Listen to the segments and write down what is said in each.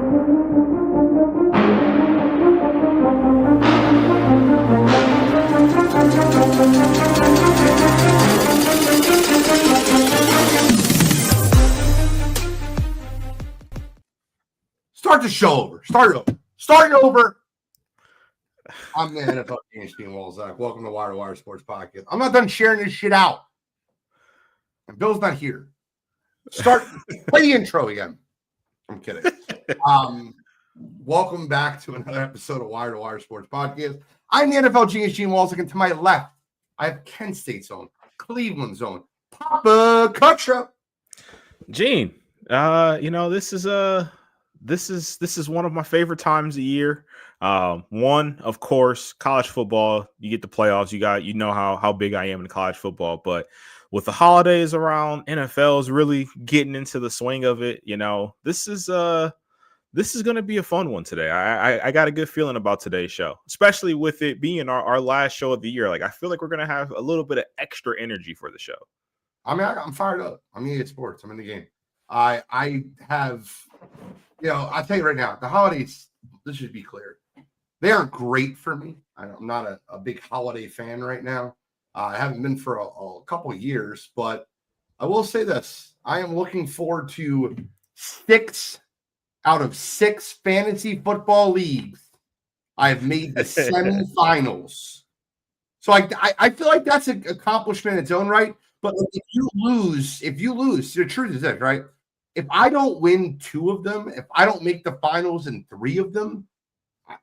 Start the show over. Start it over. I'm the NFL Team Walzak. Welcome to Wire to Wire Sports Podcast. I'm not done sharing this shit out. And Bill's not here. Play the intro again. I'm kidding. Welcome back to another episode of Wire to Wire Sports Podcast. I'm the NFL Gene Walzak, and to my left, I have Kent State's own, Cleveland's own, Papa Kutcha. Gene, this is one of my favorite times of year. One, of course, college football. You get the playoffs. You know how big I am in college football. But with the holidays around, NFL is really getting into the swing of it. This is going to be a fun one today. I got a good feeling about today's show, especially with it being our last show of the year. Like, I feel like we're going to have a little bit of extra energy for the show. I mean, I'm fired up. I'm in sports. I'm in the game. I have, I'll tell you right now, the holidays, let's just be clear. They aren't great for me. I'm not a big holiday fan right now. I haven't been for a couple of years, but I will say this. I am looking forward to 6 out of 6 fantasy football leagues. I have made the semifinals. So I feel like that's an accomplishment in its own right. But if you lose, the truth is this, right? If I don't win 2 of them, if I don't make the finals in 3 of them,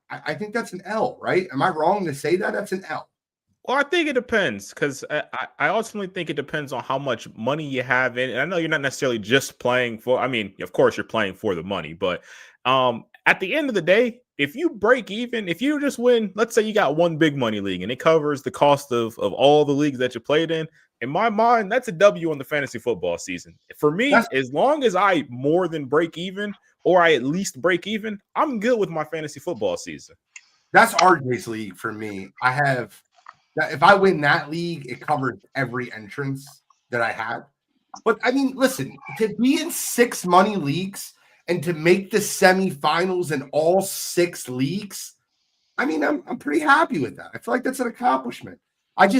I think that's an L, right? Am I wrong to say that? That's an L. Well, I think it depends because I ultimately think it depends on how much money you have in. And I know you're not necessarily just playing for. I mean, of course, you're playing for the money, but at the end of the day, if you break even, if you just win, let's say you got one big money league and it covers the cost of all the leagues that you played in my mind, that's a W on the fantasy football season. For me, as long as I more than break even or I at least break even, I'm good with my fantasy football season. That's RJ's league for me. If I win that league, it covers every entrance that I had. But I mean, listen, to be in 6 money leagues and to make the semifinals in all 6 leagues, I mean, I'm pretty happy with that. I feel like that's an accomplishment. At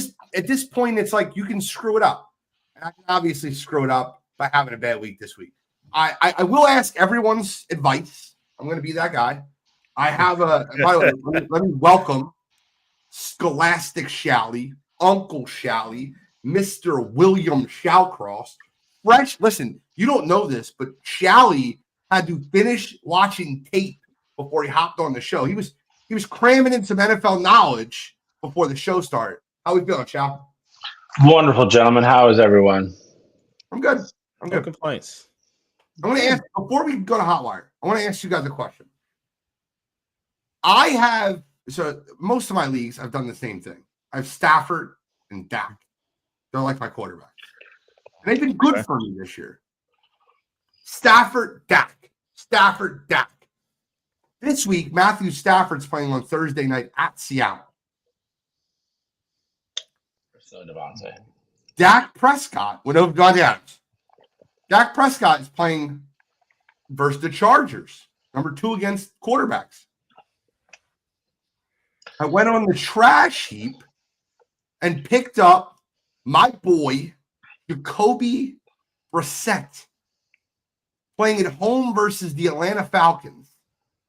this point, it's like you can screw it up. And I can obviously screw it up by having a bad week this week. I will ask everyone's advice. I'm going to be that guy. I have by the way, let me welcome Scholastic Shally, Uncle Shally, Mr. William Shallcross. Listen, you don't know this, but Shally had to finish watching tape before he hopped on the show. He was cramming in some NFL knowledge before the show started. How we feeling, Shal? Wonderful, gentlemen. How is everyone? I'm good. No complaints. I want to ask, before we go to Hotwire, I want to ask you guys a question. So most of my leagues, I've done the same thing. I have Stafford and Dak. They're like my quarterbacks. And they've been good for me this year. Stafford, Dak. This week, Matthew Stafford's playing on Thursday night at Seattle. So Devontae. Dak Prescott went over Devontae Adams. Dak Prescott is playing versus the Chargers, number 2 against quarterbacks. I went on the trash heap and picked up my boy, Jacoby Brissett, playing at home versus the Atlanta Falcons.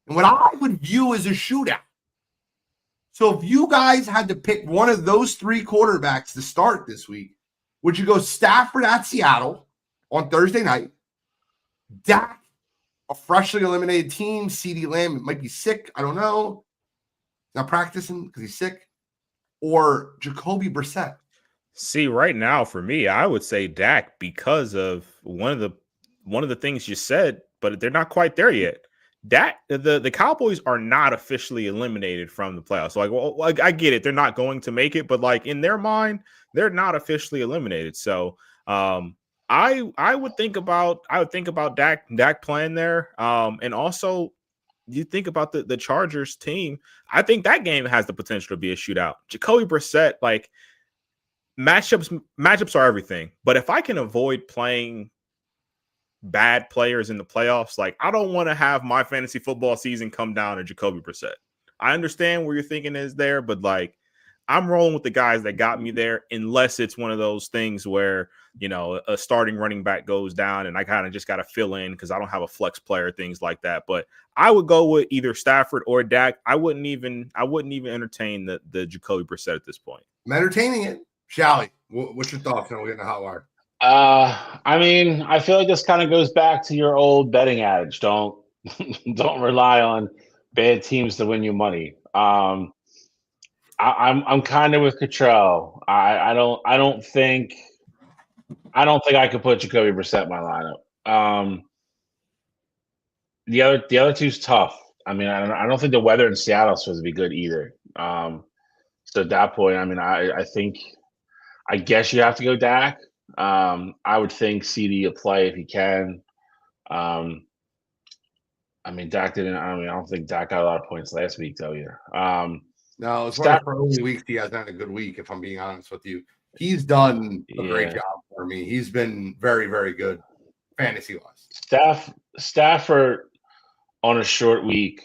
And what I would view as a shootout. So if you guys had to pick one of those 3 quarterbacks to start this week, would you go Stafford at Seattle on Thursday night, Dak, a freshly eliminated team, CeeDee Lamb might be sick, I don't know, not practicing because he's sick, or Jacoby Brissett? See, right now for me, I would say Dak because of one of the things you said, but they're not quite there yet. Dak, the Cowboys are not officially eliminated from the playoffs. So I get it, they're not going to make it, but like in their mind, they're not officially eliminated. So I would think about Dak playing there. And also you think about the Chargers team. I think that game has the potential to be a shootout. Jacoby Brissett, like matchups are everything. But if I can avoid playing bad players in the playoffs. Like, I don't want to have my fantasy football season come down to Jacoby Brissett. I understand where you're thinking is there, but like, I'm rolling with the guys that got me there, unless it's one of those things where, you know, a starting running back goes down and I kind of just got to fill in because I don't have a flex player, things like that. But I would go with either Stafford or Dak. I wouldn't even entertain the Jacoby Brissett at this point. I'm entertaining it. Shally, what's your thoughts on getting the hot wire? I mean, I feel like this kind of goes back to your old betting adage. Don't rely on bad teams to win you money. I'm kind of with Cottrell. I don't think I could put Jacoby Brissett in my lineup. The other two's tough. I mean, I don't think the weather in Seattle is supposed to be good either. So at that point, I mean, I guess you have to go Dak. I would think CD a play if he can. I mean, Dak didn't. I don't think Dak got a lot of points last week though either. No, it's one of the early weeks he hasn't had a good week. If I'm being honest with you, he's done a great job for me. He's been very, very good fantasy wise. Stafford on a short week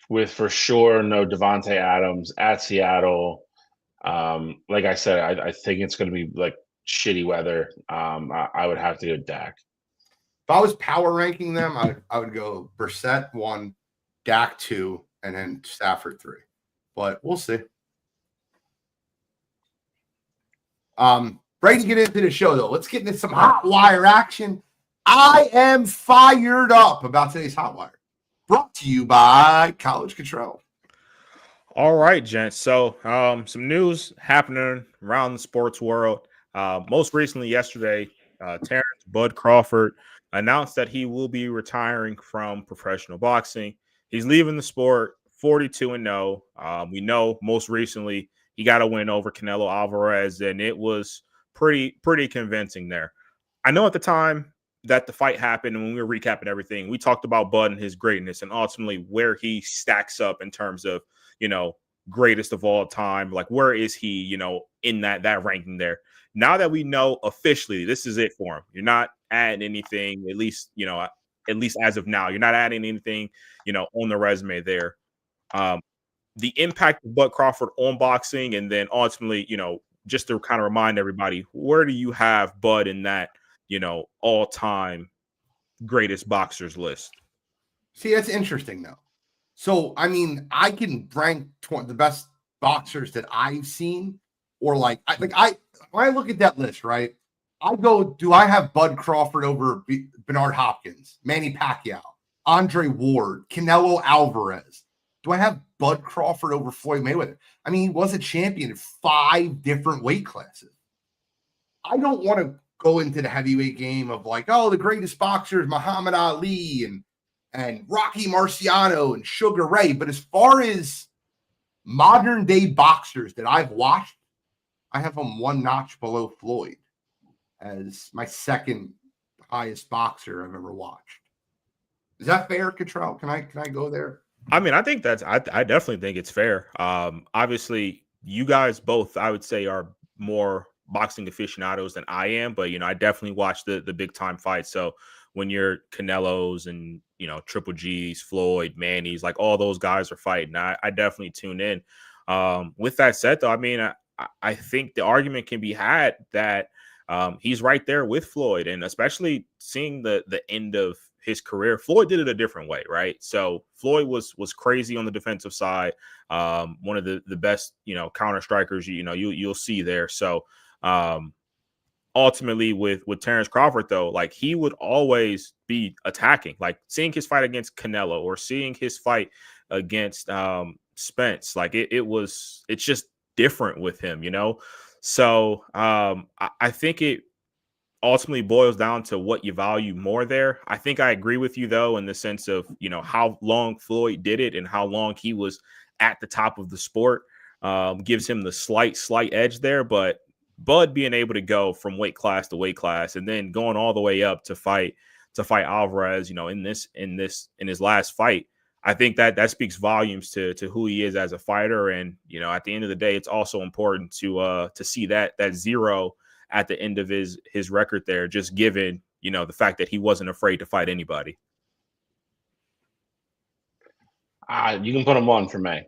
with for sure no Devontae Adams at Seattle. Like I said, I think it's going to be like shitty weather. I would have to go Dak. If I was power ranking them, I would go Brissett 1, Dak 2, and then Stafford 3. But we'll see. Ready to get into the show, though. Let's get into some hot wire action. I am fired up about today's hot wire. Brought to you by College Control. All right, gents. So some news happening around the sports world. Most recently yesterday, Terrence Bud Crawford announced that he will be retiring from professional boxing. He's leaving the sport 42-0. We know most recently he got a win over Canelo Alvarez, and it was pretty convincing there. I know at the time that the fight happened, and when we were recapping everything, we talked about Bud and his greatness and ultimately where he stacks up in terms of, you know, greatest of all time. Like, where is he, you know, in that ranking there? Now that we know officially this is it for him, you're not adding anything, at least as of now, you're not adding anything, you know, on the resume there. The impact of Bud Crawford on boxing, and then ultimately, you know, just to kind of remind everybody, where do you have Bud in that, you know, all-time greatest boxers list? See, that's interesting, though. So, I mean, I can rank the best boxers that I've seen, or when I look at that list, right? I go, do I have Bud Crawford over Bernard Hopkins, Manny Pacquiao, Andre Ward, Canelo Alvarez? Do I have Bud Crawford over Floyd Mayweather? I mean, he was a champion in 5 different weight classes. I don't want to go into the heavyweight game of like, oh, the greatest boxers, Muhammad Ali and Rocky Marciano and Sugar Ray. But as far as modern day boxers that I've watched, I have them one notch below Floyd as my second highest boxer I've ever watched. Is that fair, Cottrell? Can I go there? I mean, I think I definitely think it's fair. Obviously, you guys both, I would say, are more boxing aficionados than I am, but, you know, I definitely watch the big time fights. So when you're Canelos and, you know, Triple G's, Floyd, Manny's, like all those guys are fighting, I definitely tune in. With that said, though, I mean, I think the argument can be had that he's right there with Floyd, and especially seeing the end of his career. Floyd did it a different way, right? So Floyd was crazy on the defensive side. One of the best, you know, counter strikers, you know, you'll see there. So ultimately with Terrence Crawford, though, like, he would always be attacking, like seeing his fight against Canelo or seeing his fight against Spence. Like it's just different with him, you know? So I think it ultimately boils down to what you value more there. I think I agree with you, though, in the sense of, you know, how long Floyd did it and how long he was at the top of the sport gives him the slight edge there. But Bud being able to go from weight class to weight class and then going all the way up to fight Alvarez, you know, in his last fight, I think that speaks volumes to who he is as a fighter. And, you know, at the end of the day, it's also important to see that zero at the end of his record there, just given, the fact that he wasn't afraid to fight anybody. You can put him on for me.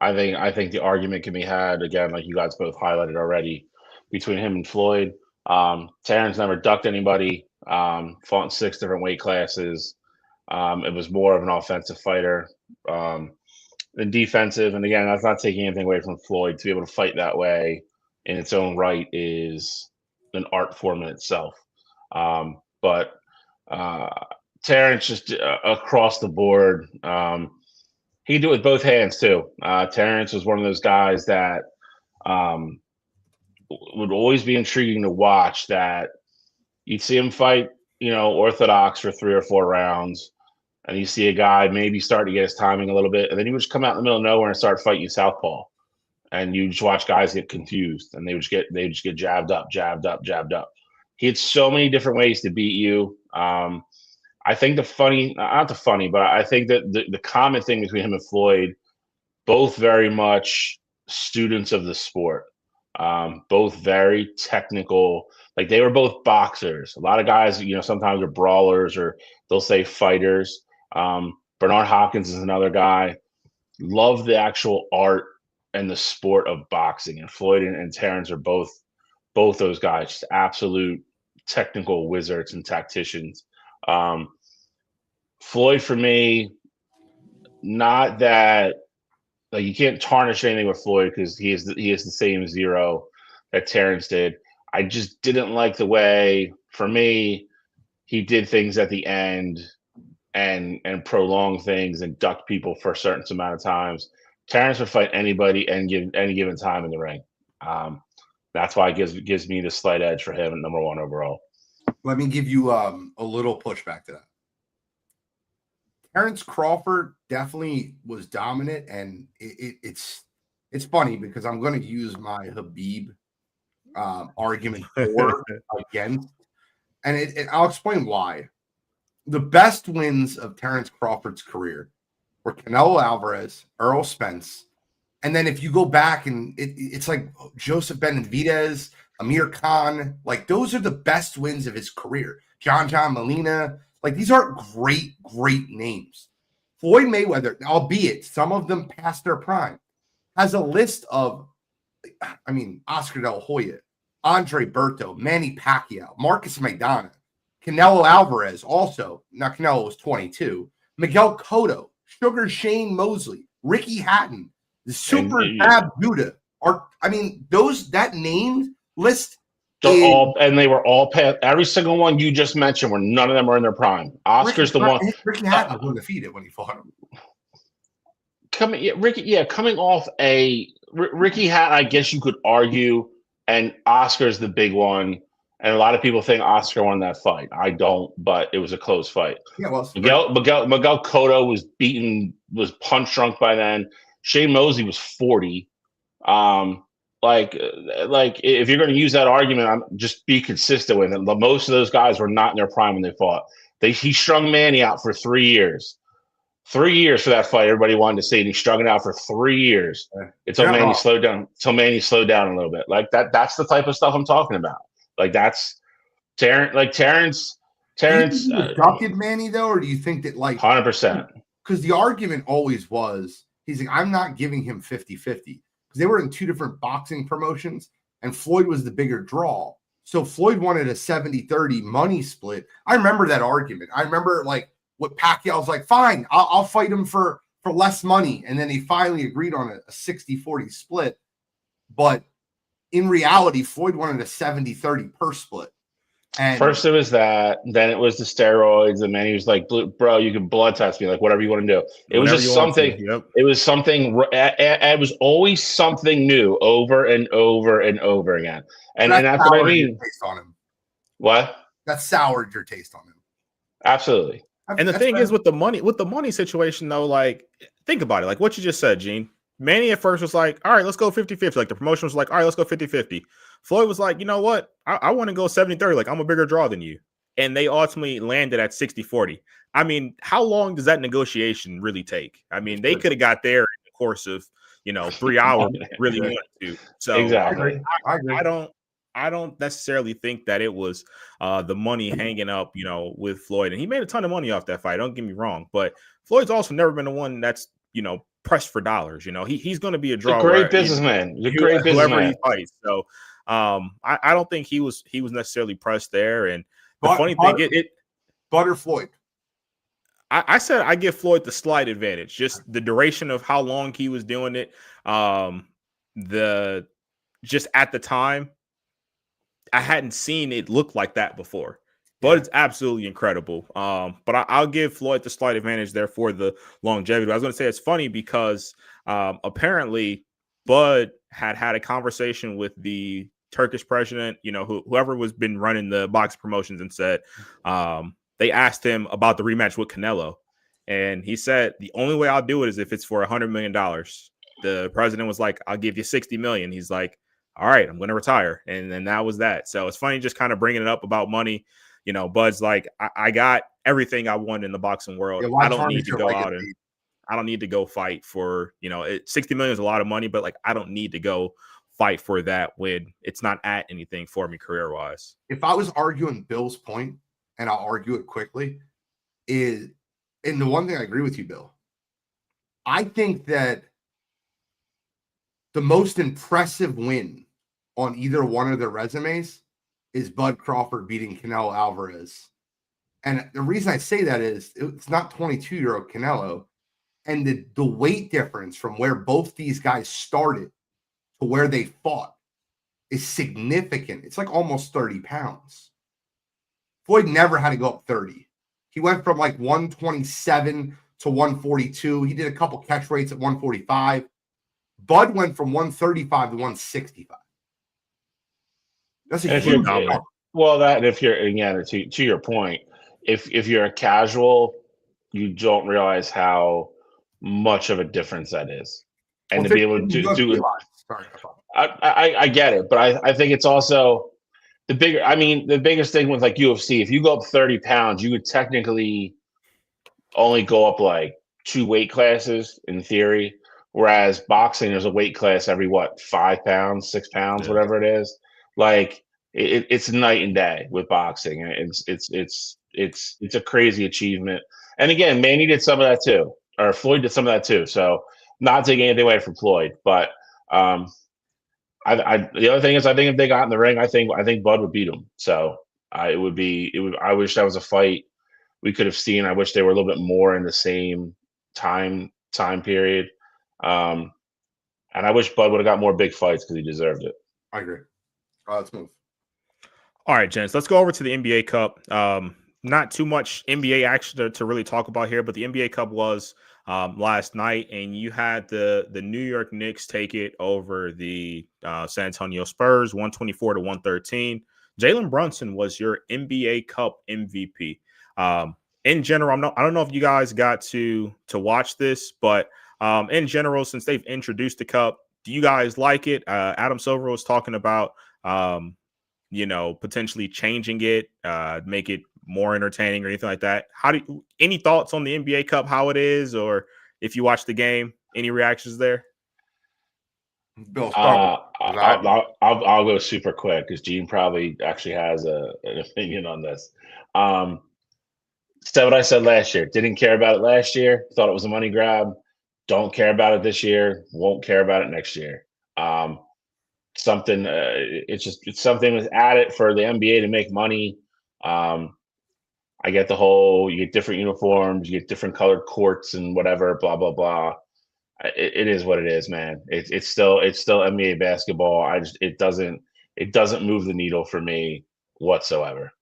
I think the argument can be had again, like you guys both highlighted already, between him and Floyd. Terrence never ducked anybody. Fought in 6 different weight classes. It was more of an offensive fighter than defensive. And again, that's not taking anything away from Floyd. To be able to fight that way in its own right is an art form in itself. But Terrence just across the board. He could do it with both hands too. Terrence was one of those guys that would always be intriguing to watch. That you'd see him fight, orthodox for 3 or 4 rounds, and you see a guy maybe start to get his timing a little bit, and then he would just come out in the middle of nowhere and start fighting you southpaw, and you just watch guys get confused, and they would just get jabbed up. He had so many different ways to beat you. I think but I think that the common thing between him and Floyd, both very much students of the sport, both very technical. Like, they were both boxers. A lot of guys, sometimes are brawlers, or they'll say fighters. Bernard Hopkins is another guy. Love the actual art and the sport of boxing. And Floyd and Terrence are both those guys, just absolute technical wizards and tacticians. Floyd, for me, not that, like, you can't tarnish anything with Floyd because he is the same zero that Terrence did. I just didn't like the way, for me, he did things at the end and prolonged things and ducked people for a certain amount of times. Terrence would fight anybody and give any given time in the ring. That's why it gives me the slight edge for him at number 1 overall. Let me give you a little pushback to that. Terrence Crawford definitely was dominant, and it's funny because I'm going to use my Habib argument for against, and I'll explain why. The best wins of Terrence Crawford's career were Canelo Alvarez, Earl Spence, and then if you go back and it's like Joseph Benavidez, Amir Khan, like those are the best wins of his career. John Molina, like these aren't great names. Floyd Mayweather, albeit some of them past their prime, has a list of, Oscar De La Hoya, Andre Berto, Manny Pacquiao, Marcus Maidana, Canelo Alvarez also. Now, Canelo was 22. Miguel Cotto, Sugar Shane Mosley, Ricky Hatton, the Super Fab Buddha. That name list. They were all past. Every single one you just mentioned, none of them are in their prime. Oscar's the one. Ricky Hatton was undefeated when he fought him. Coming off Ricky Hatton, I guess you could argue, and Oscar's the big one. And a lot of people think Oscar won that fight. I don't, but it was a close fight. Yeah, well, Miguel Cotto was punch drunk by then. Shane Mosley was 40. Like if you're going to use that argument, just be consistent with it. Most of those guys were not in their prime when they fought. He strung Manny out for 3 years. 3 years for that fight. Everybody wanted to say, and he strung it out for 3 years until Manny slowed down. A little bit. Like that. That's the type of stuff I'm talking about. Like that's Terrence. Do you think he ducked Manny though, or do you think that 100%? Because the argument always was, he's like, I'm not giving him 50-50 because they were in 2 different boxing promotions, and Floyd was the bigger draw. So Floyd wanted a 70-30 money split. I remember that argument. I remember what Pacquiao's like, fine, I'll fight him for less money, and then they finally agreed on a 60-40 split, but in reality, Floyd wanted a 70-30 per split. And first it was that, then it was the steroids, and then he was like, bro, you can blood test me, like whatever you want to do. It was just something. Yep. It was something. It was always something new over and over and over again. And that's what I mean. Taste on him. What? That soured your taste on him. Absolutely. And the thing is with the money situation though, like think about it, like what you just said, Gene. Manny at first was like, all right, let's go 50-50. Like the promotion was like, all right, let's go 50-50. Floyd was like, you know what? I want to go 70-30. Like I'm a bigger draw than you. And they ultimately landed at 60-40. How long does that negotiation really take? They could have got there in the course of, 3 hours. Really wanted to. So exactly. I don't. I don't necessarily think that it was the money hanging up, with Floyd. And he made a ton of money off that fight. Don't get me wrong. But Floyd's also never been the one that's, pressed for dollars. He's going to be a He's a draw great businessman. He's a great whoever businessman. he fights. So I don't think he was necessarily pressed there. And the funny thing, Butter Floyd. I said I give Floyd the slight advantage, just the duration of how long he was doing it. Just at the time, I hadn't seen it look like that before. But it's absolutely incredible. But I'll give Floyd the slight advantage there for the longevity. I was going to say it's funny because apparently Bud had a conversation with the Turkish president, whoever was been running the box promotions, and said they asked him about the rematch with Canelo. And he said, the only way I'll do it is if it's for $100 million. The president was like, I'll give you $60 million. He's like, all right, I'm going to retire. And then that was that. So it's funny just kind of bringing it up about money. Bud's like, I got everything I want in the boxing world. I don't need to go out and I don't need to go fight for, 60 million is a lot of money, but like, I don't need to go fight for that when it's not at anything for me career wise. If I was arguing Bill's point, and I'll argue it quickly, and the one thing I agree with you, Bill, I think that the most impressive win on either one of their resumes is Bud Crawford beating Canelo Alvarez. And the reason I say that is it's not 22-year-old Canelo. And the weight difference from where both these guys started to where they fought is significant. It's like almost 30 pounds. Floyd never had to go up 30. He went from like 127 to 142. He did a couple catch rates at 145. Bud went from 135 to 165. That's a huge jump. Well, that if you're, again, to your point, if you're a casual, you don't realize how much of a difference that is. And to be able to do it. I get it, but I think it's also the biggest thing with like UFC, if you go up 30 pounds, you would technically only go up like 2 weight classes in theory. Whereas boxing, there's a weight class every 5 pounds, 6 pounds, whatever it is. Like it's night and day with boxing, and it's a crazy achievement. And again, Manny did some of that too, or Floyd did some of that too. So not taking anything away from Floyd, but the other thing is, I think if they got in the ring, I think Bud would beat him. So I wish that was a fight we could have seen. I wish they were a little bit more in the same time period. And I wish Bud would have got more big fights because he deserved it. I agree. Let's move. All right, gents, let's go over to the NBA Cup. Not too much NBA action to really talk about here, but the NBA Cup was last night, and you had the New York Knicks take it over the San Antonio Spurs, 124 to 113. Jalen Brunson was your NBA Cup MVP. In general, I don't know if you guys got to watch this, but in general, since they've introduced the cup, do you guys like it? Adam Silver was talking about, potentially changing it, make it more entertaining or anything like that. Any thoughts on the NBA Cup, how it is, or if you watch the game, any reactions there? Bill, I'll go super quick because Gene probably actually has an opinion on this. Said what I said last year. Didn't care about it last year. Thought it was a money grab. Don't care about it this year. Won't care about it next year. It's something that's added for the NBA to make money. I get the whole, you get different uniforms, you get different colored courts and whatever, blah, blah, blah. It is what it is, man. It's still NBA basketball. It doesn't move the needle for me whatsoever.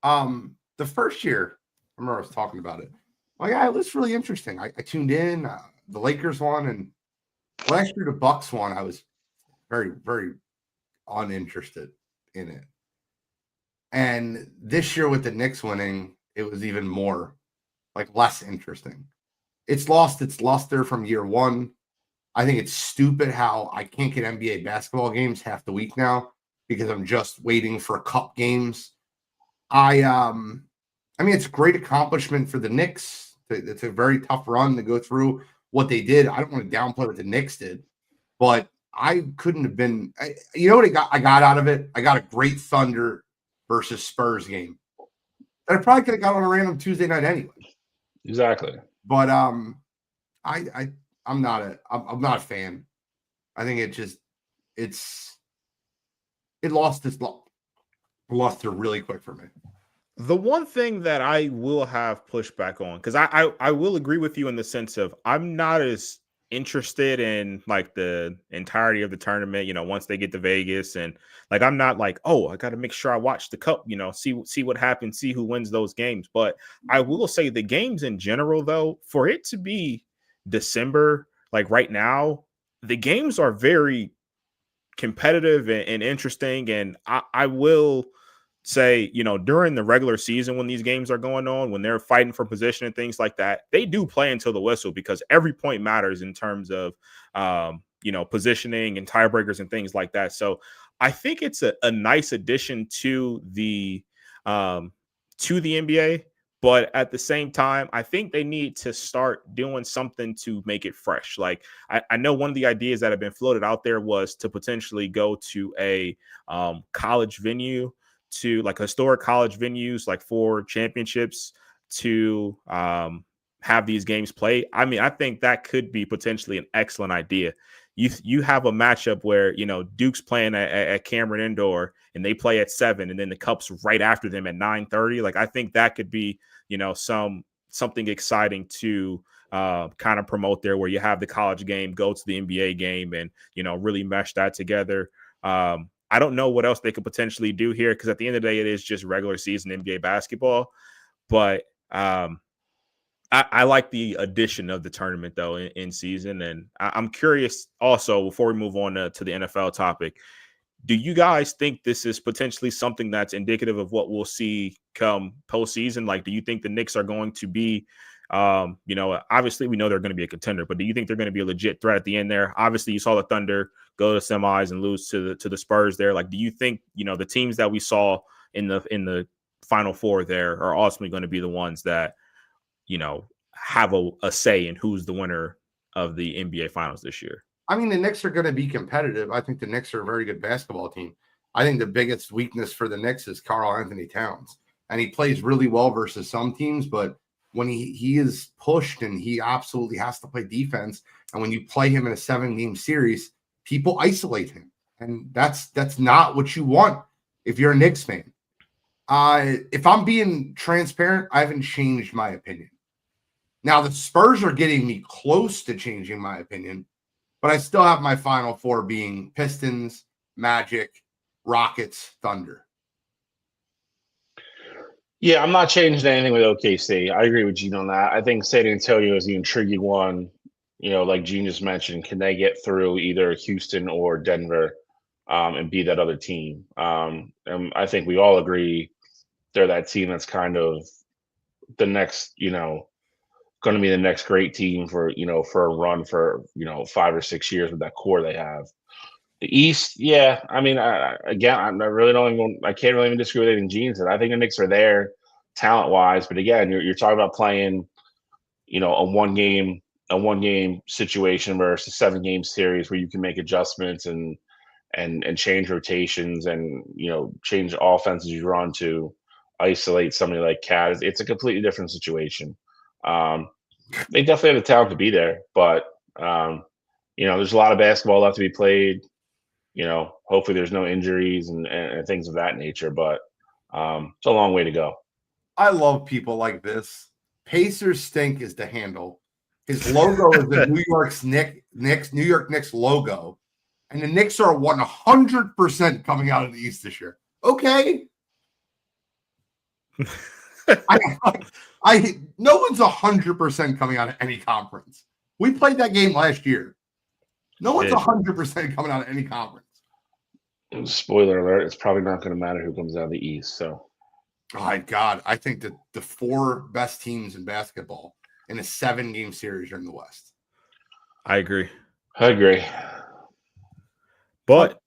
The first year, I remember I was talking about it. Like, yeah, it was really interesting. I tuned in. The Lakers won, and last year the Bucks won. I was very, very uninterested in it. And this year with the Knicks winning, it was even more, like, less interesting. It's lost its luster from year one. I think it's stupid how I can't get NBA basketball games half the week now because I'm just waiting for cup games. I mean, it's a great accomplishment for the Knicks. It's a very tough run to go through what they did. I don't want to downplay what the Knicks did, but I couldn't have been. You know what I got out of it? I got a great Thunder versus Spurs game that I probably could have got on a random Tuesday night anyway. Exactly. But I'm not a fan. I think it lost luster really quick for me. The one thing that I will have pushback on, because I will agree with you in the sense of I'm not as interested in like the entirety of the tournament, once they get to Vegas, and like I'm not like, oh, I got to make sure I watch the cup, see what happens, see who wins those games. But I will say the games in general, though, for it to be December, like right now, the games are very competitive and interesting, and I will say, during the regular season when these games are going on, when they're fighting for position and things like that, they do play until the whistle because every point matters in terms of, positioning and tiebreakers and things like that. So I think it's a nice addition to the NBA. But at the same time, I think they need to start doing something to make it fresh. Like I know one of the ideas that have been floated out there was to potentially go to a college venue, to like historic college venues, like for championships, to have these games played. I mean, I think that could be potentially an excellent idea. You have a matchup where Duke's playing at Cameron Indoor and they play at 7, and then the Cup's right after them at 9:30. Like I think that could be something exciting to kind of promote there, where you have the college game go to the NBA game and really mesh that together. I don't know what else they could potentially do here, because at the end of the day, it is just regular season NBA basketball. But I like the addition of the tournament, though, in season. And I'm curious also, before we move on to the NFL topic, do you guys think this is potentially something that's indicative of what we'll see come postseason? Like, do you think the Knicks are going to be, obviously we know they're going to be a contender, but do you think they're going to be a legit threat at the end there? Obviously, you saw the Thunder go to semis and lose to the Spurs there. Like, do you think, the teams that we saw in the Final Four there are ultimately going to be the ones that, have a say in who's the winner of the NBA Finals this year? I mean, the Knicks are going to be competitive. I think the Knicks are a very good basketball team. I think the biggest weakness for the Knicks is Karl-Anthony Towns. And he plays really well versus some teams, but when he is pushed and he absolutely has to play defense, and when you play him in a 7-game series, people isolate him. And that's not what you want if you're a Knicks fan. If I'm being transparent, I haven't changed my opinion. Now, the Spurs are getting me close to changing my opinion, but I still have my Final Four being Pistons, Magic, Rockets, Thunder. Yeah, I'm not changing anything with OKC. I agree with Gene on that. I think San Antonio is the intriguing one. Like Gene just mentioned, can they get through either Houston or Denver and be that other team? And I think we all agree they're that team that's kind of the next, going to be the next great team for a run for 5 or 6 years with that core they have. The East, yeah. I mean, I can't really even disagree with anything Gene said. I think the Knicks are there talent wise, but again, you're talking about playing, a one game situation versus a 7-game series where you can make adjustments and change rotations and change offenses you run to isolate somebody like Cat. It's a completely different situation. They definitely have the talent to be there, but there's a lot of basketball left to be played. Hopefully there's no injuries and things of that nature, but it's a long way to go. I love people like this. Pacers stink is the handle. His logo is the New York Knicks logo, and the Knicks are 100% coming out of the East this year. Okay. No one's 100% coming out of any conference. We played that game last year. No one's 100% coming out of any conference. Spoiler alert, it's probably not going to matter who comes out of the East. So, my God, I think that the 4 best teams in basketball in a 7-game series are in the West. I agree. But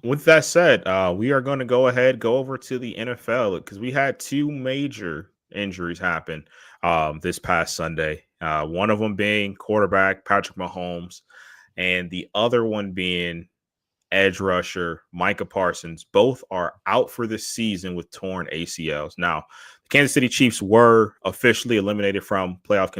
with that said, we are going to go over to the NFL, because we had 2 major injuries happen this past Sunday. One of them being quarterback Patrick Mahomes. and the other one being edge rusher Micah Parsons. Both are out for this season with torn ACLs. Now, the Kansas City Chiefs were officially eliminated from playoff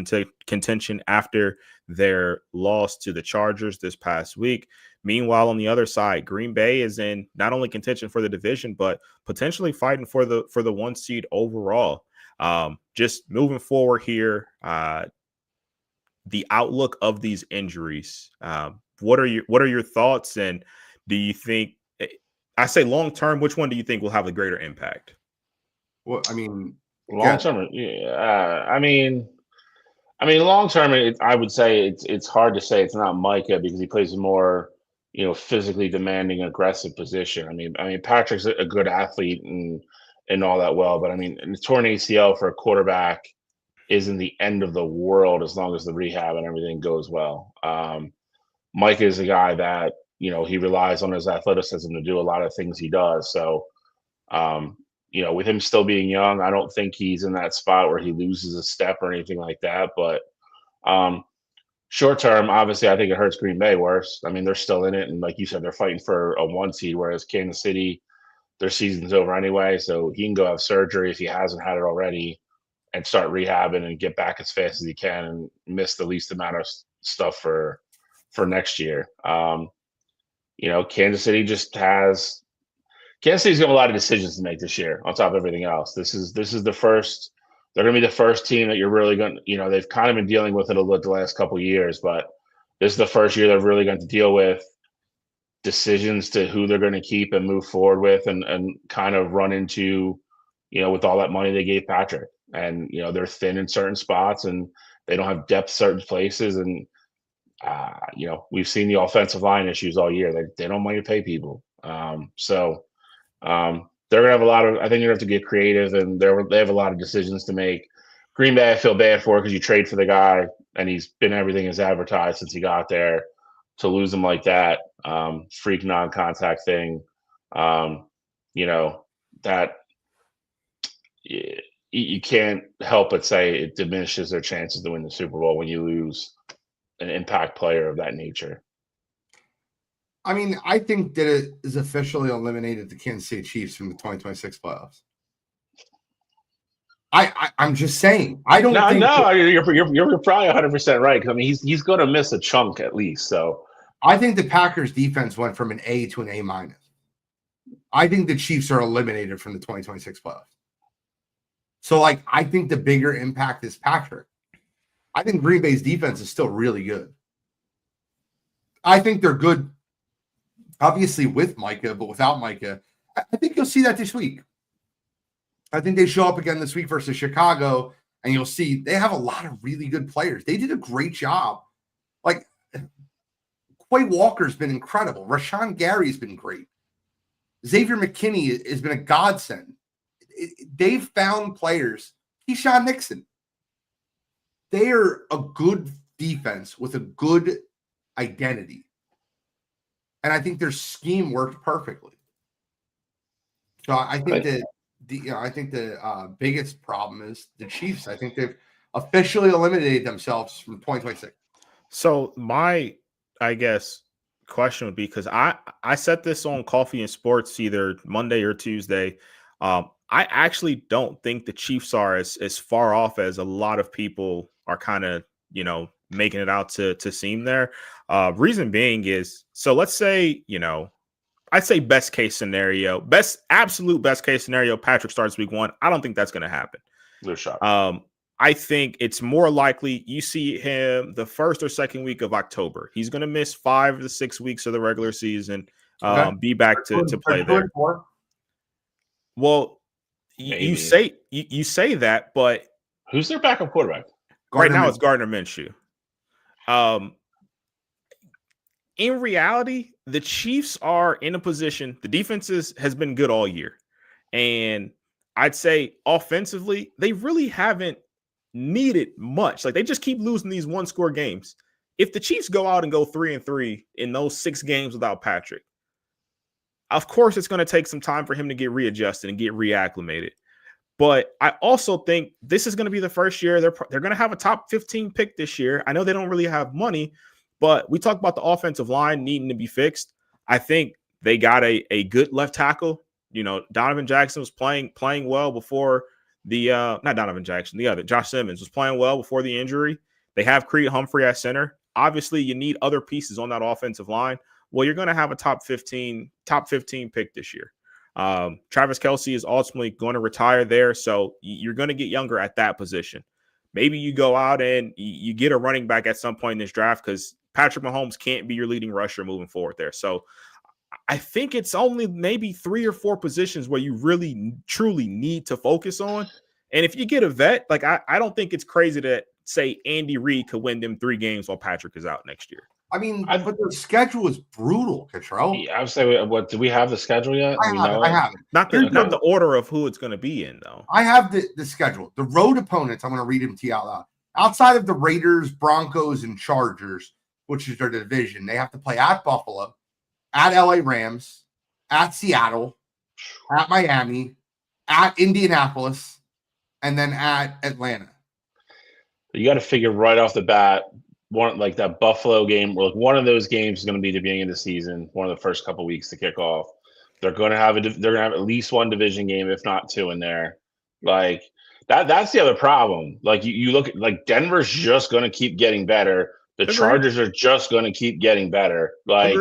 contention after their loss to the Chargers this past week. Meanwhile, on the other side, Green Bay is in not only contention for the division, but potentially fighting for the 1 seed overall. Just moving forward here, the outlook of these injuries. What are your thoughts, and do you think, I say long term, which one do you think will have a greater impact? Well, I mean, Long term, long term, I would say it's hard to say it's not Micah because he plays a more physically demanding, aggressive position. I mean Patrick's a good athlete and all that well, but I mean, a torn ACL for a quarterback isn't the end of the world as long as the rehab and everything goes well. Micah is a guy that he relies on his athleticism to do a lot of things he does. So, with him still being young, I don't think he's in that spot where he loses a step or anything like that. But short term, obviously, I think it hurts Green Bay worse. I mean, they're still in it. And like you said, they're fighting for a 1 seed, whereas Kansas City, their season's over anyway. So he can go have surgery if he hasn't had it already and start rehabbing and get back as fast as he can and miss the least amount of stuff for next year. Kansas City Kansas City's got a lot of decisions to make this year on top of everything else. This is the first, they're going to be the first team that you're really going to, they've kind of been dealing with it a little the last couple of years, but this is the first year they're really going to deal with decisions to who they're going to keep and move forward with and kind of run into, with all that money they gave Patrick. And, they're thin in certain spots and they don't have depth certain places. And, we've seen the offensive line issues all year. They don't want to pay people. They're going to have I think you're going to have to get creative, and they have a lot of decisions to make. Green Bay, I feel bad for because you trade for the guy and he's been everything as advertised since he got there. To lose him like that, freak non-contact thing, that you can't help but say it diminishes their chances to win the Super Bowl when you lose an impact player of that nature. I mean, I think that it is officially eliminated the Kansas City Chiefs from the 2026 playoffs. I'm just saying. I don't think you're probably 100% right. I mean, he's going to miss a chunk at least. So I think the Packers defense went from an A to an A-. I think the Chiefs are eliminated from the 2026 playoffs. So, I think the bigger impact is Patrick. I think Green Bay's defense is still really good. I think they're good, obviously, with Micah, but without Micah, I think you'll see that this week. I think they show up again this week versus Chicago, and you'll see they have a lot of really good players. They did a great job. Quay Walker's been incredible. Rashawn Gary's been great. Xavier McKinney has been a godsend. They've found players. Keyshawn Nixon. They are a good defense with a good identity. And I think their scheme worked perfectly. So I think the biggest problem is the Chiefs. I think they've officially eliminated themselves from 2026. So my, I guess, question would be, because I set this on Coffee and Sports either Monday or Tuesday. I actually don't think the Chiefs are as far off as a lot of people are kind of, making it out to seem there. Reason being is, so let's say, I'd say best case scenario, absolute best case scenario, Patrick starts week 1. I don't think that's going to happen. No shot. I think it's more likely you see him the first or second week of October. He's going to miss 5 to 6 weeks of the regular season, be back to play there. Well, you say that, but who's their backup quarterback? Right now it's Gardner Minshew. In reality, the Chiefs are in a position, the defense has been good all year. And I'd say offensively, they really haven't needed much. They just keep losing these 1-score games. If the Chiefs go out and go 3-3 in those 6 games without Patrick, of course it's going to take some time for him to get readjusted and get reacclimated. But I also think this is going to be the first year they're going to have a top 15 pick this year. I know they don't really have money, But we talk about the offensive line needing to be fixed. I think they got a good left tackle. Donovan Jackson was playing well before the not Donovan Jackson, the other Josh Simmons was playing well before the injury. They have Creed Humphrey at center. Obviously, you need other pieces on that offensive line. Well, you're going to have a top 15 pick this year. Travis Kelce is ultimately going to retire there, so you're going to get younger at that position. Maybe you go out and you get a running back at some point in this draft because Patrick Mahomes can't be your leading rusher moving forward there. So I think it's only maybe 3 or 4 positions where you really truly need to focus on. And if you get a vet, like I don't think it's crazy to say Andy Reid could win them 3 games while Patrick is out next year. I mean, but the schedule is brutal, Cottrell. I would say, what do we have the schedule yet? I have it. Not the order of who it's going to be in, though. I have the schedule. The road opponents, I'm going to read them to you out loud. Outside of the Raiders, Broncos, and Chargers, which is their division, they have to play at Buffalo, at LA Rams, at Seattle, at Miami, at Indianapolis, and then at Atlanta. You got to figure right off the bat, like that Buffalo game, like one of those games is going to be the beginning of the season, one of the first couple weeks to kick off. They're going to have at least one division game, if not 2 in there. Like that's the other problem. Like you look at, like, Denver's just going to keep getting better. The Chargers are just going to keep getting better. Like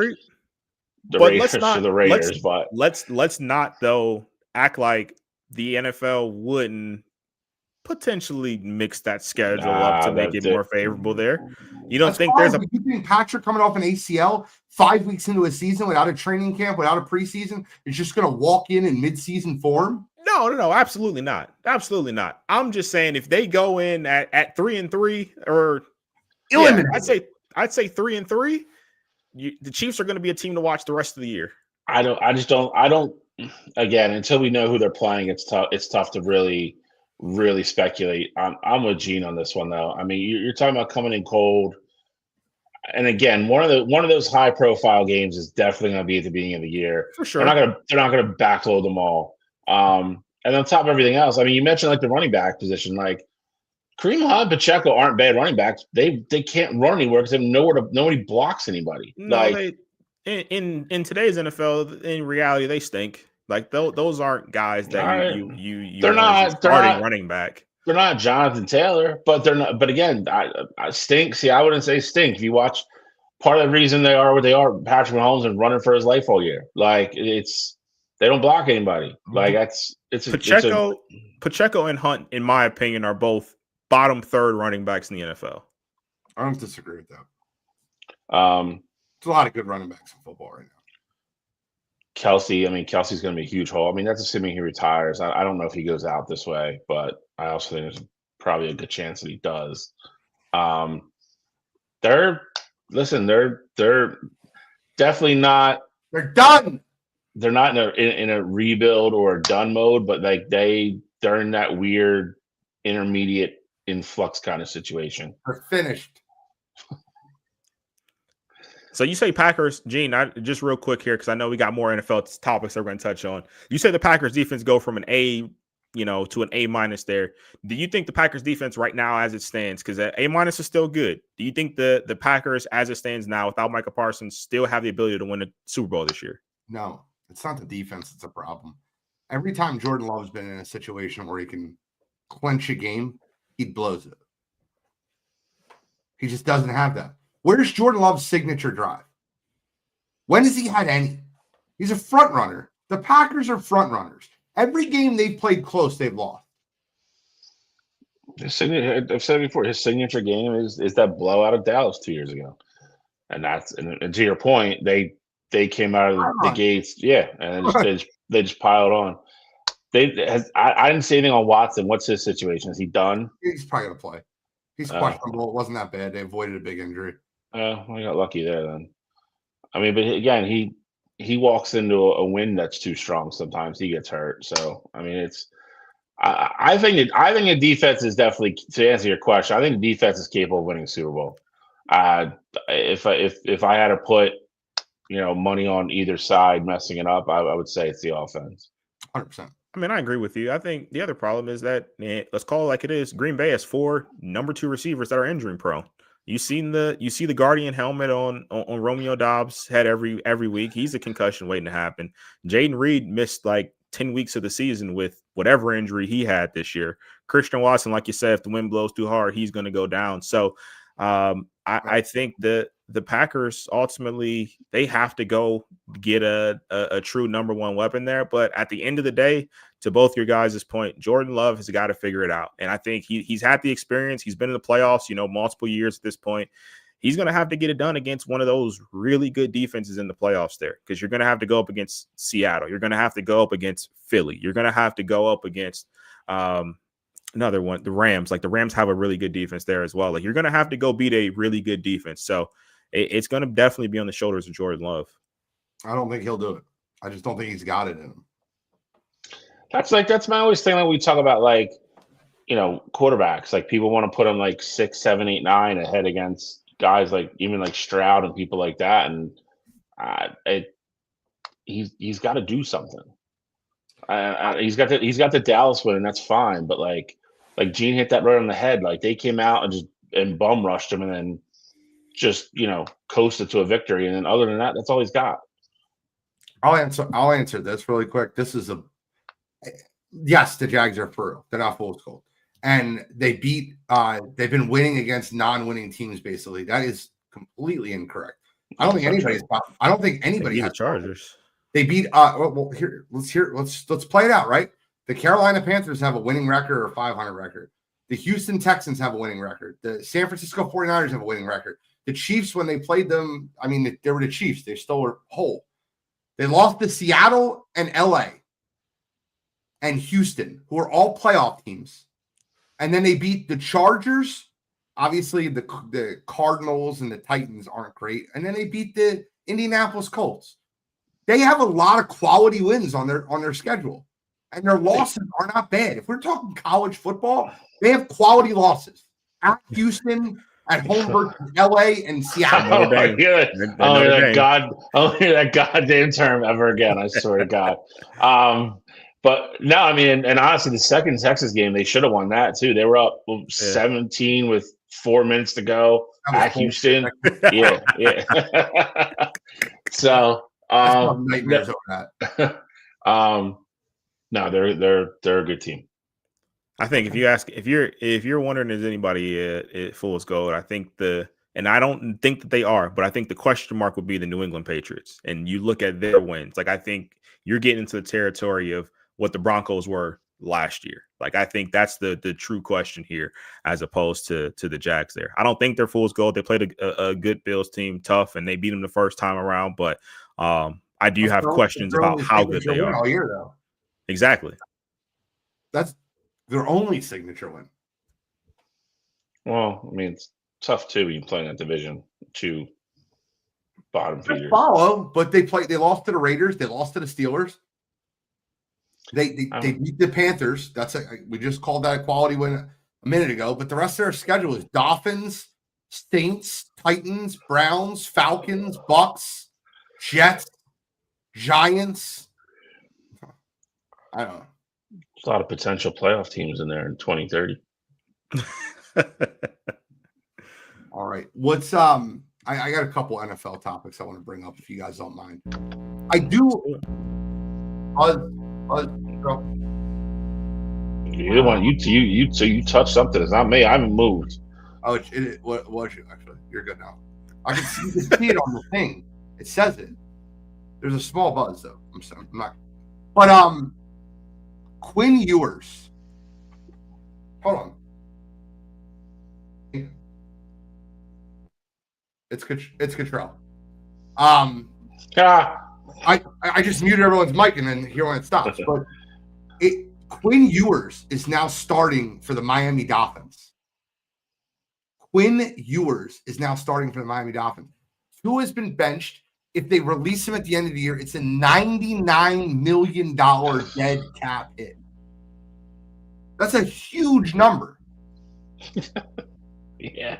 the Raiders are the Raiders, but let's not though act like the NFL wouldn't potentially mix that schedule up to make it more favorable there. You don't think there's you think Patrick coming off an ACL 5 weeks into a season without a training camp, without a preseason, is just going to walk in mid-season form? No, absolutely not. Absolutely not. I'm just saying if they go in at 3-3 or I'd say 3-3, the Chiefs are going to be a team to watch the rest of the year. I don't. Again, until we know who they're playing, it's tough. It's tough to really speculate. I'm with Gene on this one, though. I mean, you're talking about coming in cold, and again, one of those high profile games is definitely going to be at the beginning of the year. For sure, they're not going to backload them all. And on top of everything else, I mean, you mentioned like the running back position, like Kareem Hunt, Pacheco aren't bad running backs. They can't run anywhere because nobody blocks anybody. No, like in today's NFL, in reality, they stink. Like those aren't guys that they're not running back. They're not Jonathan Taylor, but they're not. But again, I stink. See, I wouldn't say stink. If you watch, part of the reason they are what they are, Patrick Mahomes and running for his life all year. Like they don't block anybody. Like Pacheco and Hunt, in my opinion, are both bottom 3rd running backs in the NFL. I don't disagree with that. There's a lot of good running backs in football right now. Kelsey's going to be a huge hole. I mean, that's assuming he retires. I don't know if he goes out this way, but I also think there's probably a good chance that he does. They're definitely not. They're done. They're not in a rebuild or a done mode, but like they're in that weird intermediate influx kind of situation. They're finished. So you say Packers, Gene, just real quick here, because I know we got more NFL topics that we're going to touch on. You say the Packers defense go from an A, to an A- there. Do you think the Packers defense right now as it stands, because A- is still good, do you think the Packers as it stands now without Micah Parsons still have the ability to win a Super Bowl this year? No, it's not the defense that's a problem. Every time Jordan Love's been in a situation where he can clinch a game, he blows it. He just doesn't have that. Where's Jordan Love's signature drive? When has he had any? He's a front runner. The Packers are front runners. Every game they've played close, they've lost. I've said it before. His signature game is that blowout of Dallas 2 years ago, and to your point, they came out of the gates, and they just piled on. I didn't see anything on Watson. What's his situation? Is he done? He's probably gonna play. He's questionable. It wasn't that bad. They avoided a big injury. I got lucky there then. I mean, but again, he walks into a wind that's too strong. Sometimes he gets hurt. So I mean, I think the defense is definitely, to answer your question, I think the defense is capable of winning a Super Bowl. If I had to put money on either side messing it up, I would say it's the offense. 100%. I mean, I agree with you. I think the other problem is that, let's call it like it is, Green Bay has 4 number 2 receivers that are injury prone. You see the Guardian helmet on Romeo Dobbs' head every week. He's a concussion waiting to happen. Jaden Reed missed like 10 weeks of the season with whatever injury he had this year. Christian Watson, like you said, if the wind blows too hard, he's going to go down. So I think that the Packers ultimately they have to go get a true number one weapon there. But at the end of the day, to both your guys' point, Jordan Love has got to figure it out. And I think he's had the experience. He's been in the playoffs, multiple years at this point. He's going to have to get it done against one of those really good defenses in the playoffs there, because you're going to have to go up against Seattle. You're going to have to go up against Philly. You're going to have to go up against another one, the Rams. Like the Rams have a really good defense there as well. Like you're going to have to go beat a really good defense. So it's going to definitely be on the shoulders of Jordan Love. I don't think he'll do it. I just don't think he's got it in him. That's my always thing that we talk about, like, quarterbacks. Like people want to put him like 6, 7, 8, 9 ahead against guys like even like Stroud and people like that, and he's got to do something. He's got the Dallas win, and that's fine. But like Gene hit that right on the head. Like they came out and bum rushed him, and then just coasted to a victory. And then other than that, that's all he's got. I'll answer this really quick. This is yes, the Jags are for real. They're not fool's gold. And they beat they've been winning against non-winning teams, basically. That is completely incorrect. I don't think anybody has the Chargers. They beat let's play it out, right? The Carolina Panthers have a winning record or 500 record. The Houston Texans have a winning record. The San Francisco 49ers have a winning record. The Chiefs, when they played them, I mean, they were the Chiefs. They still were whole. They lost to Seattle and LA and Houston, who are all playoff teams. And then they beat the Chargers. Obviously, the Cardinals and the Titans aren't great. And then they beat the Indianapolis Colts. They have a lot of quality wins on their schedule. And their losses are not bad. If we're talking college football, they have quality losses. At Houston, at home versus LA and Seattle. I'll hear that goddamn term ever again. I swear to God. But no, I mean, and honestly, the second Texas game, they should have won that too. They were up 17 with 4 minutes to go at Houston. Yeah. So, nightmares over that. No, they're a good team. I think if you're wondering is anybody fool's gold, I think and I don't think that they are, but I think the question mark would be the New England Patriots. And you look at their wins, like I think you're getting into the territory of what the Broncos were last year. Like I think that's the true question here, as opposed to the Jags there. I don't think they're fool's gold. They played a good Bills team, tough, and they beat them the first time around. But I do have questions about how good they are all year, though. Exactly. That's their only signature win. Well, I mean, it's tough too when you play in that division. 2 bottom feeders. Follow, but they lost to the Raiders. They lost to the Steelers. They beat the Panthers. We just called that a quality win a minute ago. But the rest of their schedule is Dolphins, Saints, Titans, Browns, Falcons, Bucks, Jets, Giants. I don't know. There's a lot of potential playoff teams in there in 2030. All right. What's I got a couple NFL topics I want to bring up if you guys don't mind. I do. You're the one. You touched something. It's not me. I haven't moved. Oh, what was you actually? You're good now. I can see it on the thing. It says it. There's a small buzz though. I'm sorry. I'm not. But Quinn Ewers. Hold on. It's Cottrell. I just muted everyone's mic and then here when it stops. But Quinn Ewers is now starting for the Miami Dolphins. Quinn Ewers is now starting for the Miami Dolphins. Who has been benched? If they release him at the end of the year, it's a $99 million dead cap hit. That's a huge number. Yeah.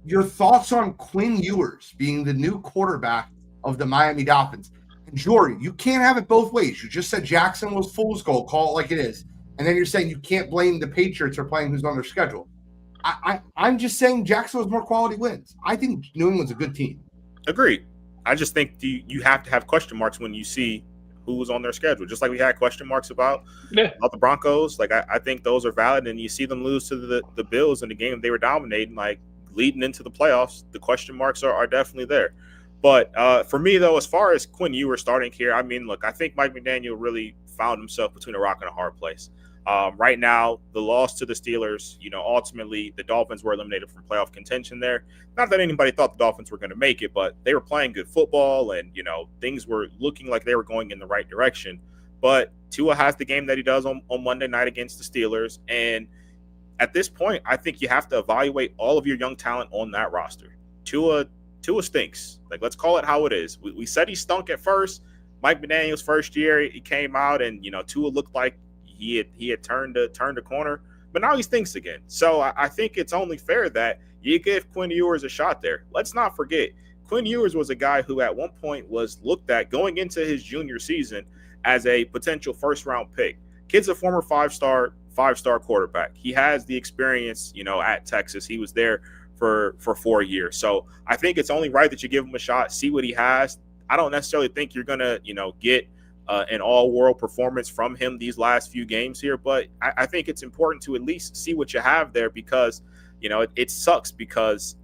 Your thoughts on Quinn Ewers being the new quarterback of the Miami Dolphins? And Jory, you can't have it both ways. You just said Jackson was fool's gold. Call it like it is. And then you're saying you can't blame the Patriots for playing who's on their schedule. I'm just saying Jacksonville's more quality wins. I think New England's a good team. Agreed. I just think you have to have question marks when you see who's on their schedule. Just like we had question marks about the Broncos. Like I think those are valid, and you see them lose to the Bills in the game they were dominating, like leading into the playoffs. The question marks are definitely there. But for me, though, as far as Quinn Ewers starting here, I mean, look, I think Mike McDaniel really found himself between a rock and a hard place. Right now, the loss to the Steelers, ultimately the Dolphins were eliminated from playoff contention there. Not that anybody thought the Dolphins were going to make it, but they were playing good football and, things were looking like they were going in the right direction. But Tua has the game that he does on Monday night against the Steelers. And at this point, I think you have to evaluate all of your young talent on that roster. Tua stinks. Like, let's call it how it is. We said he stunk at first. Mike McDaniel's first year, he came out and, Tua looked like he had turned a corner, but now he stinks again. So I think it's only fair that you give Quinn Ewers a shot there. Let's not forget, Quinn Ewers was a guy who at one point was looked at going into his junior season as a potential first-round pick. Kid's a former five-star quarterback. He has the experience, at Texas. He was there for 4 years. So I think it's only right that you give him a shot, see what he has. I don't necessarily think you're going to, get an all-world performance from him these last few games here, but I think it's important to at least see what you have there because, it sucks because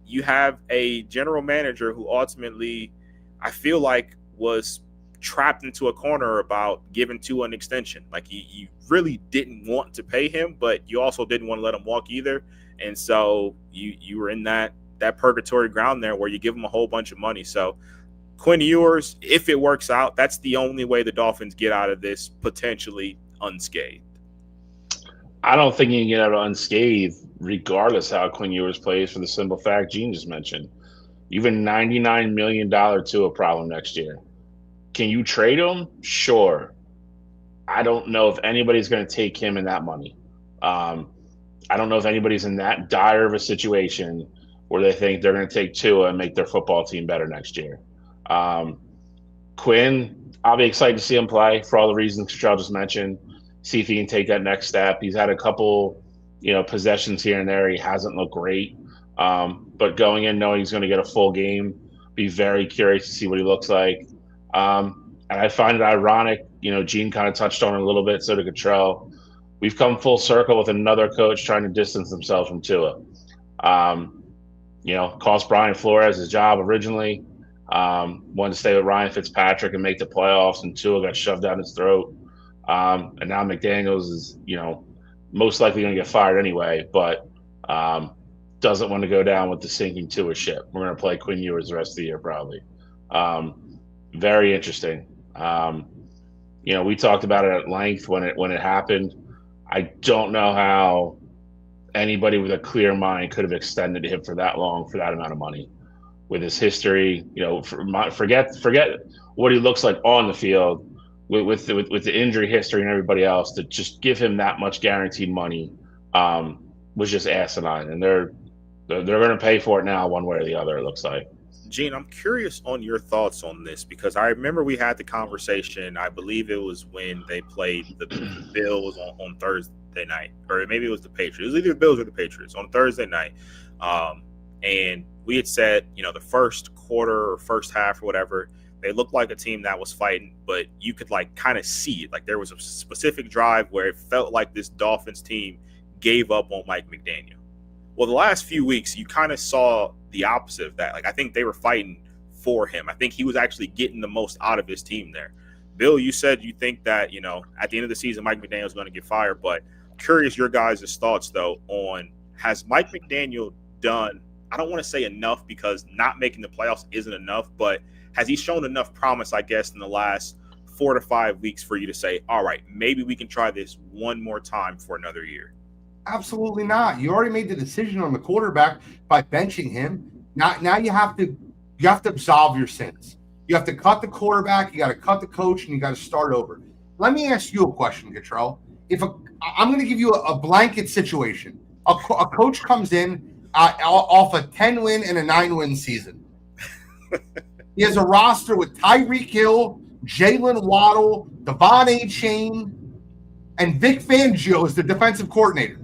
you have a general manager who ultimately, I feel like, was trapped into a corner about giving Tua an extension. Like, you really didn't want to pay him, but you also didn't want to let him walk either. And so you were in that purgatory ground there where you give him a whole bunch of money. So Quinn Ewers, if it works out, that's the only way the Dolphins get out of this potentially unscathed. I don't think you can get out of unscathed regardless how Quinn Ewers plays for the simple fact Gene just mentioned. You have a $99 million Tua problem next year. Can you trade him? Sure. I don't know if anybody's going to take him in that money. I don't know if anybody's in that dire of a situation where they think they're going to take Tua and make their football team better next year. Quinn, I'll be excited to see him play for all the reasons Charles just mentioned. See if he can take that next step. He's had a couple, possessions here and there. He hasn't looked great. But going in knowing he's going to get a full game, be very curious to see what he looks like. And I find it ironic, Gene kind of touched on it a little bit, so did Cottrell. We've come full circle with another coach trying to distance themselves from Tua. Cost Brian Flores his job originally. Wanted to stay with Ryan Fitzpatrick and make the playoffs, and Tua got shoved down his throat. And now McDaniels is, most likely going to get fired anyway, but doesn't want to go down with the sinking Tua ship. We're going to play Quinn Ewers the rest of the year probably. Very interesting. We talked about it at length when it happened. I don't know how anybody with a clear mind could have extended him for that long for that amount of money. With his history, forget what he looks like on the field with the injury history and everybody else. To just give him that much guaranteed money was just asinine, and they're going to pay for it now, one way or the other. It looks like. Gene, I'm curious on your thoughts on this because I remember we had the conversation. I believe it was when they played the Bills on Thursday night, or maybe it was the Patriots. It was either the Bills or the Patriots on Thursday night. And we had said, the first quarter or first half or whatever, they looked like a team that was fighting, but you could kind of see it. Like there was a specific drive where it felt like this Dolphins team gave up on Mike McDaniel. Well, the last few weeks, you kind of saw the opposite of that. Like I think they were fighting for him. I think he was actually getting the most out of his team there. Bill, you said you think that, at the end of the season, Mike McDaniel is going to get fired, but curious your guys' thoughts though on has Mike McDaniel done, I don't want to say enough because not making the playoffs isn't enough, but has he shown enough promise, I guess, in the last 4 to 5 weeks for you to say, all right, maybe we can try this one more time for another year? Absolutely not. You already made the decision on the quarterback by benching him. Now you have to absolve your sins. You have to cut the quarterback, you got to cut the coach, and you got to start over. Let me ask you a question, Cottrell. I'm going to give you a blanket situation. A coach comes in off a 10-win and a 9-win season. He has a roster with Tyreek Hill, Jalen Waddle, Devon A-Chain, and Vic Fangio as the defensive coordinator.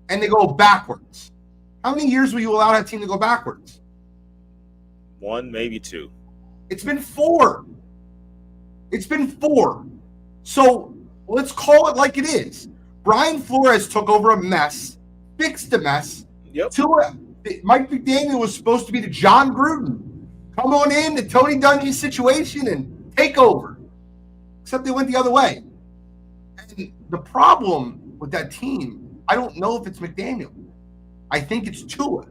and they go backwards. How many years will you allow that team to go backwards? 1, maybe 2. It's been 4. So let's call it like it is. Brian Flores took over a mess, fixed a mess. Yep. Mike McDaniel was supposed to be the John Gruden. Come on in, the Tony Dungy situation, and take over. Except they went the other way. And the problem with that team, I don't know if it's McDaniel. I think it's Tua.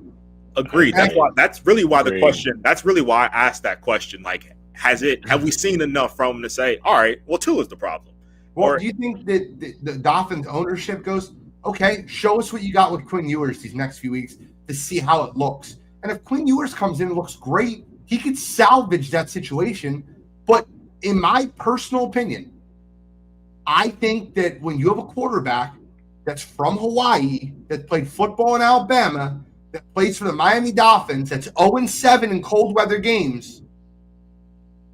Agreed. That's really why the question. That's really why I asked that question. Like, have we seen enough from him to say, all right, well, Tua's the problem? Well, do you think that the Dolphins ownership goes, okay, show us what you got with Quinn Ewers these next few weeks to see how it looks. And if Quinn Ewers comes in and looks great, he could salvage that situation. But in my personal opinion, I think that when you have a quarterback that's from Hawaii, that played football in Alabama, that plays for the Miami Dolphins, that's 0-7 in cold weather games,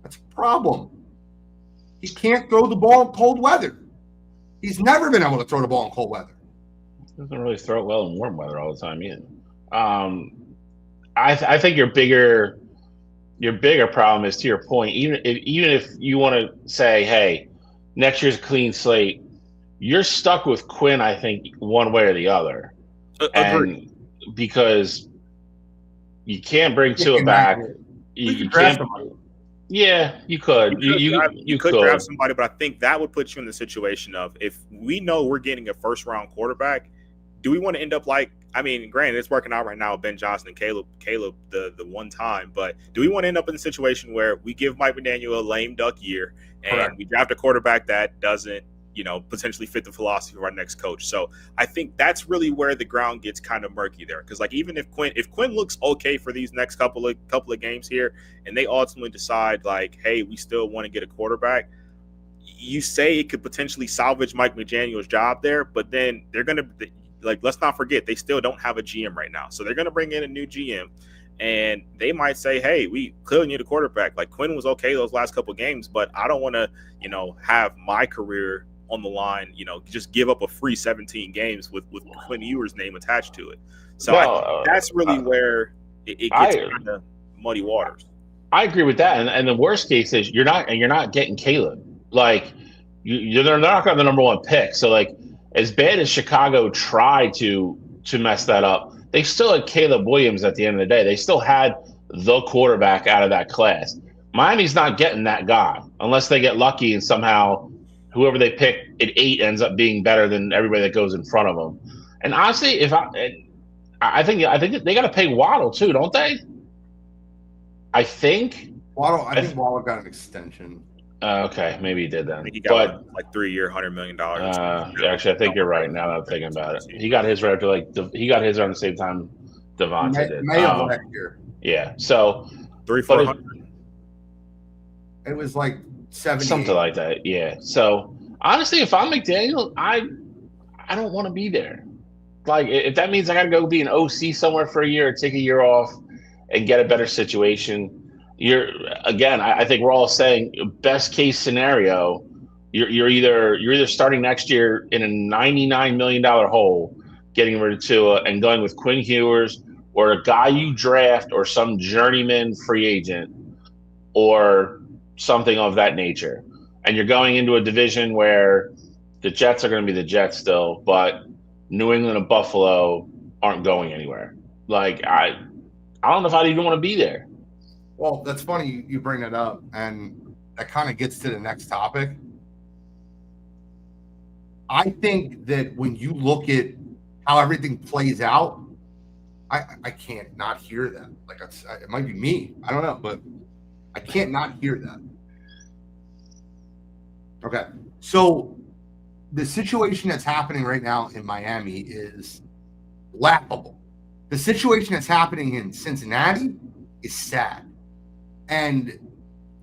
that's a problem. He can't throw the ball in cold weather. He's never been able to throw the ball in cold weather. He doesn't really throw it well in warm weather all the time either. I think your bigger problem is, to your point, even if you want to say, hey, next year's a clean slate, you're stuck with Quinn, I think, one way or the other. And because you can't bring Tua back. You can't. Yeah, you could. You could grab somebody, but I think that would put you in the situation of, if we know we're getting a first-round quarterback, do we want to end up like, I mean, granted, it's working out right now with Ben Johnson and Caleb the one time, but do we want to end up in a situation where we give Mike McDaniel a lame duck year and we draft a quarterback that doesn't, potentially fit the philosophy of our next coach? So I think that's really where the ground gets kind of murky there. Because, like, even if Quinn looks okay for these next couple of games here, and they ultimately decide, like, hey, we still want to get a quarterback, you say it could potentially salvage Mike McDaniel's job there, but then they're going to, like, let's not forget, they still don't have a GM right now. So they're going to bring in a new GM, and they might say, hey, we clearly need a quarterback. Like, Quinn was okay those last couple of games, but I don't want to, have my career on the line, just give up a free 17 games with Quinn Ewers' name attached to it. So that's really where it gets kind of muddy waters. I agree with that. And the worst case is you're not getting Caleb. Like, they're not got the number one pick. So, like, as bad as Chicago tried to mess that up, they still had Caleb Williams at the end of the day. They still had the quarterback out of that class. Miami's not getting that guy unless they get lucky and somehow whoever they pick at 8 ends up being better than everybody that goes in front of them. And honestly, I think they got to pay Waddle too, don't they? I think Waddle got an extension. Okay, maybe he did then. He got like 3-year, $100 million. Actually, I think you're right. Now that I'm thinking about it, he got his right after he got his around the same time Devontae did. May of last year. Yeah, so 300-400. It was like 70, something like that. Yeah. So honestly, if I'm McDaniel, I don't want to be there. Like, if that means I got to go be an OC somewhere for a year or take a year off and get a better situation. I think we're all saying best case scenario, you're either starting next year in a $99 million hole, getting rid of Tua and going with Quinn Ewers or a guy you draft or some journeyman free agent or something of that nature. And you're going into a division where the Jets are going to be the Jets still, but New England and Buffalo aren't going anywhere. Like, I don't know if I'd even want to be there. Well, that's funny you bring that up, and that kind of gets to the next topic. I think that when you look at how everything plays out, I can't not hear that. Like, it might be me. I don't know, but I can't not hear that. Okay, so the situation that's happening right now in Miami is laughable. The situation that's happening in Cincinnati is sad. And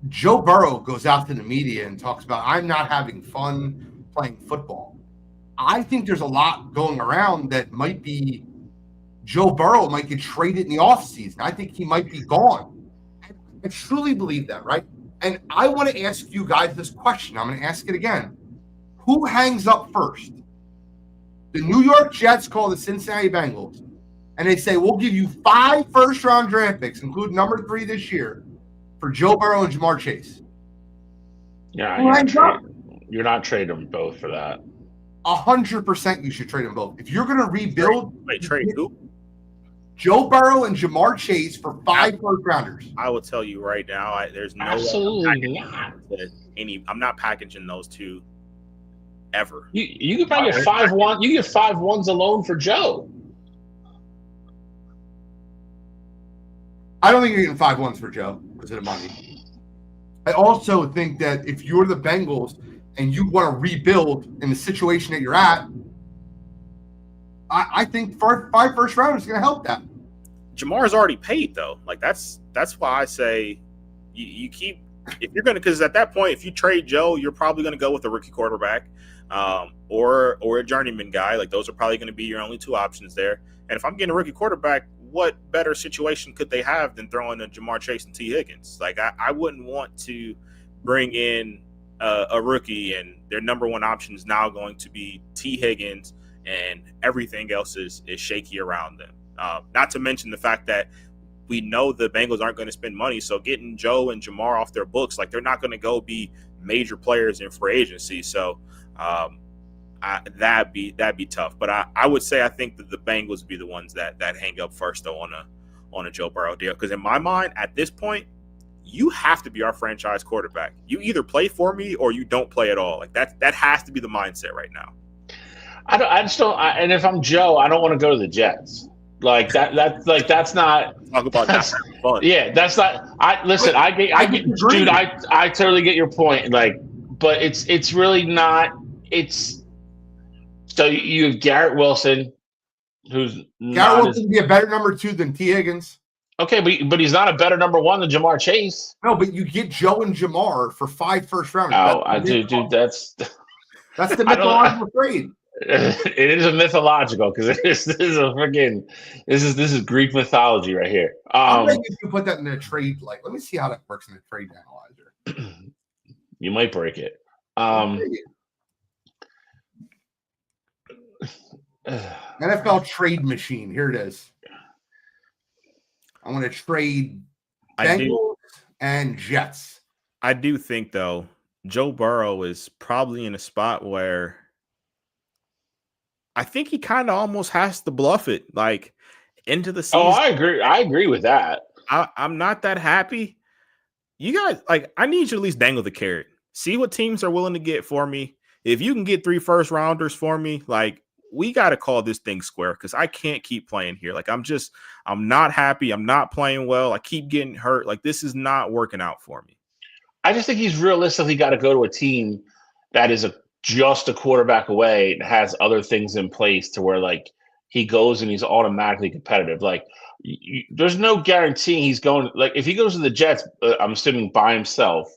Joe Burrow goes out to the media and talks about, I'm not having fun playing football. I think there's a lot going around that might be Joe Burrow might get traded in the offseason. I think he might be gone. I truly believe that, right? And I want to ask you guys this question. I'm going to ask it again. Who hangs up first? The New York Jets call the Cincinnati Bengals, and they say, we'll give you 5 first-round draft picks, including number 3 this year, for Joe Burrow and Jamar Chase. Yeah, you're not trading them both for that. 100% you should trade them both. If you're going to rebuild, trade who? Joe Burrow and Jamar Chase for 5 first-rounders. I will tell you right now, there's no absolutely not. I'm not packaging those two ever. You could probably get 5-1. You get 5 ones alone for Joe. I don't think you're getting 5 ones for Joe because of the money. I also think that if you're the Bengals and you want to rebuild in the situation that you're at, I think 5 first rounders is going to help that. Jamar's already paid though. Like that's why I say you keep, if you're going to, because at that point, if you trade Joe, you're probably going to go with a rookie quarterback or a journeyman guy. Like those are probably going to be your only 2 options there. And if I'm getting a rookie quarterback, what better situation could they have than throwing a Jamar Chase and T. Higgins? Like I wouldn't want to bring in a rookie and their number 1 option is now going to be T. Higgins and everything else is shaky around them. Not to mention the fact that we know the Bengals aren't going to spend money, so getting Joe and Jamar off their books, like they're not going to go be major players in free agency. So that'd be tough. But I would say I think that the Bengals would be the ones that hang up first though on a Joe Burrow deal. Because in my mind, at this point, you have to be our franchise quarterback. You either play for me or you don't play at all. Like that has to be the mindset right now. I just don't. And if I'm Joe, I don't want to go to the Jets. Like that's not. Talk about that. Fun. Yeah, that's not. Dude, I totally get your point. Like, but it's really not. It's so you have Garrett Wilson, who's Garrett Wilson would be a better number 2 than T. Higgins. Okay, but he's not a better number 1 than Jamar Chase. No, but you get Joe and Jamar for 5 first rounders. Oh, dude, that's the mythological trade. It is a mythological because this is Greek mythology right here. I'm thinking if you put that in a trade, like let me see how that works in a trade analyzer. You might break it. NFL trade machine. Here it is. I want to trade Bengals and Jets. I do think though, Joe Burrow is probably in a spot where I think he kind of almost has to bluff it, like into the season. Oh, I agree. I agree with that. I'm not that happy. You guys, like, I need you to at least dangle the carrot. See what teams are willing to get for me. If you can get 3 first rounders for me, like, we got to call this thing square because I can't keep playing here. Like, I'm not happy. I'm not playing well. I keep getting hurt. Like, this is not working out for me. I just think he's realistically got to go to a team that is just a quarterback away and has other things in place to where, like, he goes and he's automatically competitive. Like, there's no guarantee he's going. Like, if he goes to the Jets, I'm assuming by himself.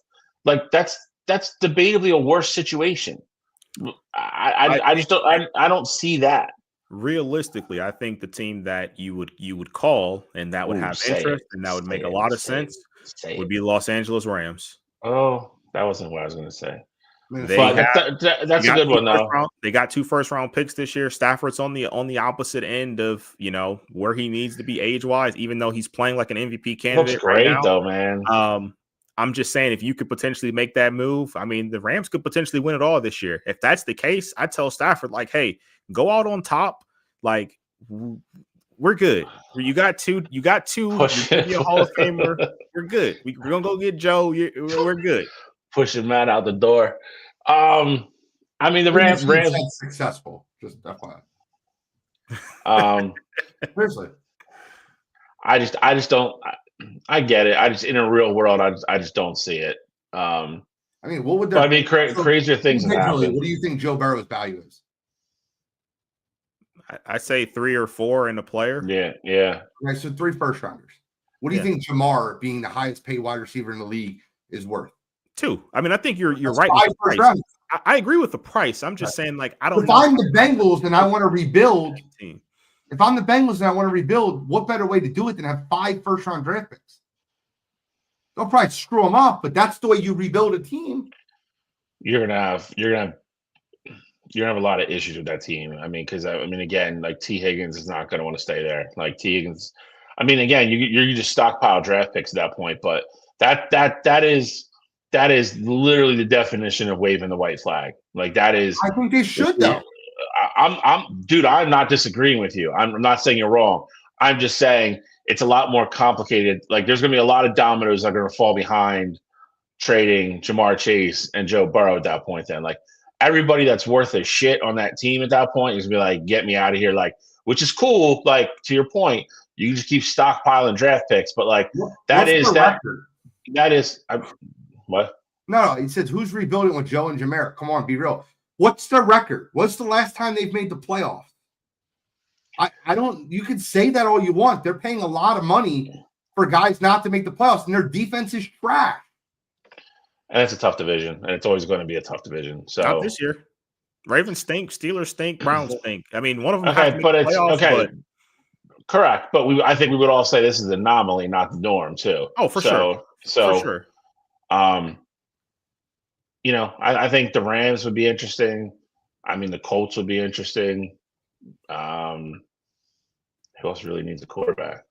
Like, that's debatably a worse situation. I just don't. I don't see that. Realistically, I think the team that you would call and that would have interest and that would make a lot of sense would be Los Angeles Rams. Oh, that wasn't what I was going to say. That's a good one, though. They got 2 first-round picks this year. Stafford's on the opposite end of where he needs to be age-wise, even though he's playing like an MVP candidate. Looks great, right now. Though, man. I'm just saying, if you could potentially make that move, I mean, the Rams could potentially win it all this year. If that's the case, I tell Stafford, like, hey, go out on top. Like, we're good. You got two. You be a Hall of Famer. We're good. We're gonna go get Joe. We're good. Pushing Matt out the door. I mean, the Rams successful. Just FYI. Seriously, I just don't. I get it. I just in a real world, I just don't see it. I mean, what would that? I mean, crazier things have happened. What do you think Joe Burrow's value is? I say 3 or 4 in a player. Yeah. Okay, so 3 first rounders. What do you think Jamar, being the highest paid wide receiver in the league, is worth? 2. I mean, I think you're right. With the price. I agree with the price. I'm just saying, like, I don't. If I'm the Bengals and I want to rebuild, what better way to do it than have 5 first-round draft picks? They'll probably screw them up, but that's the way you rebuild a team. You're gonna have You're gonna have a lot of issues with that team. I mean, because again, like T. Higgins is not gonna want to stay there. Like T. Higgins, again, you just stockpile draft picks at that point. But that is literally the definition of waving the white flag. Like that is. I think they should though. I'm not disagreeing with you. I'm not saying you're wrong. I'm just saying it's a lot more complicated. Like there's gonna be a lot of dominoes that are gonna fall behind trading Jamar Chase and Joe Burrow at that point. Then like. Everybody that's worth a shit on that team at that point is gonna be like, get me out of here, like, which is cool. Like to your point, you just keep stockpiling draft picks, but like that is what? No, he says who's rebuilding with Joe and Jamar? Come on, be real. What's the record? What's the last time they've made the playoffs? I don't. You can say that all you want. They're paying a lot of money for guys not to make the playoffs, and their defense is trash. And it's a tough division, and it's always going to be a tough division. So not this year. Ravens stink, Steelers stink, Browns stink. I mean, one of them. Okay, but it's okay. Correct, but I think we would all say this is an anomaly, not the norm, too. Oh, for sure. So, for sure. I think the Rams would be interesting. I mean, the Colts would be interesting. Who else really needs a quarterback?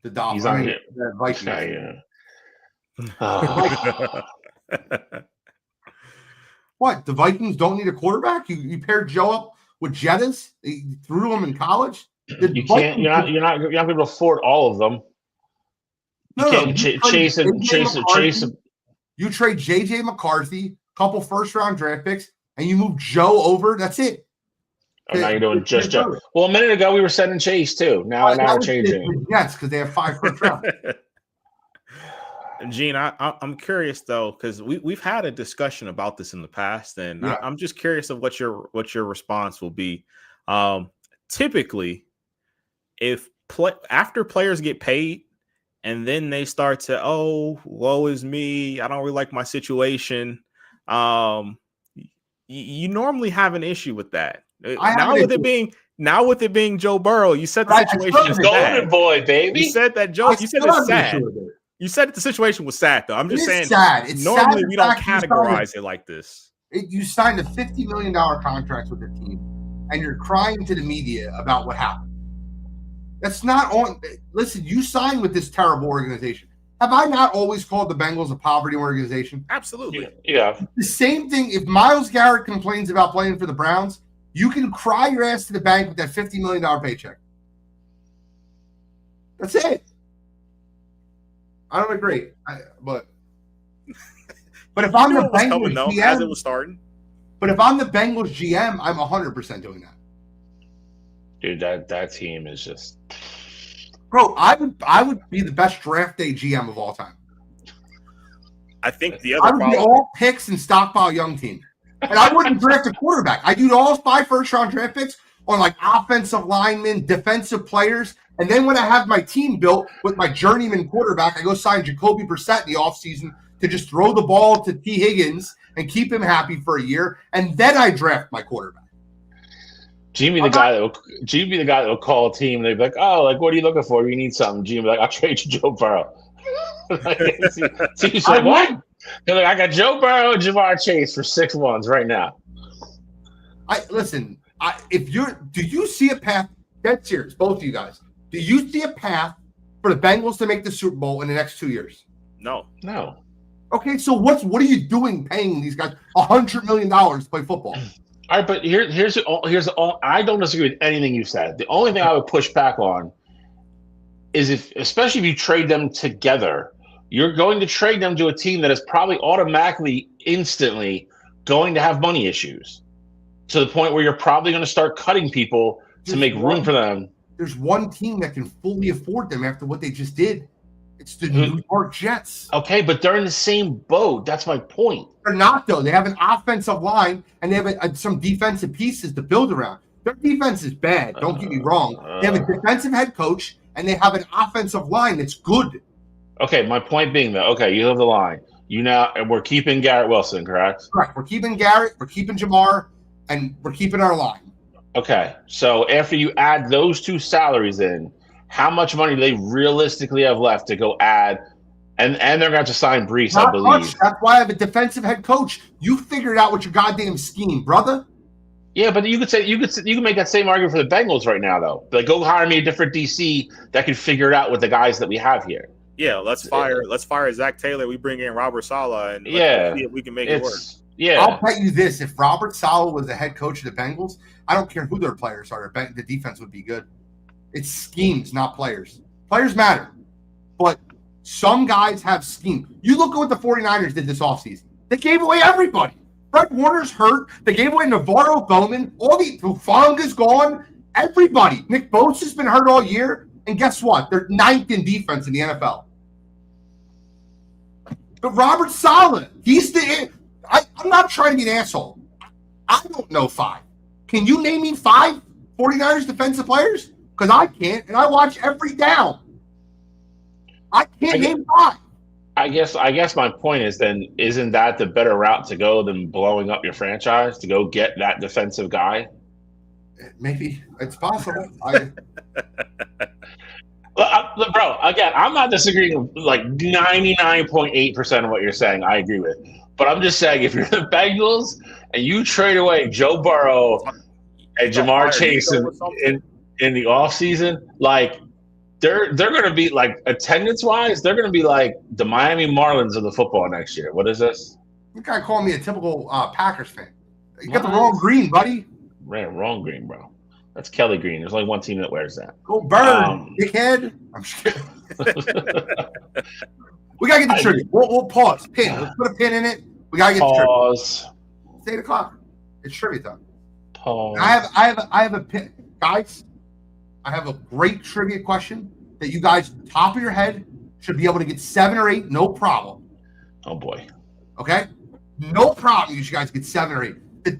The Dolphins. The Vikings. Yeah. What? The Vikings don't need a quarterback? You paired Joe up with Jettas? You threw him in college? You can't. You're not going to be able to afford all of them. You can't chase. You trade J.J. McCarthy, couple first-round draft picks, and you move Joe over. That's it. Now you're doing just Joe. Well, a minute ago we were sending Chase too. Now we're changing. Yes, because they have 5 first rounds. Gene, I'm curious though, because we've had a discussion about this in the past, and yeah. I'm just curious of what your response will be. Typically, after players get paid, and then they start to, oh, woe is me, I don't really like my situation. You normally have an issue with that. Now with it being Joe Burrow, you said the situation is golden boy, baby. You said that Joe. You said it's sad. You said that the situation was sad, though. I'm just saying. Sad. It's normally sad we don't categorize it like this. You signed a $50 million contract with the team, and you're crying to the media about what happened. That's not on. Listen, you signed with this terrible organization. Have I not always called the Bengals a poverty organization? Absolutely. Yeah. The same thing. If Myles Garrett complains about playing for the Browns, you can cry your ass to the bank with that $50 million paycheck. That's it. I don't agree, but if I'm the Bengals GM, as it was starting. But if I'm the Bengals GM, I'm 100% doing that. Dude, that team is just. Bro, I would be the best draft day GM of all time. I think the other I would be all picks and stockpile young team, and I wouldn't draft a quarterback. I do all 5 first-round draft picks on like offensive linemen, defensive players. And then when I have my team built with my journeyman quarterback, I go sign Jacoby Brissett in the offseason to just throw the ball to T. Higgins and keep him happy for a year. And then I draft my quarterback. Gene be the guy that will call a team and they'd be like, oh, like, what are you looking for? You need something. Gene be like, I'll trade you Joe Burrow. He's like, what? They're like, I got Joe Burrow and Jamar Chase for 6 months right now. Do you see a path? Dead serious, both of you guys. Do you see a path for the Bengals to make the Super Bowl in the next 2 years? No. Okay, so what are you doing paying these guys $100 million to play football? All right, but here's all. I don't disagree with anything you said. The only thing I would push back on is especially if you trade them together, you're going to trade them to a team that is probably automatically, instantly going to have money issues to the point where you're probably going to start cutting people to make room for them. There's one team that can fully afford them after what they just did. It's the New York Jets. Okay, but they're in the same boat. That's my point. They're not, though. They have an offensive line, and they have some defensive pieces to build around. Their defense is bad. Don't get me wrong. They have a defensive head coach, and they have an offensive line that's good. Okay, my point being, though, okay, you have the line. We're keeping Garrett Wilson, correct? Correct. We're keeping Garrett, we're keeping Jamar, and we're keeping our line. Okay, so after you add those 2 salaries in, how much money do they realistically have left to go add? And they're going to have to sign Brees, I believe. Much. That's why I have a defensive head coach. You figured out what your goddamn scheme, brother. Yeah, but you can make that same argument for the Bengals right now, though. Like, go hire me a different DC that can figure it out with the guys that we have here. Yeah, let's fire Zach Taylor. We bring in Robert Saleh and let's see if we can make it work. Yeah, I'll bet you this: if Robert Saleh was the head coach of the Bengals, I don't care who their players are. The defense would be good. It's schemes, not players. Players matter, but some guys have scheme. You look at what the 49ers did this offseason. They gave away everybody. Fred Warner's hurt. They gave away Navarro Bowman. Hufanga's gone. Everybody. Nick Bosa's been hurt all year. And guess what? They're 9th in defense in the NFL. But Robert Saleh, I'm not trying to be an asshole. I don't know 5. Can you name me 5 49ers defensive players? Because I can't, and I watch every down. I can't name 5. I guess my point is then, isn't that the better route to go than blowing up your franchise to go get that defensive guy? Maybe it's possible. Bro, again, I'm not disagreeing with like 99.8% of what you're saying. I agree with. But I'm just saying, if you're the Bengals and you trade away Joe Burrow and Jamar Chase in the offseason, like, they're going to be, like, attendance-wise, they're going to be like the Miami Marlins of the football next year. What is this? You guy calling me a typical Packers fan. You got the wrong green, buddy. Wrong green, bro. That's Kelly Green. There's only one team that wears that. Go burn, dickhead. I'm just kidding. We got to get the trivia. We'll pause. Pin. Let's put a pin in it. We got to get the trivia. Pause. It's 8 o'clock. It's trivia time. Pause. I have a pin. Guys, I have a great trivia question that you guys, top of your head, should be able to get 7 or 8, no problem. Oh, boy. Okay? No problem. You guys get 7 or 8.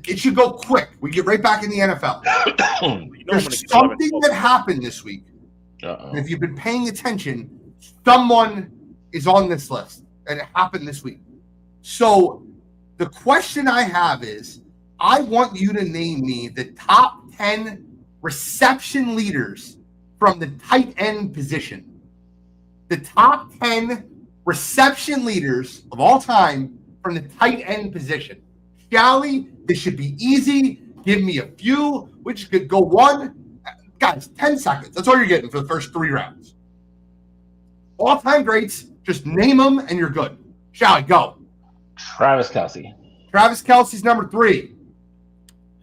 It should go quick. We get right back in the NFL. There's something that happened this week. And if you've been paying attention, someone is on this list. And it happened this week. So the question I have is, I want you to name me the top 10 reception leaders from the tight end position. The top 10 reception leaders of all time from the tight end position. Shally, this should be easy. Give me a few. Which could go 1. Guys, 10 seconds. That's all you're getting for the first 3 rounds. All-time greats. Just name them and you're good. Shally, go. Travis Kelce. Travis Kelce's number 3.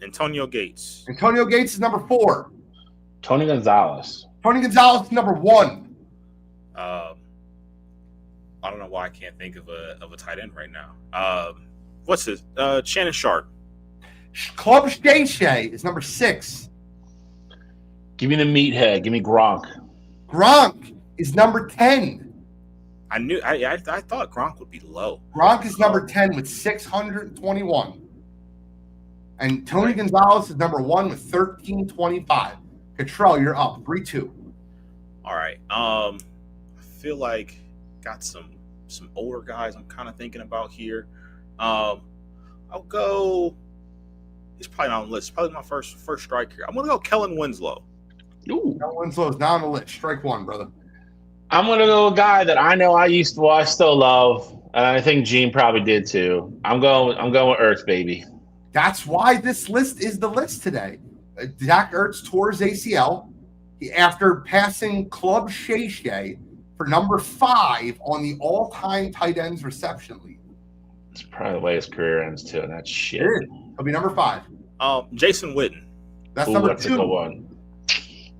Antonio Gates. Antonio Gates is number 4. Tony Gonzalez. Tony Gonzalez is number 1. I don't know why I can't think of a tight end right now. What's his? Shannon Sharp. Club Shay is number 6. Give me the meathead. Give me Gronk. Gronk is number 10. I thought Gronk would be low. Gronk is number 10 with 621. And Tony Gonzalez is number 1 with 1325. Cottrell, you're up 3-2. All right. I feel like got some older guys I'm kind of thinking about here. I'll go. He's probably not on the list. Probably my first striker. I'm gonna go Kellen Winslow. Ooh, Kellen Winslow is not on the list. Strike 1, brother. I'm gonna go a guy that I know I still love, and I think Gene probably did too. I'm going with Ertz, baby. That's why this list is the list today. Zach Ertz tore his ACL after passing Club Shay for number 5 on the all-time tight ends reception lead. It's probably the way his career ends too, and that's shit. He'll be number 5. Jason Witten. That's number 2. That's a good one.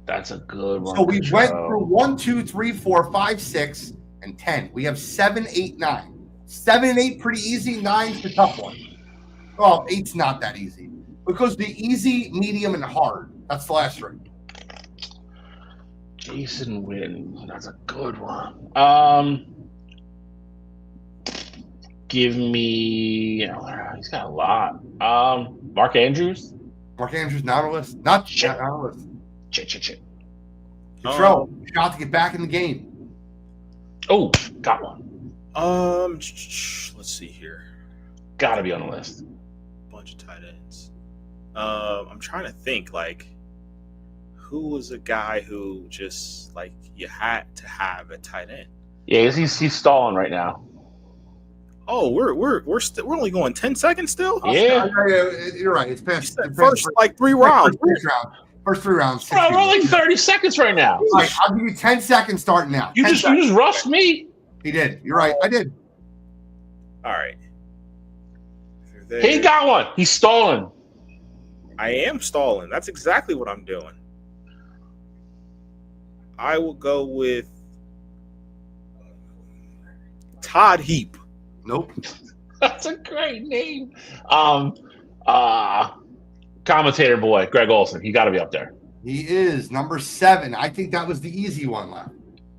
That's a good one. So we went through 1, 2, 3, 4, 5, 6, and 10. We have 7, 8, 9. 7 and 8 pretty easy. 9's the tough one. Well, 8's not that easy because the easy, medium, and hard. That's the last 3. Jason Witten. That's a good one. Give me. He's got a lot. Mark Andrews. Mark Andrews not on the list. Not on the list. Shit. Control. Shot to get back in the game. Oh, got one. Let's see here. Gotta be on the list. Bunch of tight ends. I'm trying to think, like, who was a guy who just, like, you had to have a tight end? Yeah, he's stalling right now. Oh, we're only going 10 seconds still. Yeah. You're right. It's You past said it's first past- like 3 rounds. First three rounds. Bro, we're like 30 seconds right now. All right, I'll give you 10 seconds starting now. You 10 just seconds. rushed me. He did. You're right. I did. All right. He got one. He's stalling. I am stalling. That's exactly what I'm doing. I will go with Todd Heap. Nope. That's a great name. Commentator boy, Greg Olson. He got to be up there. He is number 7. I think that was the easy one left.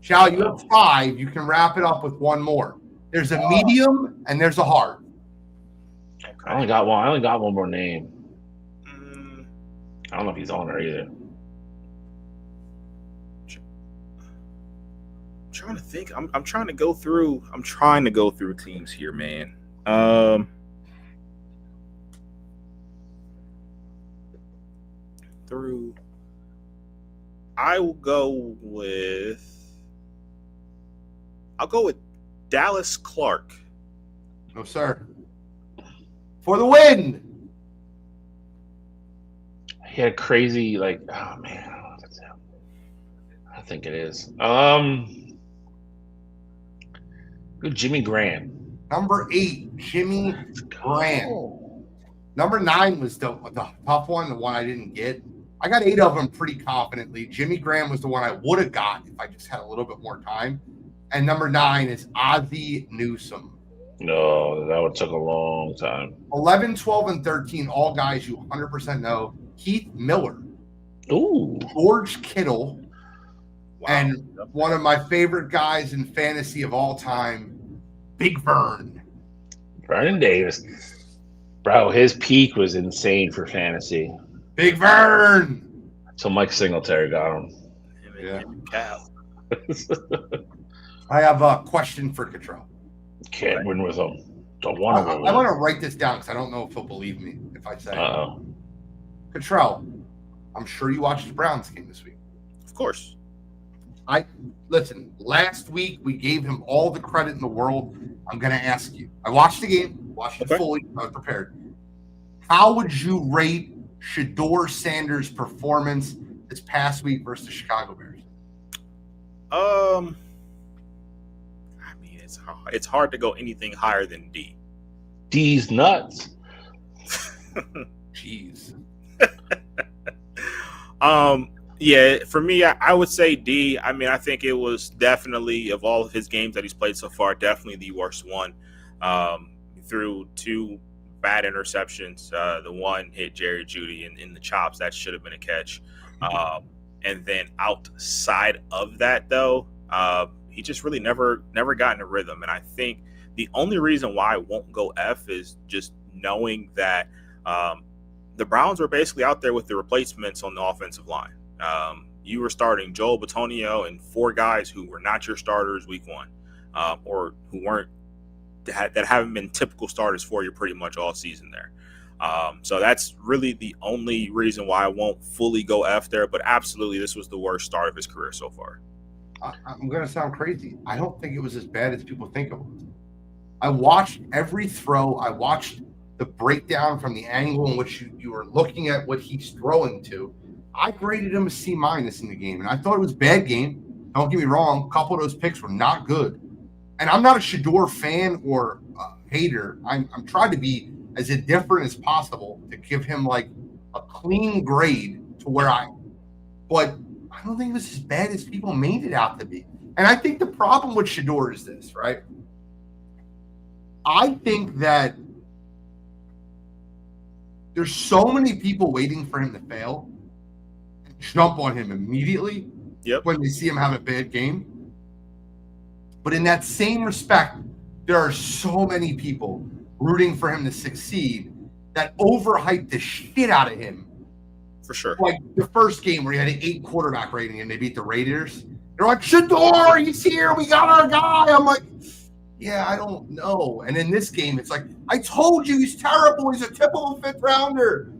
Shall you have 5? You can wrap it up with one more. There's a medium and there's a hard. Okay. I only got one more name. I don't know if he's on there either. I'm trying to think. I'm trying to go through teams here, man. I'll go with Dallas Clark. No, sir. For the win. He had a crazy, like, oh man, I don't know if it's him. I think it is. Good Jimmy Graham. Number 8, Jimmy Graham. Number 9 was the tough one, the one I didn't get. I got 8 of them pretty confidently. Jimmy Graham was the one I would have got if I just had a little bit more time. And number 9 is Ozzie Newsome. No, that would took a long time. 11, 12, and 13, all guys you 100% know. Keith Miller. Ooh. George Kittle. Wow. And one of my favorite guys in fantasy of all time, Big Vern. Vernon Davis. Bro, his peak was insane for fantasy. Big Vern. So Mike Singletary got him. Yeah. Cal. I have a question for Cottrell. Can't win with him. Don't want to win I with want him. to write this down because I don't know if he'll believe me if I say it. Uh-oh. Cottrell, I'm sure you watched the Browns game this week. Of course. Listen, last week we gave him all the credit in the world. I'm going to ask you. I watched the game, watched it fully. I was prepared. How would you rate Shedeur Sanders' performance this past week versus the Chicago Bears? I mean, it's hard to go anything higher than D. D's nuts. Jeez. Yeah, for me, I would say D. I mean, I think it was definitely, of all of his games that he's played so far, definitely the worst one. Threw 2 bad interceptions. The one hit Jerry Jeudy in the chops. That should have been a catch. And then outside of that, though, he just really never got in a rhythm. And I think the only reason why I won't go F is just knowing that the Browns were basically out there with the replacements on the offensive line. You were starting Joel Bitonio and 4 guys who were not your starters week 1, or who weren't that haven't been typical starters for you pretty much all season there. So that's really the only reason why I won't fully go F there. But absolutely, this was the worst start of his career so far. I'm going to sound crazy. I don't think it was as bad as people think it was. I watched every throw. I watched the breakdown from the angle in which you were looking at what he's throwing to. I graded him a C- in the game, and I thought it was a bad game. Don't get me wrong. A couple of those picks were not good. And I'm not a Shedeur fan or hater. I'm trying to be as indifferent as possible to give him like a clean grade to where but I don't think it was as bad as people made it out to be. And I think the problem with Shedeur is this, right? I think that there's so many people waiting for him to fail and jump on him immediately when they see him have a bad game. But in that same respect, there are so many people rooting for him to succeed that overhype the shit out of him. For sure. Like the first game where he had an 8 quarterback rating and they beat the Raiders. They're like, Shedeur, he's here. We got our guy. I'm like, yeah, I don't know. And in this game, it's like, I told you he's terrible. He's a typical 5th rounder.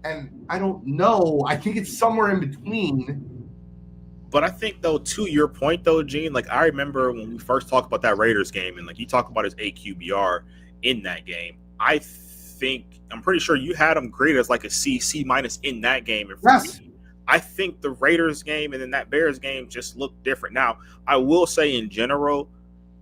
And I don't know. I think it's somewhere in between. But I think though, to your point though, Gene, like I remember when we first talked about that Raiders game, and like you talk about his AQBR in that game. I'm pretty sure you had him graded as like a C minus in that game. And for Yes. me, I think the Raiders game and then that Bears game just looked different. Now, I will say in general,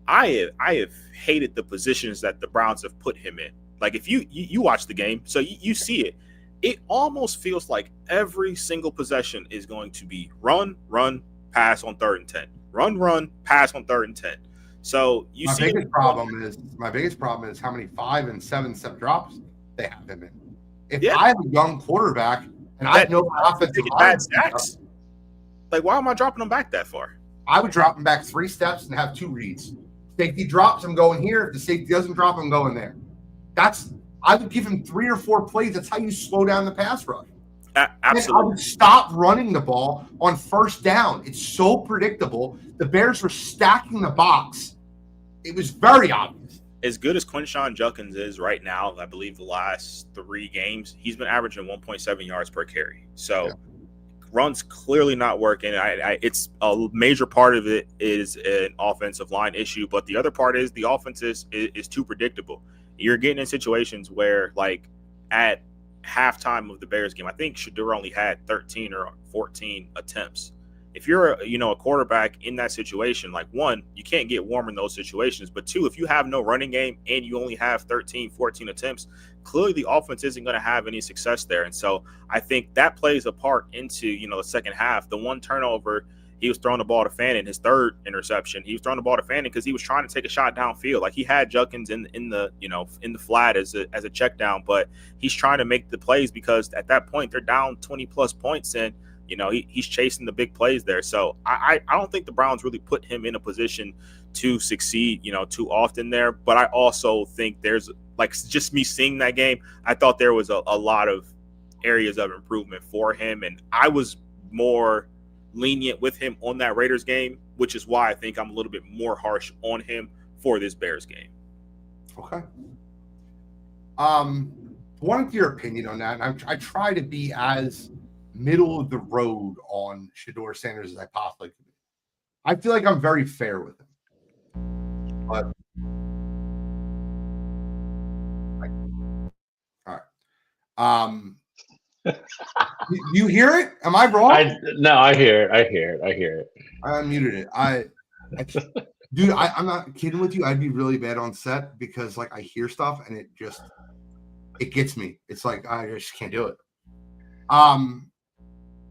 I have hated the positions that the Browns have put him in. Like if you watch the game, so you see it. It almost feels like every single possession is going to be run, pass on 3rd and 10. Run, pass on 3rd and 10. So my biggest problem is how many 5 and 7 step drops they have him in. If I have a young quarterback and I know offensive bad sacks, like why am I dropping them back that far? I would drop him back 3 steps and have 2 reads. Safety drops, I'm going here. If the safety doesn't drop, I'm going there. I would give him 3 or 4 plays. That's how you slow down the pass rush. Absolutely. I would stop running the ball on 1st down. It's so predictable. The Bears were stacking the box. It was very obvious. As good as Quinshon Judkins is right now, I believe the last 3 games, he's been averaging 1.7 yards per carry. So run's clearly not working. It's a major part of it is an offensive line issue, but the other part is the offense is too predictable. You're getting in situations where, like, at halftime of the Bears game, I think Shedeur only had 13 or 14 attempts. If you're a quarterback in that situation, like, 1, you can't get warm in those situations, but 2, if you have no running game and you only have 13, 14 attempts, clearly the offense isn't going to have any success there. And so I think that plays a part into, the second half. The 1 turnover, he was throwing the ball to Fannin, his 3rd interception. He was throwing the ball to Fannin because he was trying to take a shot downfield. Like, he had Judkins in the flat as a check down, but he's trying to make the plays because at that point they're down 20 plus points and he's chasing the big plays there. So I don't think the Browns really put him in a position to succeed, too often there. But I also think there's, like, just me seeing that game, I thought there was a lot of areas of improvement for him. And I was more lenient with him on that Raiders game, which is why I think I'm a little bit more harsh on him for this Bears game. Okay. Wanted your opinion on that. And I try to be as middle of the road on Shedeur Sanders as I possibly can be. I feel like I'm very fair with him. But all right. You hear it? Am I wrong? No, I hear it. I unmuted it. Dude, I'm not kidding with you. I'd be really bad on set because, like, I hear stuff and it gets me. It's like I just can't do it.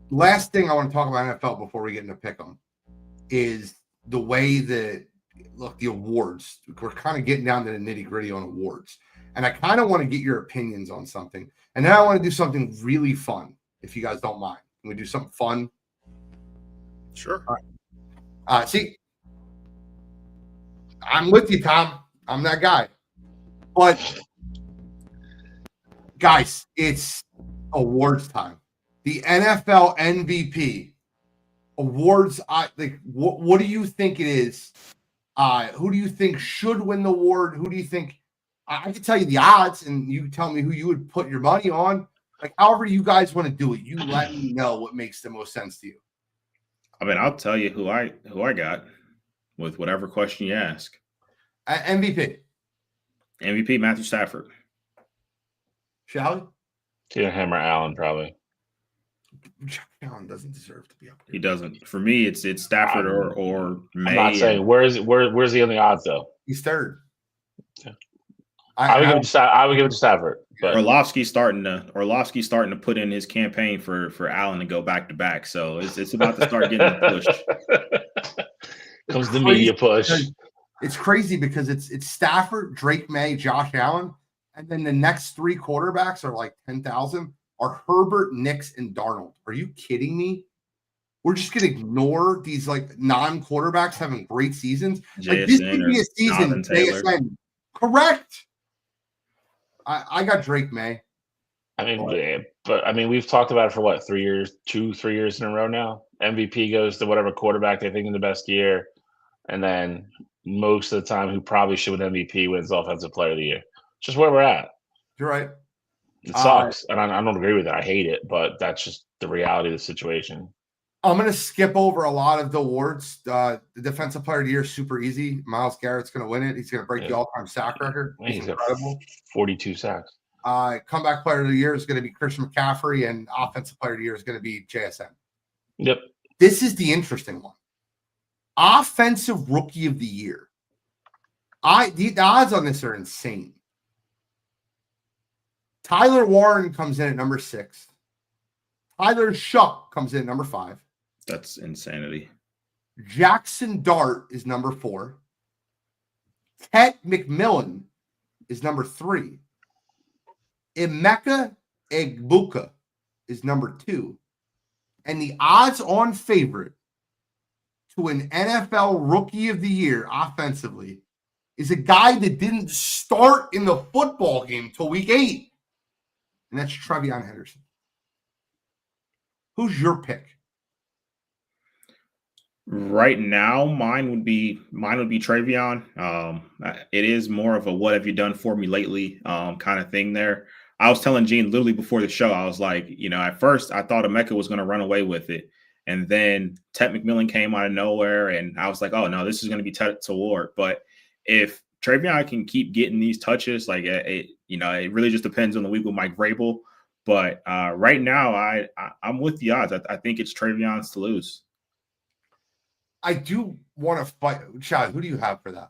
Last thing I want to talk about NFL before we get into pick'em is the way that the awards. We're kind of getting down to the nitty-gritty on awards, and I kind of want to get your opinions on something. And then I want to do something really fun, if you guys don't mind. Can we do something fun? Sure. All right. See, I'm with you, Tom. I'm that guy. But guys, it's awards time. The NFL MVP awards. What do you think it is? Who do you think should win the award? Who do you think? I can tell you the odds, and you tell me who you would put your money on. Like, however you guys want to do it, you let me know what makes the most sense to you. I mean, I'll tell you who I got with whatever question you ask. MVP Matthew Stafford. Shall we? Taylor Hammer Allen, probably. Allen doesn't deserve to be up there. He doesn't. For me, it's Stafford or May. I'm not saying where's he on the odds though? He's 3rd. Yeah. I would give it to Stafford. But Orlovsky's starting to put in his campaign for Allen to go back to back. So it's about to start getting pushed. Comes the media push. It's crazy because it's Stafford, Drake May, Josh Allen, and then the next 3 quarterbacks are like 10,000 are Herbert, Nix, and Darnold. Are you kidding me? We're just gonna ignore these like non-quarterbacks having great seasons. Like, this could be a season. JSN. Correct. I got Drake May. I mean, we've talked about it for what, 3 years, 3 years in a row now. MVP goes to whatever quarterback they think is the best year, and then most of the time, who probably should win MVP wins Offensive Player of the Year. It's just where we're at. You're right. It sucks, and I don't agree with it. I hate it, but that's just the reality of the situation. I'm going to skip over a lot of the awards. The Defensive Player of the Year is super easy. Myles Garrett's going to win it. He's going to break the all-time sack record. He's incredible. got 42 sacks. Comeback Player of the Year is going to be Christian McCaffrey, and Offensive Player of the Year is going to be JSN. Yep. This is the interesting one. Offensive Rookie of the Year. The odds on this are insane. Tyler Warren comes in at number 6. Tyler Shuck comes in at number 5. That's insanity. Jackson Dart is number 4. Ted McMillan is number 3. Emeka Egbuka is number 2. And the odds-on favorite to an NFL Rookie of the Year offensively is a guy that didn't start in the football game till week 8. And that's Trevion Henderson. Who's your pick? Right now, mine would be Trevion. It is more of a "what have you done for me lately" kind of thing there. I was telling Gene literally before the show, I was like, at first I thought Emeka was going to run away with it, and then Ted McMillan came out of nowhere, and I was like, oh no, this is going to be Ted Ward. But if Trevion can keep getting these touches, like it really just depends on the week with Mike Vrabel. But right now, I'm with the odds. I think it's Trevion's to lose. I do want to fight. Chad, who do you have for that?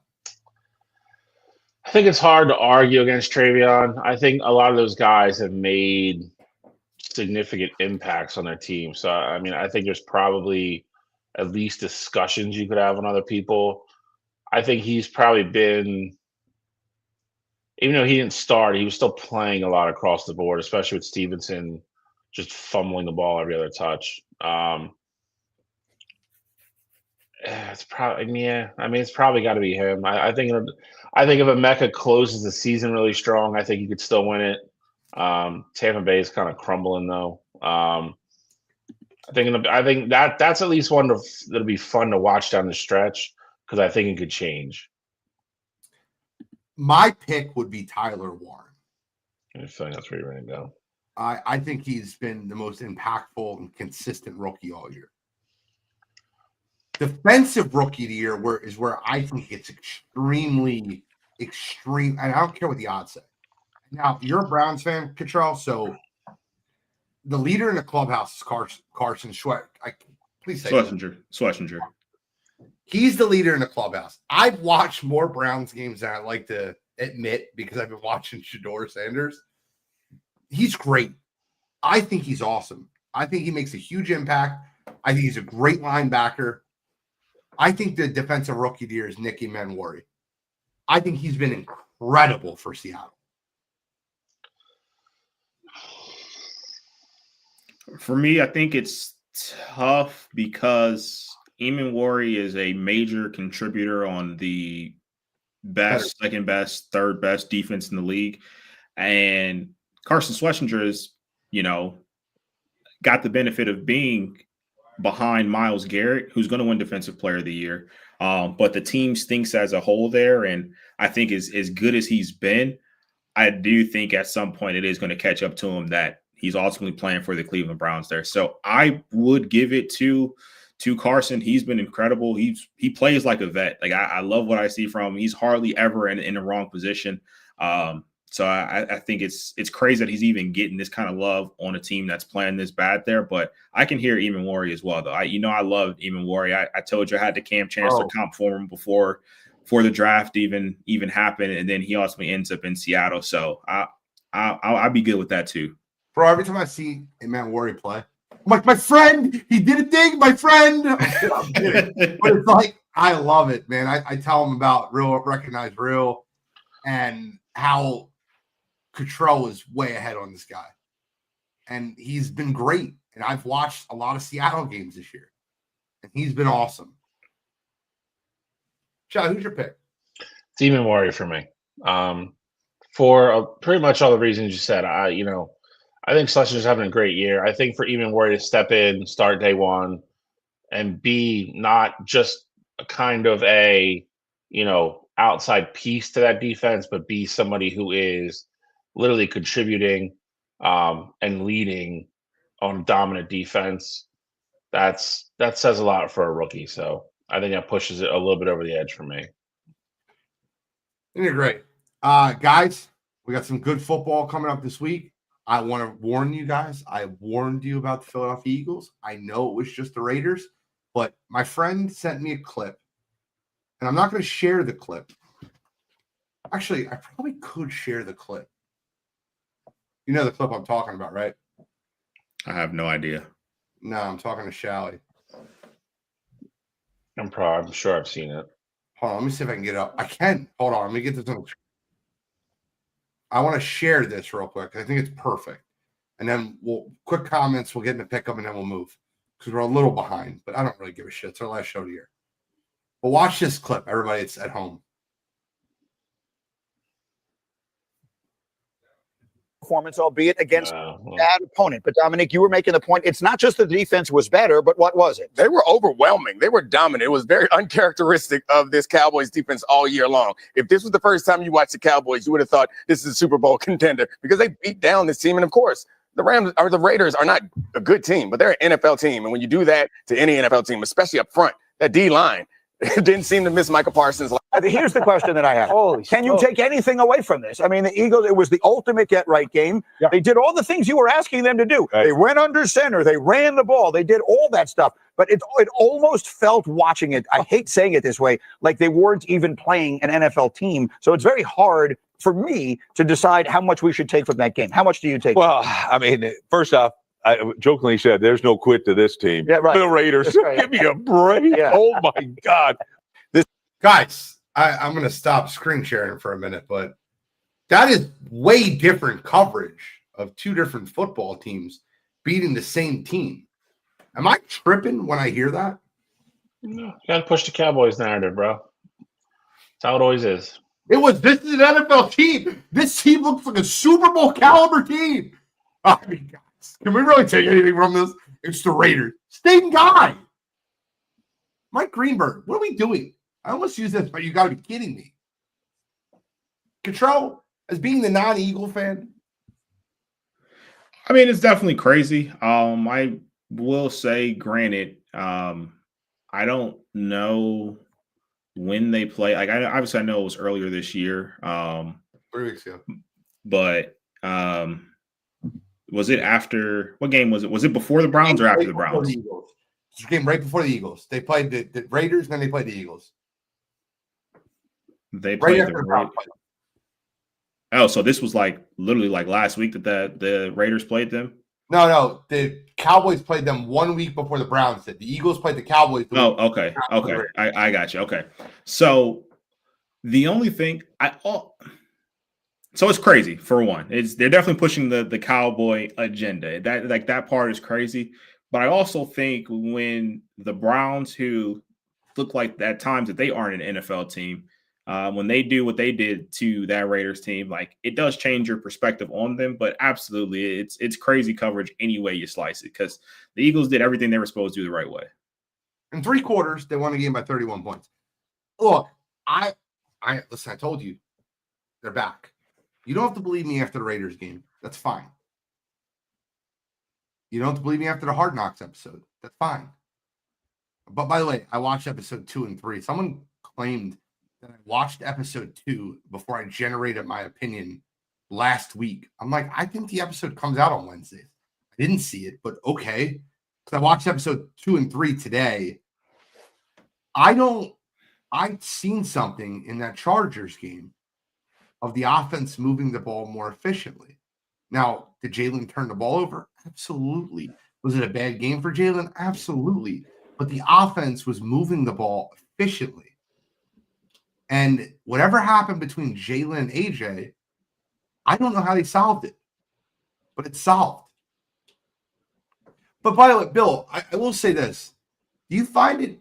I think it's hard to argue against Trevion. I think a lot of those guys have made significant impacts on their team. So, I mean, I think there's probably at least discussions you could have on other people. I think he's probably been, even though he didn't start, he was still playing a lot across the board, especially with Stevenson just fumbling the ball every other touch. It's probably it's probably got to be him. I think if Emeka closes the season really strong, I think he could still win it. Tampa Bay is kind of crumbling though. I think that's at least one that'll be fun to watch down the stretch because I think it could change. My pick would be Tyler Warren. I feel like that's where you're going to go. I think he's been the most impactful and consistent rookie all year. Defensive Rookie of the Year is where I think it's extremely extreme, and I don't care what the odds say. Now, you're a Browns fan, Cottrell, so the leader in the clubhouse is Carson Schlesinger. Please say Schlesinger. He's the leader in the clubhouse. I've watched more Browns games than I like to admit because I've been watching Shedeur Sanders. He's great. I think he's awesome. I think he makes a huge impact. I think he's a great linebacker. I think the defensive rookie of the year is Nicky Manwari. I think he's been incredible for Seattle. For me, I think it's tough because Manwari is a major contributor on the best, second best, third best defense in the league. And Carson Schlesinger is, got the benefit of being behind Myles Garrett, who's going to win Defensive Player of the Year. But the team stinks as a whole there. And I think as good as he's been, I do think at some point it is going to catch up to him that he's ultimately playing for the Cleveland Browns there. So I would give it to Carson. He's been incredible. He plays like a vet. Like I love what I see from him. He's hardly ever in the wrong position. So I think it's crazy that he's even getting this kind of love on a team that's playing this bad there. But I can hear Manwari as well, though. I loved Manwari. I told you I had the Cam Chancellor comp for him before the draft even happened, and then he ultimately ends up in Seattle. So I'll be good with that too. Bro, every time I see Manwari play, I'm like, my friend, he did a thing, my friend. I'm kidding. But it's like, I love it, man. I tell him about Recognize Real and how Cottrell is way ahead on this guy. And he's been great. And I've watched a lot of Seattle games this year. And he's been awesome. Chad, who's your pick? It's Manwari for me. For pretty much all the reasons you said. I think Schlesinger's having a great year. I think for Manwari to step in, start day one, and be not just a kind of a, outside piece to that defense, but be somebody who is literally contributing and leading on dominant defense. that says a lot for a rookie. So I think that pushes it a little bit over the edge for me. You're great. Guys, we got some good football coming up this week. I want to warn you guys. I warned you about the Philadelphia Eagles. I know it was just the Raiders, but my friend sent me a clip, and I'm not going to share the clip. Actually, I probably could share the clip. You know the clip I'm talking about, right? I have no idea. No, I'm talking to Shally. I'm sure I've seen it. Hold on, let me see if I can get it up. I can. Hold on, let me get this on. I want to share this real quick. I think it's perfect. And then quick comments, we'll get into pickup, and then we'll move. Because we're a little behind, but I don't really give a shit. It's our last show of the year. But watch this clip, everybody that's at home. Performance, albeit against a bad opponent. But Dominic, you were making the point. It's not just that the defense was better, but what was it? They were overwhelming. They were dominant. It was very uncharacteristic of this Cowboys defense all year long. If this was the first time you watched the Cowboys, you would have thought this is a Super Bowl contender because they beat down this team. And of course, the Raiders are not a good team, but they're an NFL team. And when you do that to any NFL team, especially up front, that D line didn't seem to miss Micah Parsons. Here's the question that I have. Can you take anything away from this? I mean, the Eagles, it was the ultimate get-right game. Yeah. They did all the things you were asking them to do. Right. They went under center. They ran the ball. They did all that stuff. But it almost felt, watching it, I hate saying it this way, like they weren't even playing an NFL team. So it's very hard for me to decide how much we should take from that game. How much do you take? Well, I mean, first off, I jokingly said there's no quit to this team. Yeah, right. The Raiders. Right. Give me a break. Yeah. Oh, my God. Guys, I'm going to stop screen sharing for a minute, but that is way different coverage of two different football teams beating the same team. Am I tripping when I hear that? No, you got to push the Cowboys narrative, bro. That's how it always is. This is an NFL team. This team looks like a Super Bowl caliber team. I mean, guys, can we really take anything from this? It's the Raiders. Same guy. Mike Greenberg, what are we doing? I almost use this, but you got to be kidding me. Control, as being the non-Eagle fan. I mean, it's definitely crazy. I will say, granted, I don't know when they play. Like, obviously, I know it was earlier this year. 3 weeks ago. But was it after? What game was it? Was it before the Browns or after the Browns? It was a game right before the Eagles. They played the Raiders, and then they played the Eagles. They played the Raiders. Oh, so this was like literally like last week that the Raiders played them? No. The Cowboys played them 1 week before the Browns did. The Eagles played the Cowboys. Okay. I got you. Okay. So the only thing so it's crazy for one. They're definitely pushing the Cowboy agenda. That part is crazy. But I also think when the Browns, who look like at times that they aren't an NFL team, when they do what they did to that Raiders team, like, it does change your perspective on them. But absolutely, it's crazy coverage any way you slice it, because the Eagles did everything they were supposed to do the right way. In 3 quarters, they won the game by 31 points. Look, listen, I told you, they're back. You don't have to believe me after the Raiders game. That's fine. You don't have to believe me after the Hard Knocks episode. That's fine. But by the way, I watched episode 2 and 3. Someone claimed that I watched episode 2 before I generated my opinion last week. I'm like, I think the episode comes out on Wednesdays. I didn't see it, but okay. Because I watched episode 2 and 3 today. I've seen something in that Chargers game of the offense moving the ball more efficiently. Now, did Jalen turn the ball over? Absolutely. Was it a bad game for Jalen? Absolutely. But the offense was moving the ball efficiently. And whatever happened between Jalen and AJ, I don't know how they solved it, but it's solved. But by the way, Bill, I will say this. Do you find it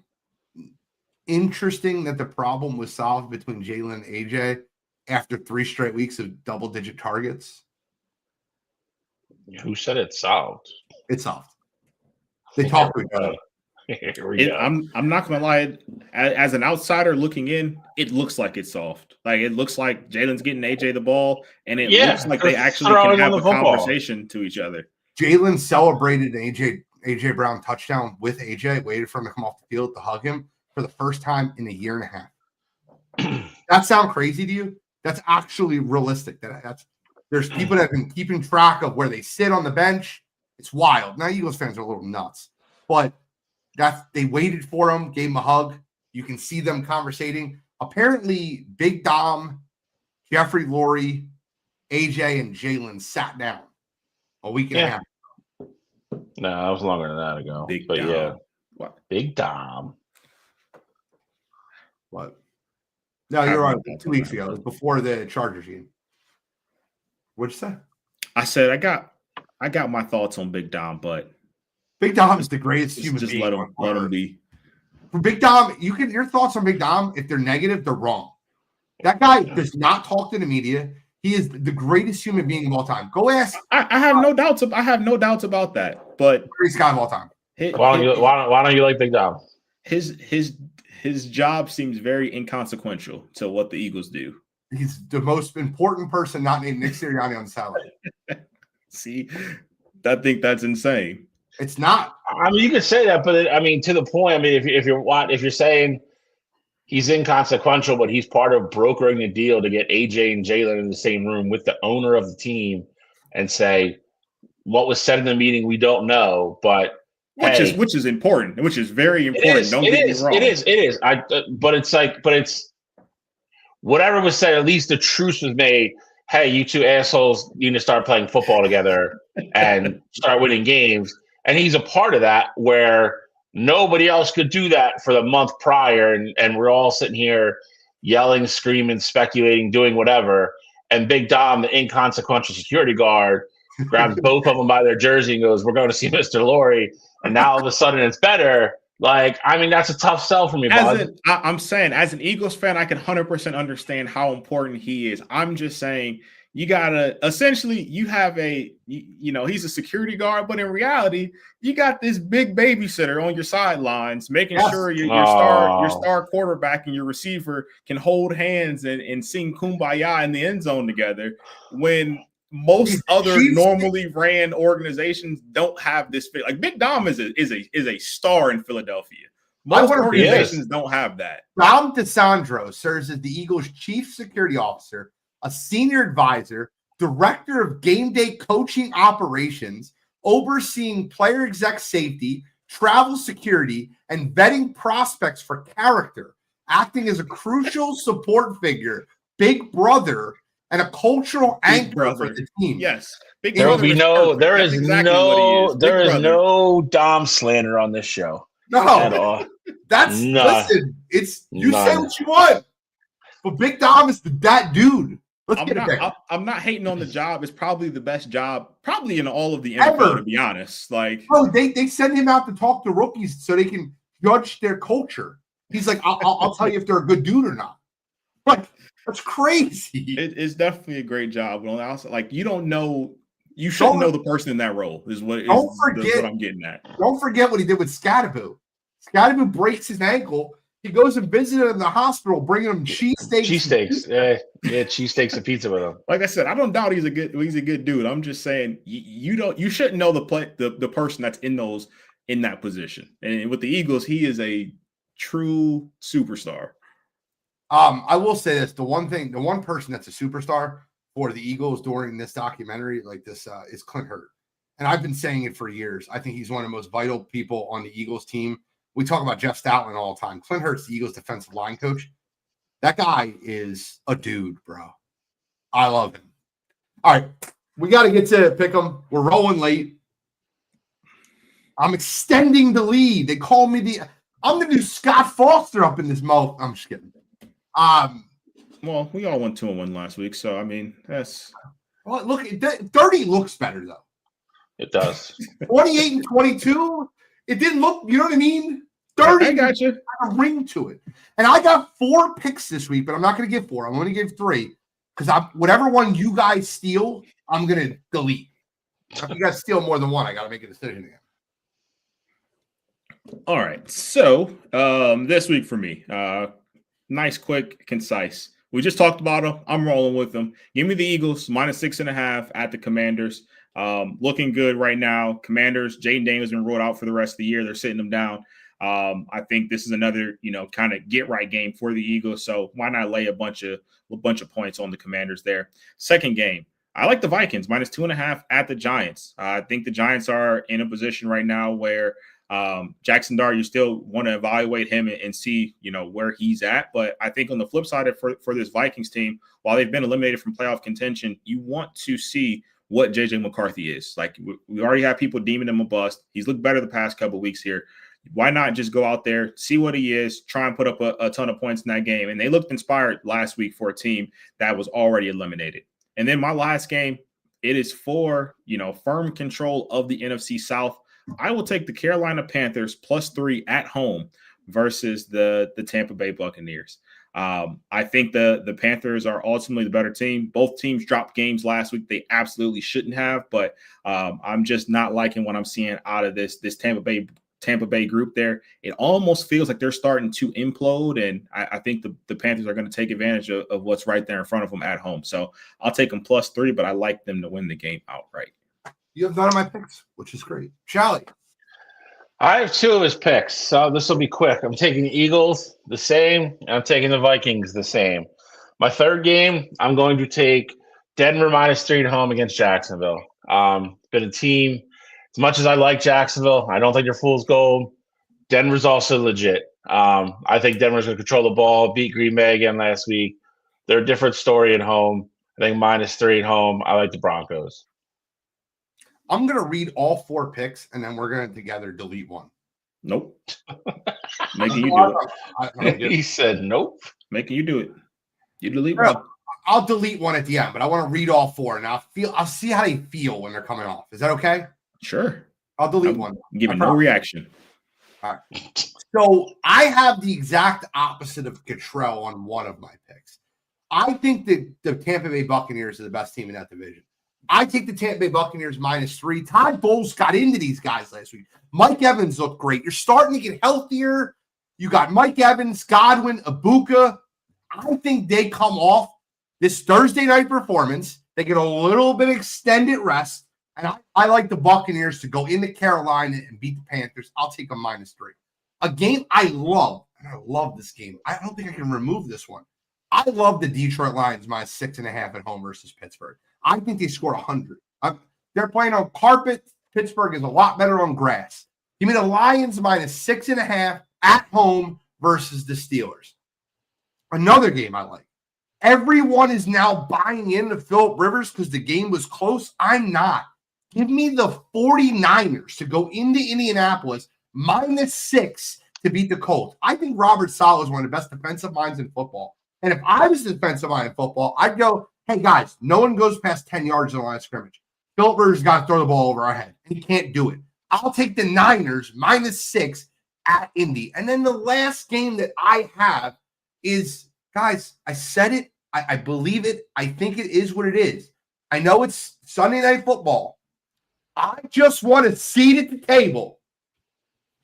interesting that the problem was solved between Jalen and AJ after 3 straight weeks of double-digit targets? Who said it's solved? It's solved. They talk to each other. I'm not gonna lie. As an outsider looking in, it looks like it's soft. Like, it looks like Jalen's getting AJ the ball, and it looks like they actually can have a conversation to each other. Jalen celebrated AJ Brown touchdown with AJ, waited for him to come off the field to hug him for the first time in a year and a half. That sound crazy to you? That's actually realistic. There's people that have been keeping track of where they sit on the bench. It's wild. Now Eagles fans are a little nuts, but they waited for him, gave him a hug. You can see them conversating. Apparently, Big Dom, Jeffrey Lurie, AJ, and Jalen sat down a week and a half. No, that was longer than that ago. Big but Dom. yeah, What? Big Dom. What? No, you're right. 2 weeks ago. It was before the Chargers game. What'd you say? I said I got my thoughts on Big Dom, but Big Dom is the greatest human just being. let him be. For Big Dom, your thoughts on Big Dom, if they're negative, they're wrong. That guy does not talk to the media. He is the greatest human being of all time. Go ask. I have no doubts. I have no doubts about that. But Greatest guy of all time. Why don't you like Big Dom? His job seems very inconsequential to what the Eagles do. He's the most important person not named Nick Sirianni on the salary. See, I think that's insane. It's not. I mean, you could say that, but to the point. I mean, if you're saying he's inconsequential, but he's part of brokering the deal to get AJ and Jalen in the same room with the owner of the team and say what was said in the meeting we don't know, but which is important, which is very important. Don't get me wrong. It is. But it's whatever was said. At least the truce was made. Hey, you two assholes need to start playing football together and start winning games. And he's a part of that where nobody else could do that for the month prior. And we're all sitting here yelling, screaming, speculating, doing whatever. And Big Dom, the inconsequential security guard, grabs both of them by their jersey and goes, "We're going to see Mr. Lurie." And now all of a sudden it's better. That's a tough sell for me, bud. I'm saying, as an Eagles fan, I can 100% understand how important he is. I'm just saying, you gotta essentially, you have he's a security guard, but in reality, you got this big babysitter on your sidelines, making sure your star quarterback and your receiver can hold hands and sing "Kumbaya" in the end zone together. When most other normally ran organizations don't have this. Like Big Dom is a star in Philadelphia. Most organizations don't have that. Dom DeSandro serves as the Eagles' chief security officer, a senior advisor, director of game day coaching operations, overseeing player exec safety, travel security, and vetting prospects for character, acting as a crucial support figure, big brother, and a cultural anchor for the team. Yes. There is no Dom slander on this show. No. At all. Listen, you say what you want. But Big Dom is that dude. I'm not hating on the job. It's probably the best job, probably in all of the NFL, to be honest. Bro, they send him out to talk to rookies so they can judge their culture. He's like, I'll tell you if they're a good dude or not. That's crazy. It's definitely a great job. You don't know. You shouldn't know the person in that role. Is what I'm getting at. Don't forget what he did with Scadaboo. Scadaboo breaks his ankle. He goes and visits him in the hospital, bringing him cheesesteaks. Yeah, cheesesteaks and pizza with him. Like I said, I don't doubt he's a good dude. I'm just saying you shouldn't know the person that's in that position. And with the Eagles, he is a true superstar. I will say this: the one person that's a superstar for the Eagles during this documentary, like this, is Clint Hurt. And I've been saying it for years. I think he's one of the most vital people on the Eagles team. We talk about Jeff Stoutland all the time. Clint Hurt's the Eagles defensive line coach. That guy is a dude, bro. I love him. All right, we got to get to pick 'em. We're rolling late. I'm extending the lead. They call me I'm the new Scott Foster up in this mouth. I'm just kidding. Well, we all went 2-1 last week, so I mean that's. Well, look, 30 looks better though. It does. 28 and 22. It didn't look. You know what I mean? 30. I got you. A ring to it. And I got 4 picks this week, but I'm not going to give 4. I'm going to give 3 because whatever one you guys steal, I'm going to delete. If you guys steal more than one, I got to make a decision again. All right. So this week for me, nice, quick, concise. We just talked about them. I'm rolling with them. Give me the Eagles -6.5 at the Commanders. Looking good right now. Commanders, Jaden Daniels has been ruled out for the rest of the year. They're sitting them down. I think this is another, kind of get right game for the Eagles. So why not lay a bunch of points on the Commanders there? Second game, I like the Vikings -2.5 at the Giants. I think the Giants are in a position right now where Jackson Dart, you still want to evaluate him and see, where he's at. But I think on the flip side for this Vikings team, while they've been eliminated from playoff contention, you want to see what JJ McCarthy is. Like, we already have people deeming him a bust. He's looked better the past couple of weeks here. Why not just go out there, see what he is, try and put up a ton of points in that game? And they looked inspired last week for a team that was already eliminated. And then my last game, it is for, firm control of the NFC South. I will take the Carolina Panthers +3 at home versus the Tampa Bay Buccaneers. I think the Panthers are ultimately the better team. Both teams dropped games last week. They absolutely shouldn't have, but I'm just not liking what I'm seeing out of this Tampa Bay group there. It almost feels like they're starting to implode, and I think the Panthers are going to take advantage of what's right there in front of them at home. So I'll take them +3, but I like them to win the game outright. You have none of my picks, which is great. Charlie. I have two of his picks, so this will be quick. I'm taking the Eagles the same, and I'm taking the Vikings the same. My third game, I'm going to take Denver -3 at home against Jacksonville. Been a team, as much as I like Jacksonville, I don't think they're fool's gold. Denver's also legit. I think Denver's going to control the ball, beat Green Bay again last week. They're a different story at home. I think -3 at home. I like the Broncos. I'm going to read all 4 picks, and then we're going to together delete one. Nope. Making you do it. He said nope. Making you do it. You delete one. I'll delete one at the end, but I want to read all 4, and I'll see how they feel when they're coming off. Is that okay? Sure. I'll delete one. Giving no reaction. All right. So I have the exact opposite of Cottrell on one of my picks. I think that the Tampa Bay Buccaneers are the best team in that division. I take the Tampa Bay Buccaneers -3. Todd Bowles got into these guys last week. Mike Evans looked great. You're starting to get healthier. You got Mike Evans, Godwin, Ibuka. I think they come off this Thursday night performance. They get a little bit extended rest. And I like the Buccaneers to go into Carolina and beat the Panthers. I'll take them -3. A game I love. And I love this game. I don't think I can remove this one. I love the Detroit Lions -6.5 at home versus Pittsburgh. I think they scored 100. They're playing on carpet. Pittsburgh is a lot better on grass. Give me the Lions -6.5 at home versus the Steelers. Another game I like. Everyone is now buying into Phillip Rivers because the game was close. I'm not. Give me the 49ers to go into Indianapolis -6 to beat the Colts. I think Robert Saleh is one of the best defensive minds in football. And if I was a defensive mind in football, I'd go, hey, guys, no one goes past 10 yards in the line of scrimmage. Phillip Rivers got to throw the ball over our head, and he can't do it. I'll take the Niners -6 at Indy. And then the last game that I have is, guys, I said it. I believe it. I think it is what it is. I know it's Sunday Night Football. I just want a seat at the table.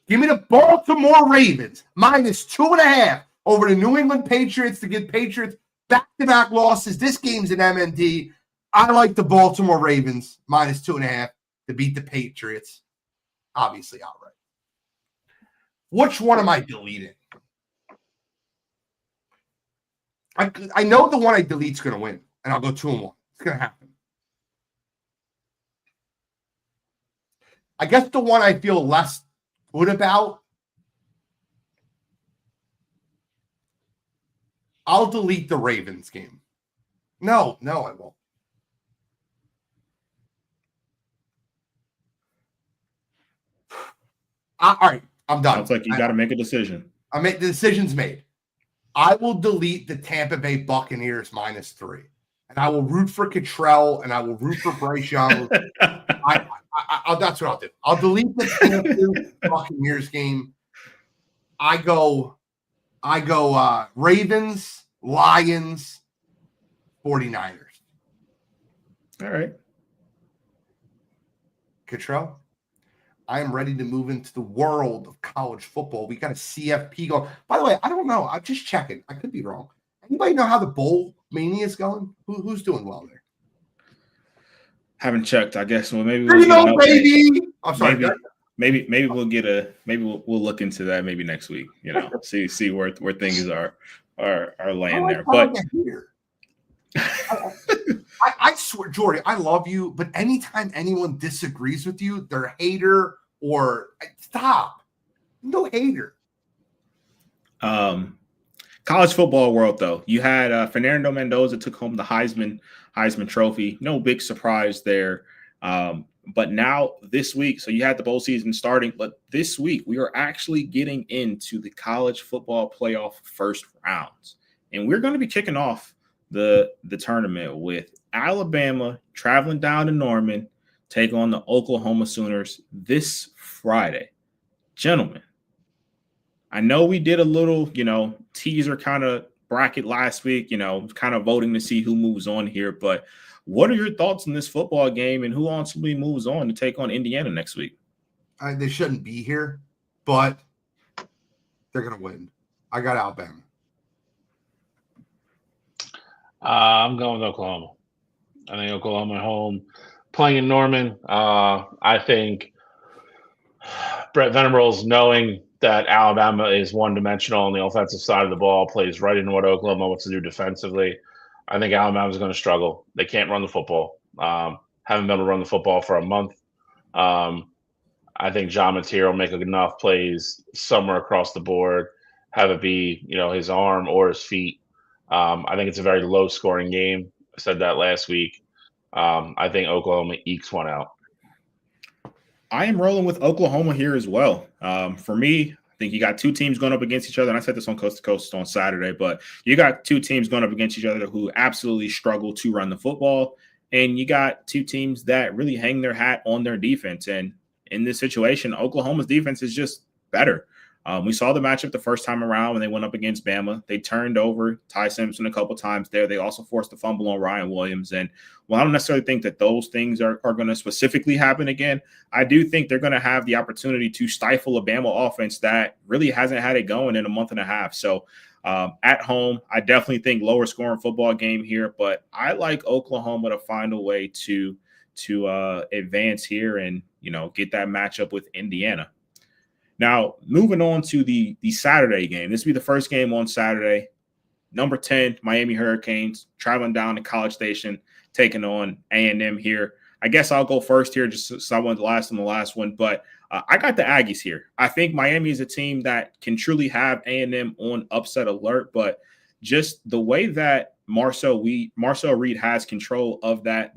Give me the Baltimore Ravens -2.5 over the New England Patriots to give Patriots back-to-back losses. This game's an MND. I like the Baltimore Ravens -2.5 to beat the Patriots, obviously outright. Which one am I deleting? I know the one I delete's going to win, and I'll go 2-1. It's going to happen. I guess the one I feel less good about, I'll delete the Ravens game. No, I won't. All right, I'm done. Sounds like you got to make a decision. The decision's made. I will delete the Tampa Bay Buccaneers -3. And I will root for Cottrell, and I will root for Bryce Young. That's what I'll do. I'll delete the Tampa Buccaneers game. I go Ravens, Lions, 49ers. All right. Cottrell, I am ready to move into the world of college football. We got a CFP going. By the way, I don't know. I'm just checking. I could be wrong. Anybody know how the bowl mania is going? Who's doing well there? Haven't checked. I guess. Well, maybe There we'll you get an go, update. baby. I'm sorry. Maybe we'll get we'll look into that maybe next week. See where things are laying there. But I swear, Jordy, I love you, but anytime anyone disagrees with you, they're a hater or stop. No hater. College football world, though, you had Fernando Mendoza took home the Heisman Trophy. No big surprise there. But now this week, so you had the bowl season starting, but this week we are actually getting into the college football playoff first rounds. And we're going to be kicking off the tournament with Alabama traveling down to Norman, take on the Oklahoma Sooners this Friday. Gentlemen, I know we did a little, teaser kind of bracket last week, kind of voting to see who moves on here, but what are your thoughts on this football game and who ultimately moves on to take on Indiana next week? They shouldn't be here, but they're going to win. I got Alabama. I'm going with Oklahoma. I think Oklahoma at home, playing in Norman. I think Brett Venables, knowing that Alabama is one-dimensional on the offensive side of the ball, plays right into what Oklahoma wants to do defensively. I think Alabama's going to struggle. They can't run the football. Haven't been able to run the football for a month. I think John Mateer will make enough plays somewhere across the board, have it be, his arm or his feet. I think it's a very low-scoring game. I said that last week. I think Oklahoma ekes one out. I am rolling with Oklahoma here as well. For me, I think you got two teams going up against each other, and I said this on Coast to Coast on Saturday, but you got two teams going up against each other who absolutely struggle to run the football, and you got two teams that really hang their hat on their defense. And in this situation, Oklahoma's defense is just better. We saw the matchup the first time around when they went up against Bama. They turned over Ty Simpson a couple times there. They also forced a fumble on Ryan Williams. And while I don't necessarily think that those things are going to specifically happen again, I do think they're going to have the opportunity to stifle a Bama offense that really hasn't had it going in a month and a half. So at home, I definitely think lower scoring football game here, but I like Oklahoma to find a way to advance here and, get that matchup with Indiana. Now, moving on to the Saturday game. This will be the first game on Saturday. Number 10, Miami Hurricanes, traveling down to College Station, taking on A&M here. I guess I'll go first here just so I went last on the last one. But I got the Aggies here. I think Miami is a team that can truly have A&M on upset alert. But just the way that Marcel Reed has control of that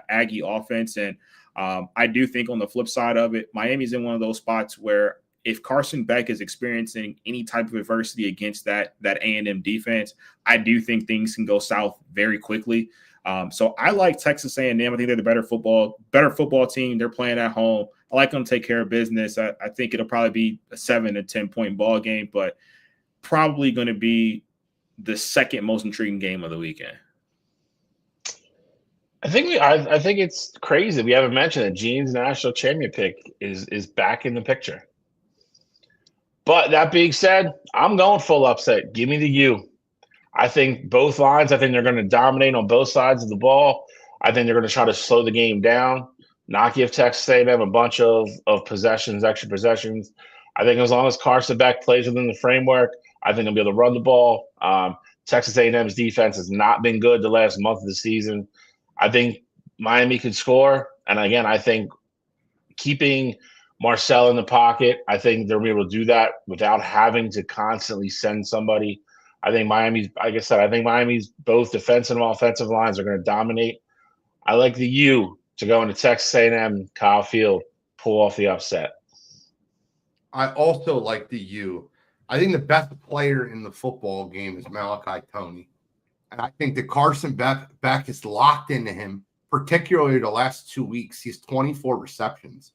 Aggie offense. And I do think on the flip side of it, Miami's in one of those spots where if Carson Beck is experiencing any type of adversity against that A&M defense, I do think things can go south very quickly. So I like Texas A&M. I think they're the better football team. They're playing at home. I like them to take care of business. I think it'll probably be a 7 to 10 point ball game, but probably going to be the second most intriguing game of the weekend. I think it's crazy. We haven't mentioned that Gene's national champion pick is back in the picture. But that being said, I'm going full upset. Give me the U. I think both lines, they're going to dominate on both sides of the ball. I think they're going to try to slow the game down, not give Texas A&M a bunch of possessions, extra possessions. I think as long as Carson Beck plays within the framework, I think they'll be able to run the ball. Texas A&M's defense has not been good the last month of the season. I think Miami could score. And again, I think keeping Marcel in the pocket, I think they'll be able to do that without having to constantly send somebody. I think Miami's both defensive and offensive lines are going to dominate. I like the U to go into Texas A&M, Kyle Field, pull off the upset. I also like the U. I think the best player in the football game is Malachi Toney. And I think that Carson Beck is locked into him, particularly the last 2 weeks. He's 24 receptions.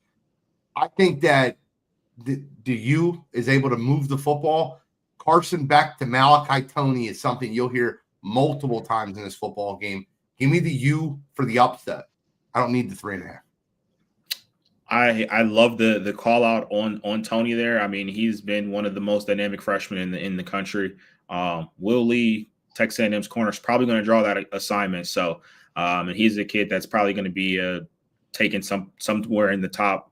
I think that the U is able to move the football. Carson Beck to Malachi Toney is something you'll hear multiple times in this football game. Give me the U for the upset. I don't need the 3.5. I love the call out on Toney there. I mean, he's been one of the most dynamic freshmen in the country. Will Lee, Texas A&M's corner, is probably going to draw that assignment. So, and he's a kid that's probably going to be taken somewhere in the top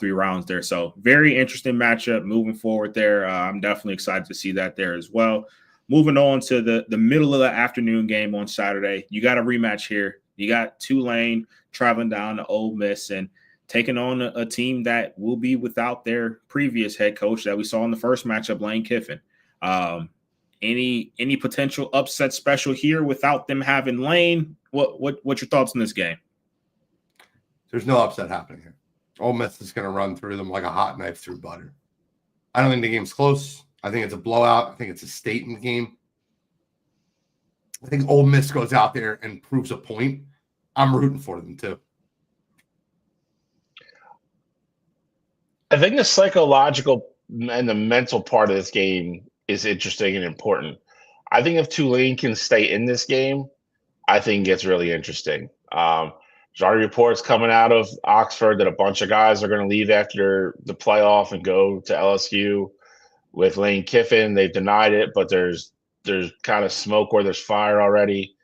3 rounds there. So very interesting matchup moving forward there. I'm definitely excited to see that there as well. Moving on to the middle of the afternoon game on Saturday, you got a rematch here. You got Tulane traveling down to Ole Miss and taking on a team that will be without their previous head coach that we saw in the first matchup, Lane Kiffin. Any potential upset special here without them having Lane? What's your thoughts on this game? There's no upset happening here. Ole Miss is going to run through them like a hot knife through butter. I don't think the game's close. I think it's a blowout. I think it's a statement game. I think Ole Miss goes out there and proves a point. I'm rooting for them too. I think the psychological and the mental part of this game is interesting and important. I think if Tulane can stay in this game, I think it gets really interesting. There's already reports coming out of Oxford that a bunch of guys are going to leave after the playoff and go to LSU with Lane Kiffin. They've denied it, but there's kind of smoke where there's fire already.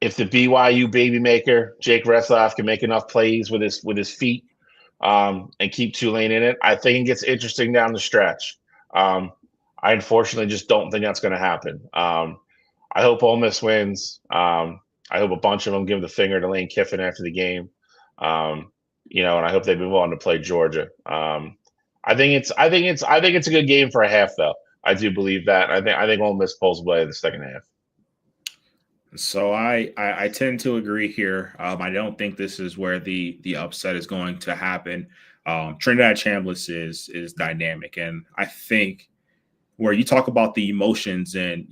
If the BYU baby maker, Jake Retzlaff, can make enough plays with his feet and keep Tulane in it, I think it gets interesting down the stretch. I unfortunately just don't think that's going to happen. I hope Ole Miss wins. I hope a bunch of them give the finger to Lane Kiffin after the game. And I hope they move on to play Georgia. I think it's a good game for a half, though. I do believe that. I think Ole Miss pulls away in the second half. So I tend to agree here. I don't think this is where the upset is going to happen. Trinidad Chambliss is dynamic, and I think where you talk about the emotions and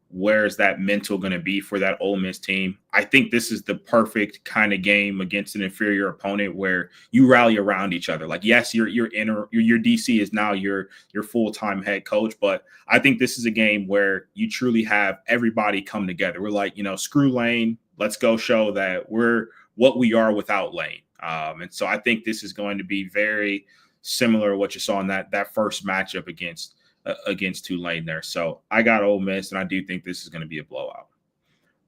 where's that mental going to be for that Ole Miss team, I think this is the perfect kind of game against an inferior opponent where you rally around each other. Like, yes, your DC is now your full-time head coach, but I think this is a game where you truly have everybody come together. We're like, screw Lane, let's go show that we're what we are without Lane. And so I think this is going to be very similar to what you saw in that first matchup against Tulane there. So I got Ole Miss, and I do think this is going to be a blowout.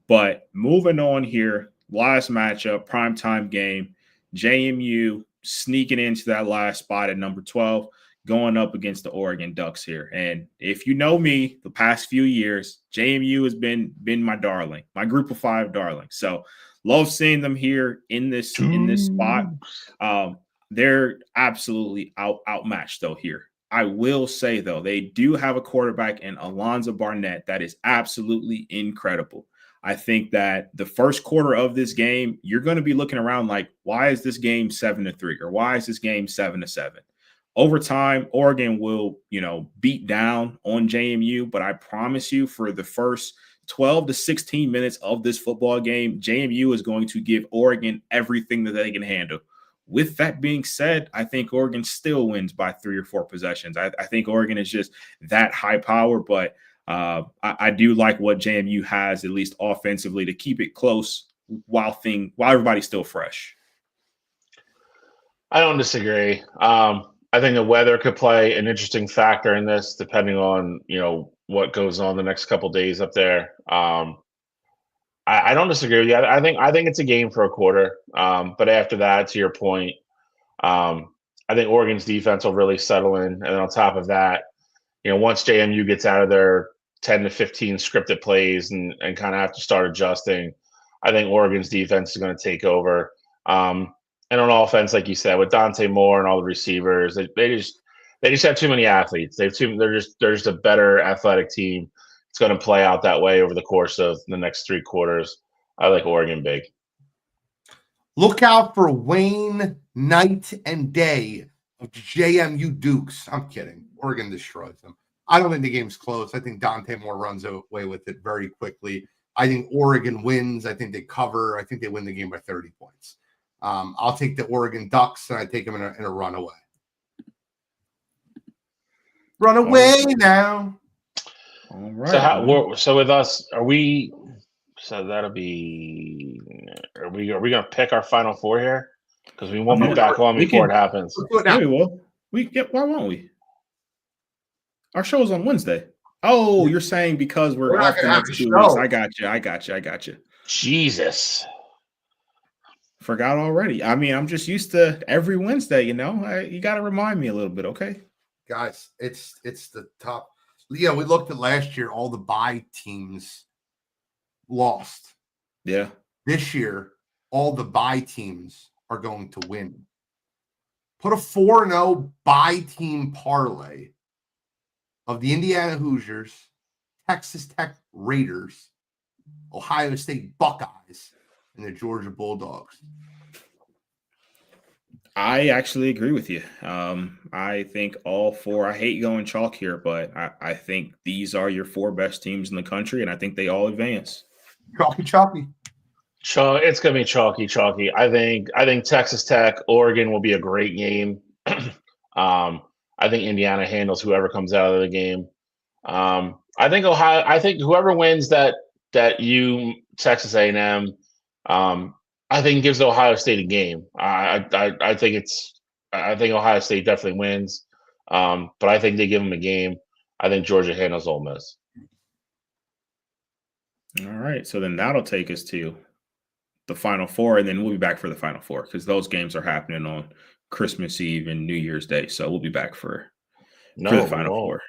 But moving on here, last matchup, primetime game, JMU sneaking into that last spot at number 12, going up against the Oregon Ducks here. And if you know me, the past few years, JMU has been my darling, my group of 5 darling. So love seeing them here in this spot. They're absolutely outmatched though here. I will say, though, they do have a quarterback in Alonzo Barnett that is absolutely incredible. I think that the first quarter of this game, you're going to be looking around like, why is this game 7-3 or why is this game 7-7? Over time, Oregon will, beat down on JMU, but I promise you for the first 12 to 16 minutes of this football game, JMU is going to give Oregon everything that they can handle. With that being said, I think Oregon still wins by 3 or 4 possessions. I think Oregon is just that high power, but I do like what JMU has, at least offensively, to keep it close while everybody's still fresh. I don't disagree. I think the weather could play an interesting factor in this, depending on what goes on the next couple days up there. I don't disagree with you. I think it's a game for a quarter. But after that, to your point, I think Oregon's defense will really settle in. And then on top of that, once JMU gets out of their 10 to 15 scripted plays and kind of have to start adjusting, I think Oregon's defense is going to take over. And on offense, like you said, with Dante Moore and all the receivers, they just have too many athletes. They're just a better athletic team. It's going to play out that way over the course of the next 3 quarters. I like Oregon big. Look out for Wayne night and day of JMU Dukes. I'm kidding. Oregon destroys them. I don't think the game's close. I think Dante Moore runs away with it very quickly. I think Oregon wins. I think they cover. I think they win the game by 30 points. I'll take the Oregon Ducks, and I take them in a runaway. Run away now. All right. So with us, are we? So that'll be. Are we going to pick our final 4 here? Because we won't be back on before it happens. Yeah, we will. Why won't we? Our show is on Wednesday. Oh, you're saying because we're off the next 2 weeks. I got you. Jesus. Forgot already. I mean, I'm just used to every Wednesday, you know. You got to remind me a little bit, okay? Guys, it's the top. Yeah, we looked at last year. All the bye teams lost. Yeah. This year, all the bye teams are going to win. Put a 4-0 bye team parlay of the Indiana Hoosiers, Texas Tech Raiders, Ohio State Buckeyes, and the Georgia Bulldogs. I actually agree with you. I think all four, I hate going chalk here, but I think these are your four best teams in the country, and I think they all advance. Chalky. It's going to be chalky. I think Texas Tech, Oregon will be a great game. I think Indiana handles whoever comes out of the game. I think Ohio. I think whoever wins that Texas A&M, I think gives Ohio State a game. I think Ohio State definitely wins, but I think they give them a game. I think Georgia handles Ole Miss. All right, so then that'll take us to the Final Four, and then we'll be back for the Final Four because those games are happening on Christmas Eve and New Year's Day. So we'll be back for the Final Four.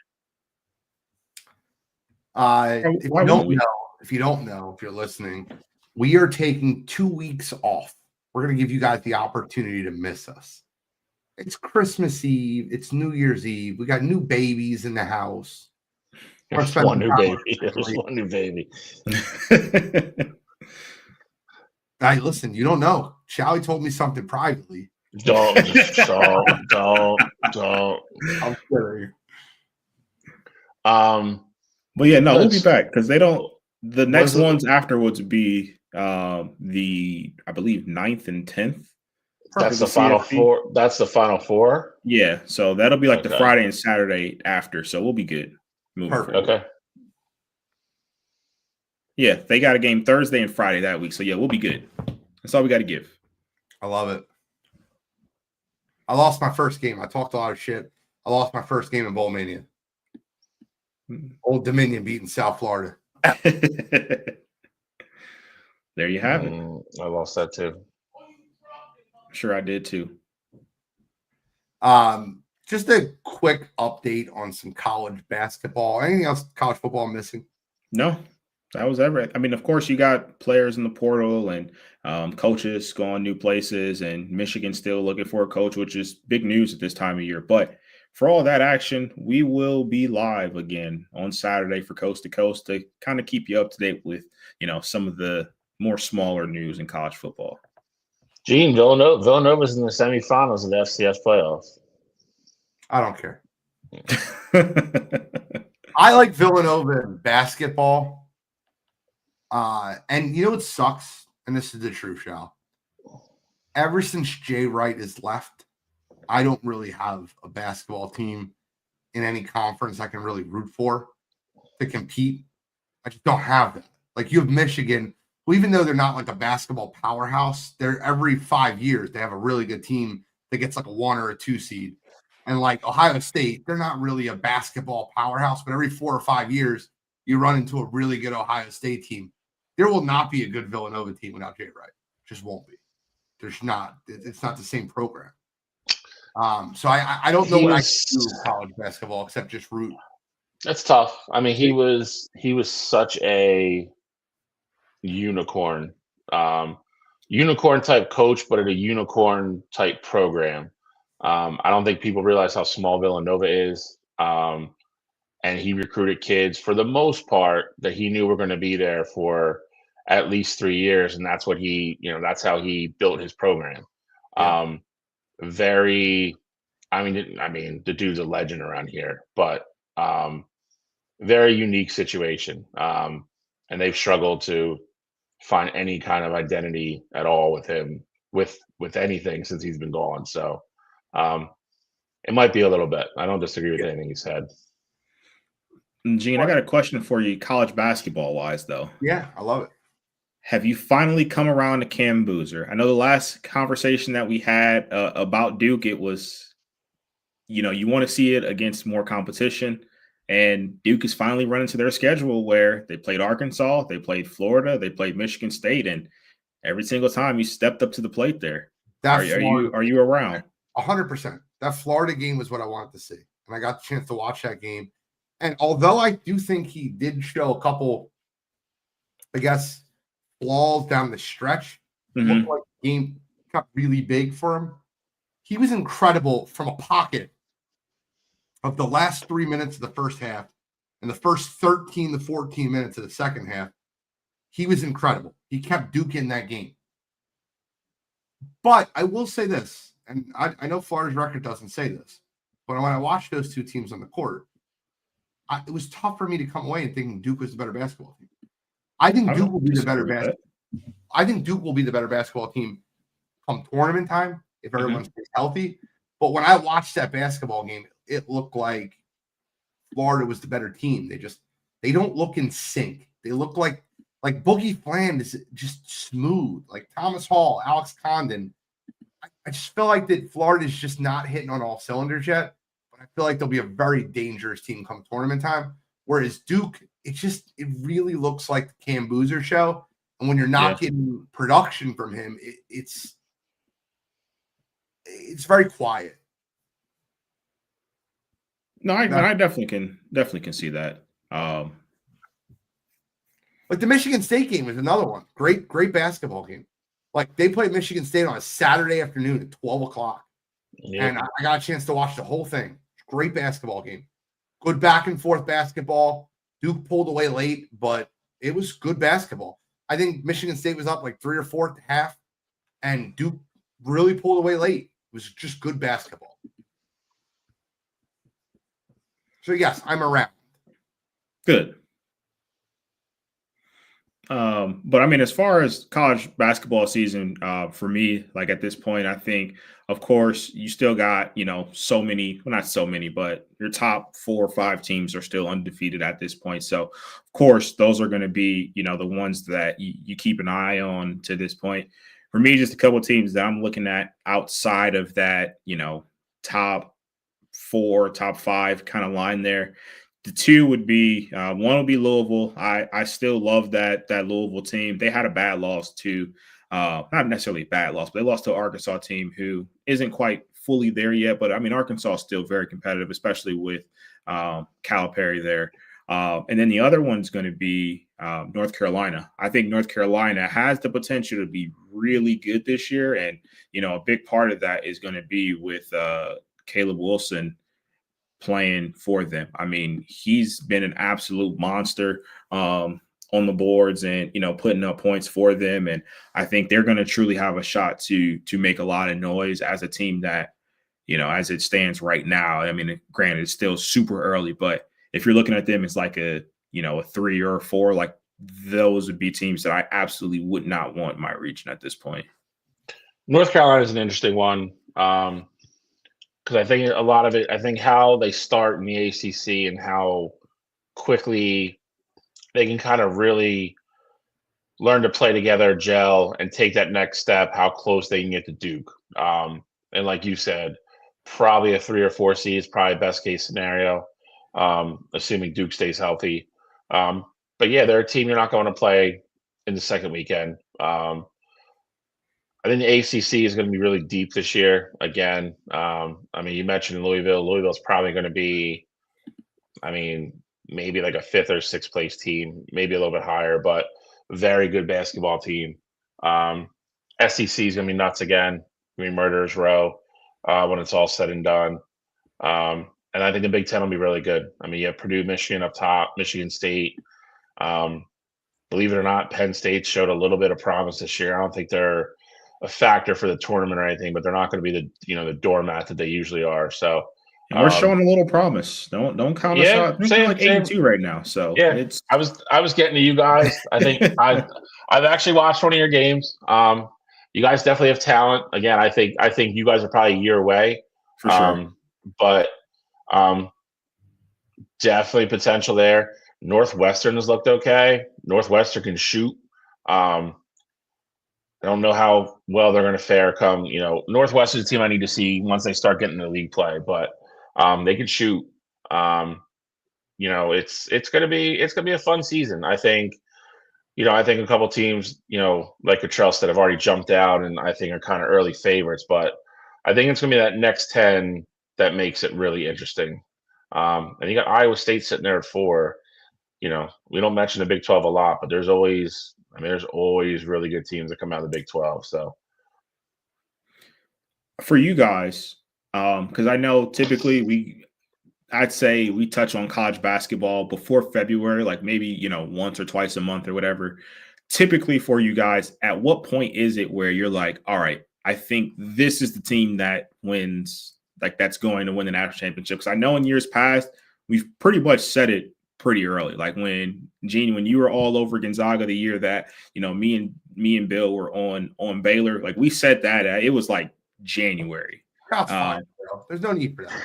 If you don't know, if you're listening, we are taking 2 weeks off. We're going to give you guys the opportunity to miss us. It's Christmas Eve. It's New Year's Eve. We got new babies in the house. There's one new baby. There's one new baby. Hey, listen, you don't know. Shelly told me something privately. Don't. I'm kidding. But yeah, no, we'll be back because they don't. The next ones afterwards would be I believe 9th and 10th. That's the Final Four. That's the Final Four. Yeah, so that'll be like the Friday and Saturday after. So we'll be good. Perfect. Okay. Yeah, they got a game Thursday and Friday that week. So yeah, we'll be good. That's all we got to give. I love it. I lost my first game. I talked a lot of shit. I lost my first game in Bowl Mania. Old Dominion beating South Florida. There you have it. I lost that too. Sure, I did too. Just a quick update on some college basketball. Anything else college football missing? No, that was everything. I mean, of course, you got players in the portal and coaches going new places, and Michigan still looking for a coach, which is big news at this time of year. But for all that action, we will be live again on Saturday for Coast to Coast to kind of keep you up to date with, some of the more smaller news in college football. Gene, Villanova's in the semifinals of the FCS playoffs. I don't care. I like Villanova in basketball. And what sucks? And this is the truth, Shal. Ever since Jay Wright has left, I don't really have a basketball team in any conference I can really root for to compete. I just don't have that. Like you have Michigan, who even though they're not like a basketball powerhouse, they're every 5 years they have a really good team that gets like a 1 or a 2 seed. And like Ohio State, they're not really a basketball powerhouse, but every 4 or 5 years you run into a really good Ohio State team. There will not be a good Villanova team without Jay Wright. Just won't be. There's not. It's not the same program. So I don't know what I can do with college basketball except just root. That's tough. I mean, he was such a unicorn type coach, but at a unicorn type program. I don't think people realize how small Villanova is. And he recruited kids for the most part that he knew were going to be there for at least 3 years. And that's what that's how he built his program. Yeah. The dude's a legend around here, but very unique situation. And they've struggled to find any kind of identity at all with him, with anything since he's been gone. So it might be a little bit. I don't disagree with anything he said. Gene, I got a question for you, college basketball wise, though. Yeah, I love it. Have you finally come around to Cam Boozer? I know the last conversation that we had about Duke, it was, you want to see it against more competition. And Duke is finally running to their schedule where they played Arkansas, they played Florida, they played Michigan State. And every single time you stepped up to the plate there. That Are you around? 100%. That Florida game was what I wanted to see, and I got the chance to watch that game. And although I do think he did show a couple, I guess, flaws down the stretch, looked like the game got really big for him. He was incredible from a pocket of the last 3 minutes of the first half and the first 13 to 14 minutes of the second half. He was incredible. He kept Duke in that game. But I will say this, and I know Florida's record doesn't say this, but when I watched those two teams on the court, it was tough for me to come away and thinking Duke was the better basketball team. I think Duke will be the better basketball. I think Duke will be the better basketball team come tournament time if everyone stays healthy. But when I watched that basketball game, it looked like Florida was the better team. They don't look in sync. They look like Boogie Fland is just smooth, like Thomas Hall, Alex Condon. I just feel like that Florida is just not hitting on all cylinders yet. But I feel like they'll be a very dangerous team come tournament time. Whereas Duke, it really looks like the Cam Boozer show. And when you're not getting production from him, it's very quiet. No, I definitely can see that. Like the Michigan State game is another one. Great basketball game. Like they played Michigan State on a Saturday afternoon at 12 o'clock. Yeah. And I got a chance to watch the whole thing. Great basketball game. Good back and forth basketball. Duke pulled away late, but it was good basketball. I think Michigan State was up like 3 or 4 at the half, and Duke really pulled away late. It was just good basketball. So, yes, I'm around. Good. But I mean, as far as college basketball season, for me, like at this point, I think, of course, you still got, so many, well, not so many, but your top 4 or 5 teams are still undefeated at this point. So, of course, those are going to be, the ones that you keep an eye on to this point. For me, just a couple of teams that I'm looking at outside of that, top 4, top 5 kind of line there. The 2 would be one would be Louisville. I still love that Louisville team. They had a bad loss to not necessarily a bad loss, but they lost to an Arkansas team who isn't quite fully there yet. But I mean, Arkansas is still very competitive, especially with Calipari there. And then the other one's going to be North Carolina. I think North Carolina has the potential to be really good this year, and a big part of that is going to be with Caleb Wilson playing for them. I mean, he's been an absolute monster on the boards and, putting up points for them. And I think they're going to truly have a shot to make a lot of noise as a team that, as it stands right now. I mean, granted, it's still super early, but if you're looking at them as like a 3 or a 4, like those would be teams that I absolutely would not want in my region at this point. North Carolina is an interesting one. Because I think a lot of it, I think how they start in the ACC and how quickly they can kind of really learn to play together, gel, and take that next step, how close they can get to Duke. And like you said, probably a 3 or 4 seed is probably best case scenario, assuming Duke stays healthy. But yeah, they're a team you're not going to play in the second weekend. I think the ACC is going to be really deep this year. Again, I mean, you mentioned Louisville. Louisville's probably going to be, maybe like a 5th or 6th place team, maybe a little bit higher, but very good basketball team. SEC is going to be nuts again. Murderers Row when it's all said and done. And I think the Big Ten will be really good. I mean, you have Purdue, Michigan up top, Michigan State. Believe it or not, Penn State showed a little bit of promise this year. I don't think they're a factor for the tournament or anything, but they're not going to be the doormat that they usually are. So and we're showing a little promise. Don't count us out. We're like 8-2 right now. So yeah, I was getting to you guys. I think I've actually watched one of your games. You guys definitely have talent. Again, I think you guys are probably a year away. For sure. But definitely potential there. Northwestern has looked okay. Northwestern can shoot. I don't know how well they're going to fare come, Northwestern's a team I need to see once they start getting the league play, but they can shoot. It's going to be a fun season. I think I think a couple teams, like Cottrell said, have already jumped out and I think are kind of early favorites. But I think it's going to be that next 10 that makes it really interesting. And you got Iowa State sitting there at 4. We don't mention the Big 12 a lot, but there's always really good teams that come out of the Big 12. So for you guys, because I know typically I'd say we touch on college basketball before February, like maybe, once or twice a month or whatever. Typically for you guys, at what point is it where you're like, all right, I think this is the team that wins, like that's going to win the national championship? Because I know in years past, we've pretty much said it pretty early. Like when you were all over Gonzaga the year that, me and Bill were on Baylor, like we said that it was like January. That's fine, bro. There's no need for that.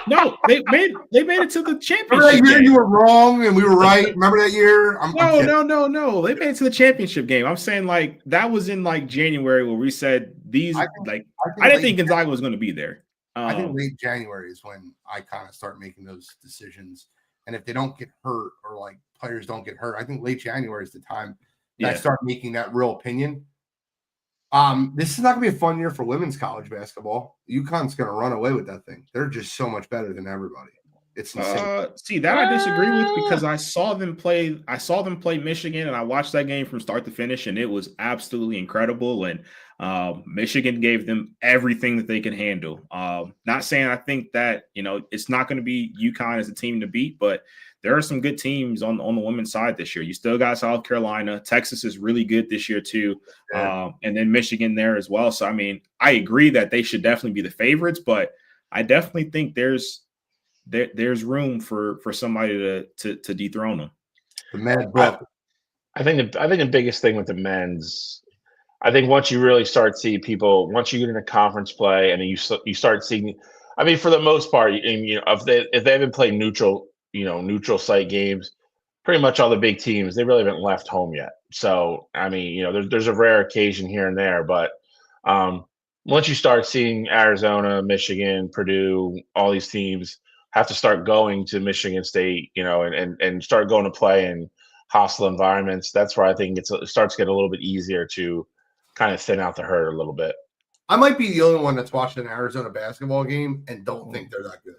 No, they made it to the championship. Remember that year you were wrong and we were right? Remember that year? No. They made it to the championship game. I'm saying like that was in like January where we said these. I didn't think Gonzaga was going to be there. I think late January is when I kind of start making those decisions. And if they don't get hurt or like players don't get hurt, I think late January is the time that I start making that real opinion. This is not gonna be a fun year for women's college basketball. UConn's gonna run away with that thing. They're just so much better than everybody. It's insane. See, that I disagree with because I saw them play Michigan and I watched that game from start to finish and it was absolutely incredible. And Michigan gave them everything that they can handle. Not saying I think that, it's not going to be UConn as a team to beat, but there are some good teams on the women's side this year. You still got South Carolina. Texas is really good this year too. And then Michigan there as well. So, I mean, I agree that they should definitely be the favorites, but I definitely think there's room for somebody to dethrone them. The men, I think the biggest thing with the men's, I think once you really start seeing people, once you get into conference play, and then you start seeing, I mean, for the most part, and if they haven't played neutral site games, pretty much all the big teams, they really haven't left home yet. So I mean, there's a rare occasion here and there, but once you start seeing Arizona, Michigan, Purdue, all these teams have to start going to Michigan State, and start going to play in hostile environments, that's where I think it starts to get a little bit easier to kind of thin out the herd a little bit. I might be the only one that's watched an Arizona basketball game and don't think they're that good.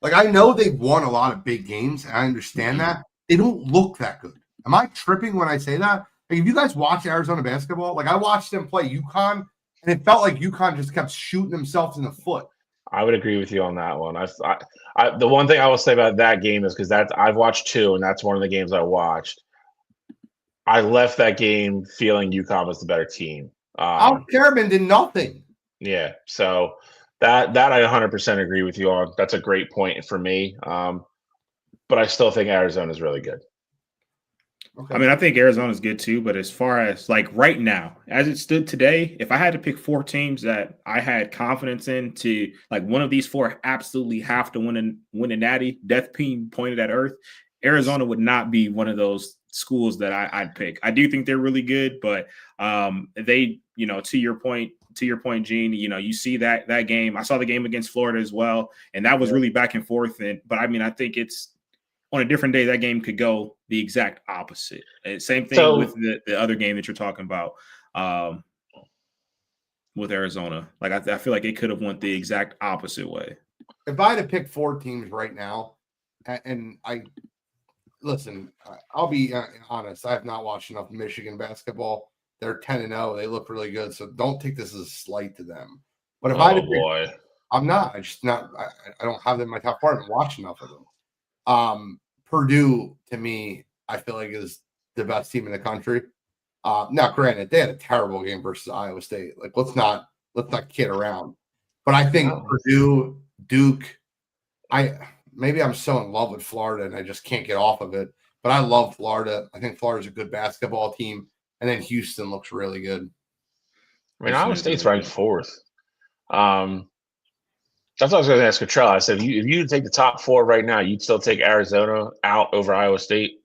Like, I know they've won a lot of big games, and I understand that. They don't look that good. Am I tripping when I say that? Like, if you guys watch Arizona basketball, like I watched them play UConn, and it felt like UConn just kept shooting themselves in the foot. I would agree with you on that one. The one thing I will say about that game is because I've watched 2, and that's one of the games I watched. I left that game feeling UConn was the better team. Al Karaman did nothing. Yeah, so that I 100% agree with you on. That's a great point for me. But I still think Arizona is really good. Okay. I mean, I think Arizona's good too, but as far as like right now, as it stood today, if I had to pick 4 teams that I had confidence in to like one of these 4 absolutely have to win a natty, death being pointed at earth, Arizona would not be one of those schools that I'd pick. I do think they're really good, but they, to your point, Gene, you see that game. I saw the game against Florida as well, and that was really back and forth. But I mean, I think it's on a different day, that game could go the exact opposite. Same thing with the other game that you're talking about with Arizona. Like I feel like it could have went the exact opposite way. If I had to pick 4 teams right now, and I'll be honest, I have not watched enough Michigan basketball. They're 10-0. They look really good, so don't take this as a slight to them. But if I had to pick, I'm not. I don't have them in my top 4. I haven't watched enough of them. Purdue, to me, I feel like is the best team in the country. Now, granted, they had a terrible game versus Iowa State. Like, let's not kid around. But I think Purdue, Duke, maybe I'm so in love with Florida and I just can't get off of it. But I love Florida. I think Florida's a good basketball team. And then Houston looks really good. I mean, Iowa State's ranked 4th. That's what I was going to ask Cottrell. I said, if you take the top 4 right now, you'd still take Arizona out over Iowa State?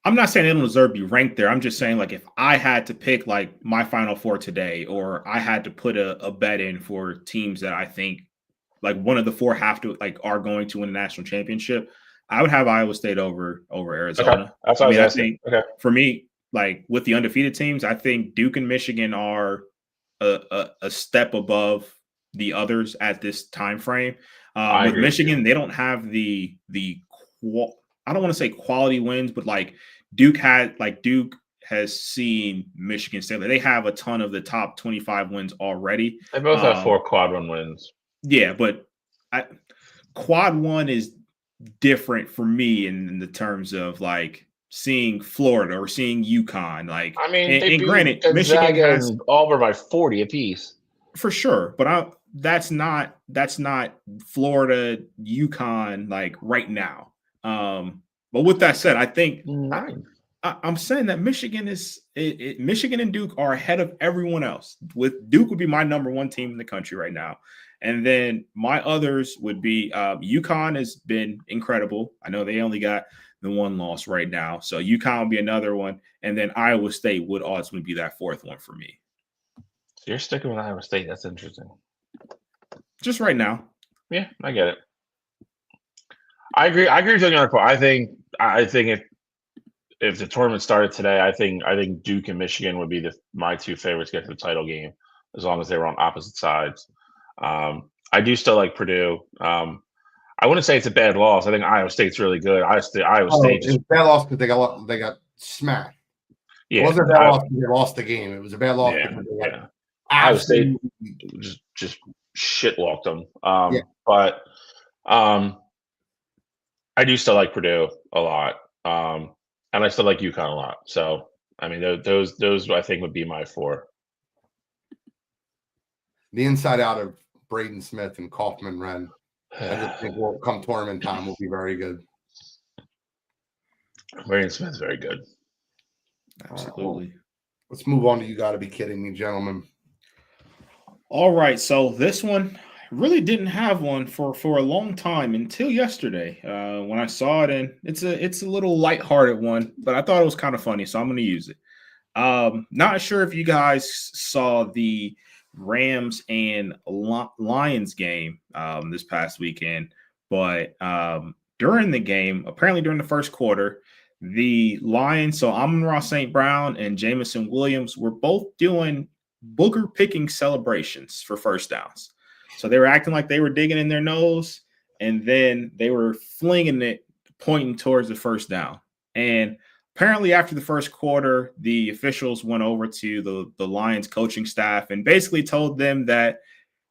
I'm not saying they don't deserve to be ranked there. I'm just saying, like, if I had to pick, like, my Final 4 today, or I had to put a bet in for teams that I think, like, one of the 4 have to, like, are going to win a national championship, I would have Iowa State over Okay, Arizona. that's what I was asking. think Okay, for me, like with the undefeated teams, I think Duke and Michigan are a step above the others at this time frame. I With agree. Michigan, they don't have the I don't want to say quality wins, but like Duke has seen Michigan State. They have a ton of the top 25 wins already. They both have 4 quad 1 wins. Yeah, but quad 1 is different for me in the terms of like seeing Florida or seeing UConn. Like, I mean, and, they and beat granted, Gonzaga Michigan has and Auburn by 40 apiece. for sure, but that's not Florida, UConn like right now. But with that said, I think 9. I'm saying that Michigan Michigan and Duke are ahead of everyone else. With Duke would be my number 1 team in the country right now. And then my others would be UConn has been incredible. I know they only got the 1 loss right now. So UConn would be another one. And then Iowa State would ultimately be that 4th one for me. So you're sticking with Iowa State. That's interesting. Just right now. Yeah, I get it. I agree with you on the other part. I think if the tournament started today, I think Duke and Michigan would be my 2 favorites to get to the title game, as long as they were on opposite sides. I do still like Purdue. I wouldn't say it's a bad loss. I think Iowa State's really good. Iowa State It was a bad loss because they got smacked. Yeah, It wasn't a bad loss because they lost the game. It was a bad loss because they got Iowa State absolutely just shit walked them. Yeah. But I do still like Purdue a lot, and I still like UConn a lot. So I mean, those I think would be my 4. the inside out of Braden Smith and Kaufman Wren. I just think come tournament time will be very good. Braden Smith's very good. Absolutely. Let's move on to You Got to Be Kidding Me, gentlemen. All right. So this one really didn't have one for a long time until yesterday when I saw it. And it's a little lighthearted one, but I thought it was kind of funny. So I'm going to use it. Not sure if you guys saw the Rams and Lions game this past weekend, but during the game, apparently during the first quarter, the Lions, so Amon-Ra St. Brown and Jamison Williams were both doing booger picking celebrations for first downs. So they were acting like they were digging in their nose, and then they were flinging it, pointing towards the first down. And apparently after the first quarter, the officials went over to the Lions coaching staff and basically told them that,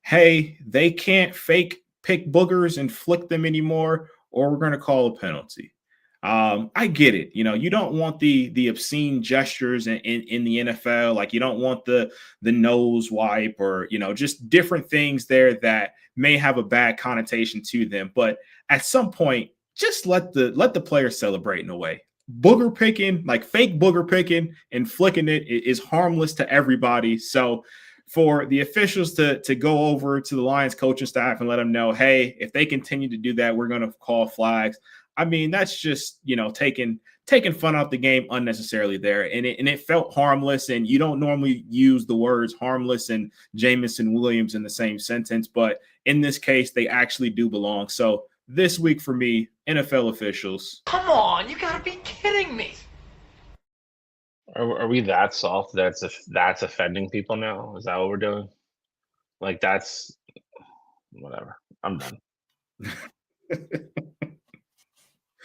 hey, they can't fake pick boogers and flick them anymore, or we're going to call a penalty. I get it. You know, you don't want the obscene gestures in the NFL. Like you don't want the nose wipe or, you know, just different things there that may have a bad connotation to them. But at some point, just let the players celebrate in a way. Booger picking, like fake booger picking and flicking it is harmless to everybody. So for the officials to go over to the Lions coaching staff and let them know, hey, if they continue to do that, we're going to call flags. I mean, that's just, you know, taking fun out the game unnecessarily there. And it felt harmless. And you don't normally use the words harmless and Jamison Williams in the same sentence. But in this case, they actually do belong. So this week for me, NFL officials. Come on, you gotta be kidding me. Are we that soft that's offending people now? Is that what we're doing? Like that's whatever. I'm done.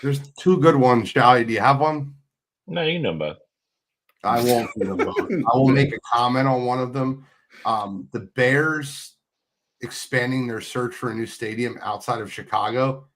There's 2 good ones, Shally. Do you have one? No, you know both. I won't. I will make a comment on one of them. The Bears expanding their search for a new stadium outside of Chicago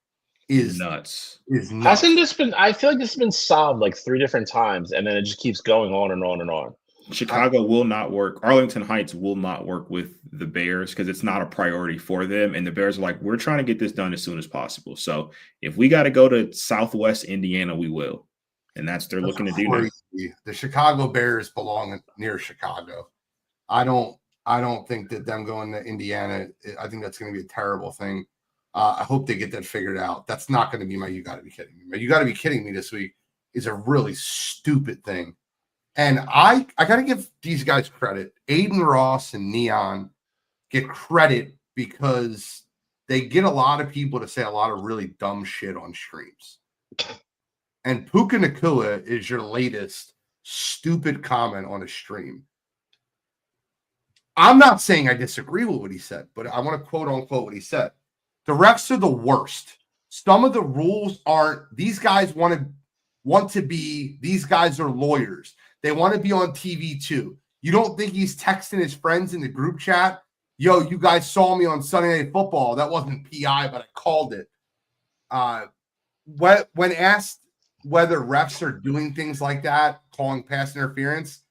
is nuts. Hasn't this been? I feel like this has been solved like 3 different times, and then it just keeps going on and on and on. Chicago will not work. Arlington Heights will not work with the Bears because it's not a priority for them. And the Bears are like, we're trying to get this done as soon as possible. So if we got to go to Southwest Indiana, we will. And that's they're looking to do now. The Chicago Bears belong near Chicago. I don't think that them going to Indiana, I think that's going to be a terrible thing. I hope they get that figured out. That's not going to be my You Got to Be Kidding Me. My You Got to Be Kidding Me this week is a really stupid thing. And I got to give these guys credit. Aiden Ross and Neon get credit because they get a lot of people to say a lot of really dumb shit on streams. And Puka Nacua is your latest stupid comment on a stream. I'm not saying I disagree with what he said, but I want to quote unquote what he said. The refs are the worst. Some of the rules aren't. These guys want to be. These guys are lawyers. They want to be on TV too. You don't think he's texting his friends in the group chat? Yo, you guys saw me on Sunday Night Football. That wasn't PI, but I called it. When asked whether refs are doing things like that, calling pass interference,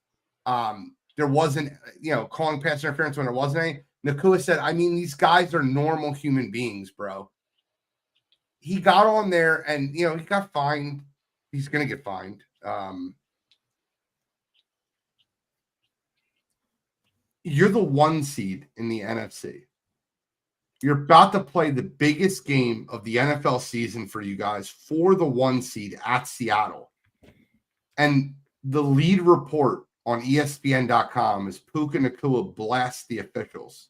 there wasn't, calling pass interference when there wasn't any. Nacua said, I mean, these guys are normal human beings, bro. He got on there and, he got fined. He's going to get fined. You're the 1 seed in the NFC. You're about to play the biggest game of the NFL season for you guys for the 1 seed at Seattle. And the lead report on ESPN.com is Puka Nacua blasts the officials.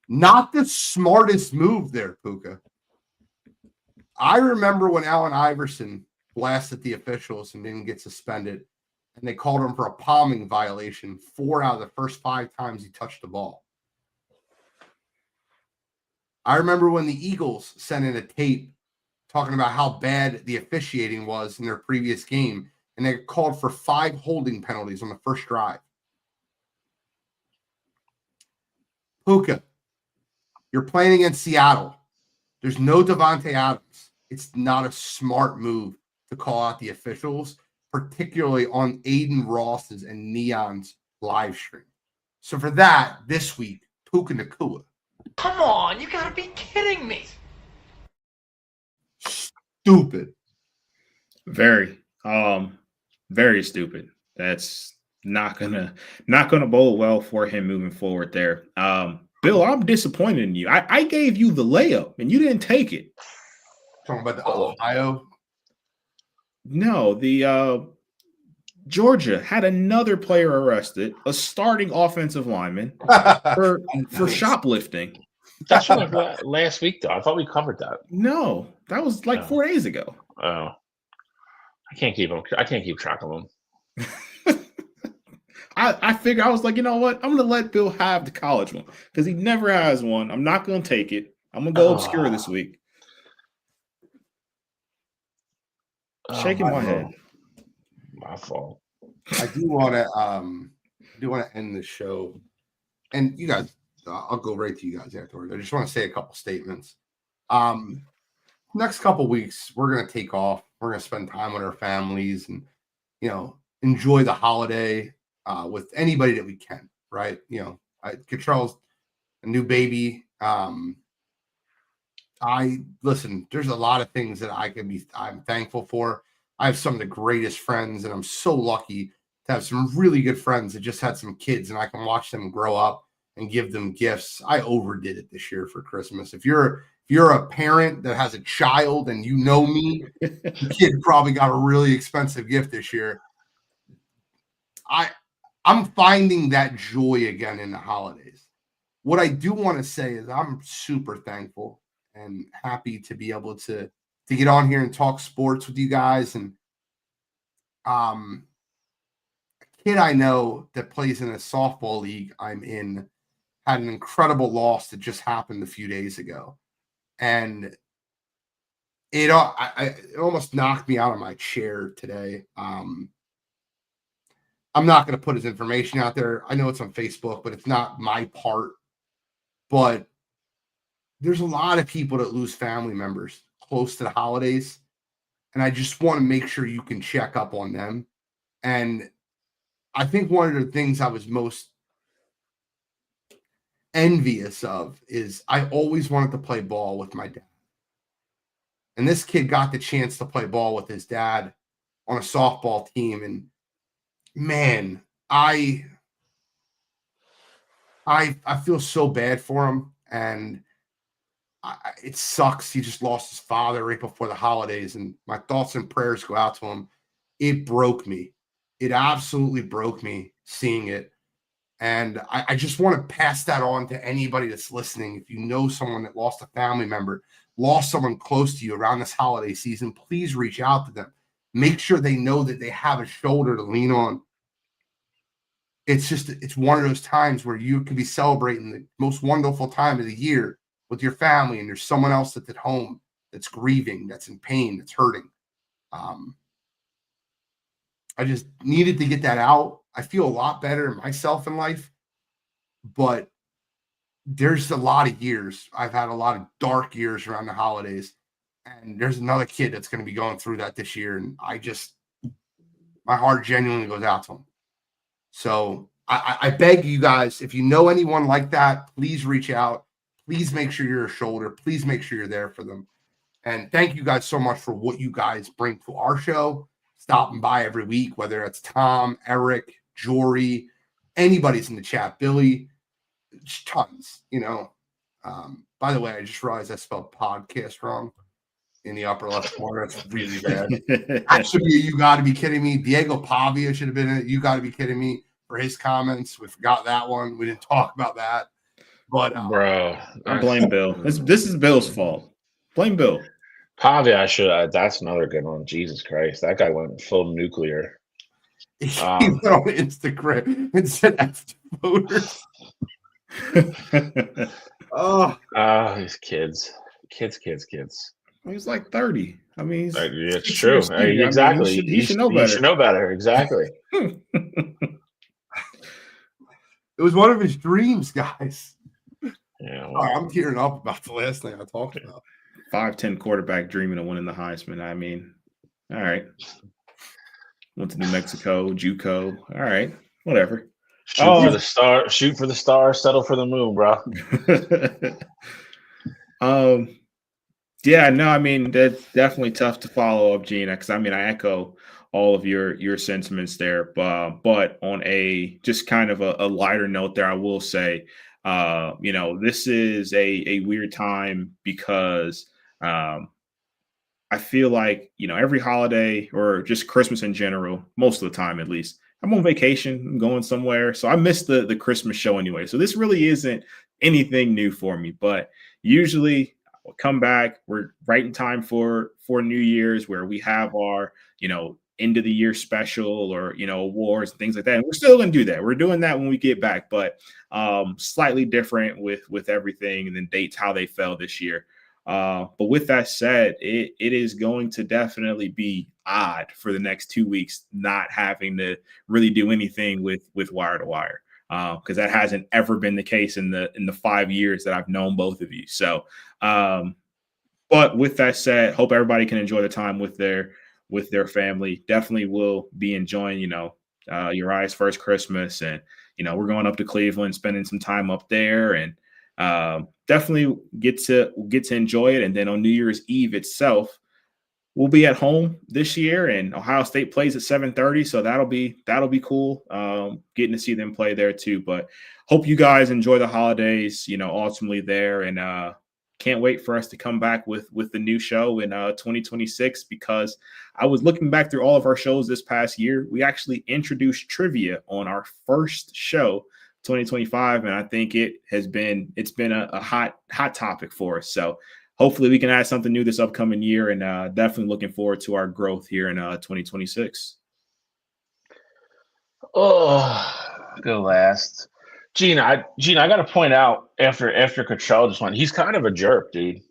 Not the smartest move there, Puka. I remember when Allen Iverson blasted the officials and didn't get suspended, and they called him for a palming violation 4 out of the first 5 times he touched the ball. I remember when the Eagles sent in a tape talking about how bad the officiating was in their previous game, and they called for 5 holding penalties on the first drive. Puka, you're playing against Seattle. There's no Devontae Adams. It's not a smart move to call out the officials, particularly on Aiden Ross's and Neon's live stream. So for that, this week, Puka Nacua. Come on, you gotta be kidding me. Stupid. Very stupid. That's not gonna bode well for him moving forward there. Bill, I'm disappointed in you. I gave you the layup and you didn't take it. Talking about the Ohio. No, the Georgia had another player arrested, a starting offensive lineman, for shoplifting. That's from like last week, though. I thought we covered that. No, that was like 4 days ago. Oh, I can't keep track of them. I figured, I was like, you know what? I'm going to let Bill have the college one because he never has one. I'm not going to take it. I'm going to go obscure this week. Shaking my head. My fault. I do want to end the show, and you guys, I'll go right to you guys afterwards. I just want to say a couple statements. Next couple weeks, we're going to take off. We're going to spend time with our families and, enjoy the holiday with anybody that we can, right? Cottrell's a new baby. Listen, there's a lot of things that I'm thankful for. I have some of the greatest friends, and I'm so lucky to have some really good friends that just had some kids, and I can watch them grow up and give them gifts. I overdid it this year for Christmas. If you're a parent that has a child and you know me, the kid probably got a really expensive gift this year. I'm finding that joy again in the holidays. What I do want to say is I'm super thankful and happy to be able to get on here and talk sports with you guys. And a kid I know that plays in a softball league I'm in had an incredible loss that just happened a few days ago. And it almost knocked me out of my chair today. I'm not going to put his information out there. I know it's on Facebook, but it's not my part. But there's a lot of people that lose family members close to the holidays. And I just want to make sure you can check up on them. And I think one of the things I was most envious of is I always wanted to play ball with my dad. And this kid got the chance to play ball with his dad on a softball team. And man, I feel so bad for him. And it sucks. He just lost his father right before the holidays, and my thoughts and prayers go out to him. It broke me. It absolutely broke me seeing it. And I just want to pass that on to anybody that's listening. If you know someone that lost a family member, lost someone close to you around this holiday season, please reach out to them. Make sure they know that they have a shoulder to lean on. It's one of those times where you can be celebrating the most wonderful time of the year with your family, and there's someone else that's at home that's grieving, that's in pain, that's hurting. I just needed to get that out. I feel a lot better myself in life, but there's a lot of years. I've had a lot of dark years around the holidays, and there's another kid that's going to be going through that this year. And my heart genuinely goes out to him. So I beg you guys, if you know anyone like that, please reach out. Please make sure you're a shoulder. Please make sure you're there for them. And thank you guys so much for what you guys bring to our show, stopping by every week, whether it's Tom, Eric, Jory, anybody's in the chat, Billy, tons, By the way, I just realized I spelled podcast wrong in the upper left corner. That's really bad. That should be You Got to Be Kidding Me. Diego Pavia should have been in it. You Got to Be Kidding Me for his comments. We forgot that one. We didn't talk about that. But bro, I blame Bill. This is Bill's fault. Blame Bill. Pavia, I should. That's another good one. Jesus Christ, that guy went full nuclear. He went on Instagram and said F voters. These kids. He's like 30. I mean, it's true. Exactly. He should know better. He should know better. Exactly. It was one of his dreams, guys. Yeah, well, I'm tearing up about the last thing I talked about. 5'10" quarterback dreaming of winning the Heisman. I mean, all right. Went to New Mexico, JUCO. All right, whatever. Shoot for the star, settle for the moon, bro. Yeah, no, I mean, that's definitely tough to follow up, Gina, because I mean, I echo all of your sentiments there. But on a just kind of a lighter note there, I will say, this is a weird time because I feel like, every holiday or just Christmas in general, most of the time at least, I'm on vacation, I'm going somewhere. So I missed the Christmas show anyway. So this really isn't anything new for me. But usually I'll come back. We're right in time for New Year's, where we have our, end of the year special or, awards and things like that. And we're still going to do that. We're doing that when we get back, but slightly different with everything and then dates, how they fell this year. But with that said, it is going to definitely be odd for the next 2 weeks not having to really do anything with Wire to Wire, because that hasn't ever been the case in the 5 years that I've known both of you. So, but with that said, hope everybody can enjoy the time with their family. Definitely will be enjoying, Uriah's first Christmas, and we're going up to Cleveland, spending some time up there, and definitely get to enjoy it. And then on New Year's Eve itself, we'll be at home this year, and Ohio State plays at 7:30, so that'll be cool. Getting to see them play there too. But hope you guys enjoy the holidays, ultimately there, and can't wait for us to come back with the new show in 2026, because I was looking back through all of our shows this past year. We actually introduced trivia on our first show, 2025, and I think it's been a hot topic for us. So hopefully we can add something new this upcoming year, and definitely looking forward to our growth here in 2026. Oh, go last. Gene, I got to point out after Cottrell just went, he's kind of a jerk, dude.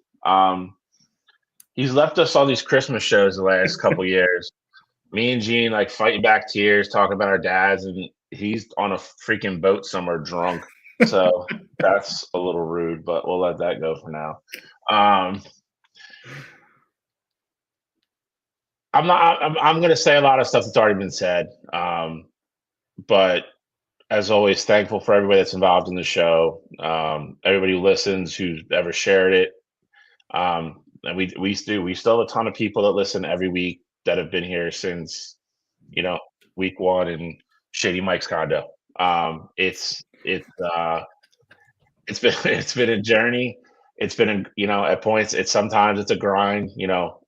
He's left us all these Christmas shows the last couple years. Me and Gene like fighting back tears, talking about our dads, and he's on a freaking boat somewhere drunk. So that's a little rude, but we'll let that go for now. I'm going to say a lot of stuff that's already been said. But as always, thankful for everybody that's involved in the show. Everybody who listens, who's ever shared it. And we still have a ton of people that listen every week that have been here since, week one in Shady Mike's condo. It's been a journey. It's been at points sometimes it's a grind.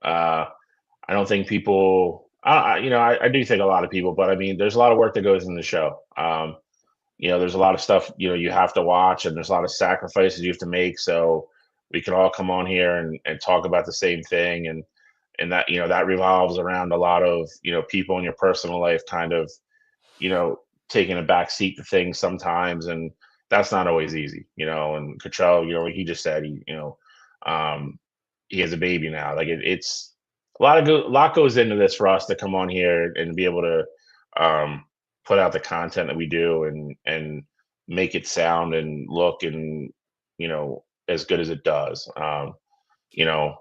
I don't think people. I do think a lot of people, but I mean, there's a lot of work that goes in the show. there's a lot of stuff, you have to watch, and there's a lot of sacrifices you have to make. So we can all come on here and talk about the same thing. And that, that revolves around a lot of, people in your personal life kind of, taking a back seat to things sometimes. And that's not always easy, and Cottrell, like he just said, he has a baby now. Like it's a lot goes into this for us to come on here and be able to, put out the content that we do and make it sound and look and as good as it does. You know,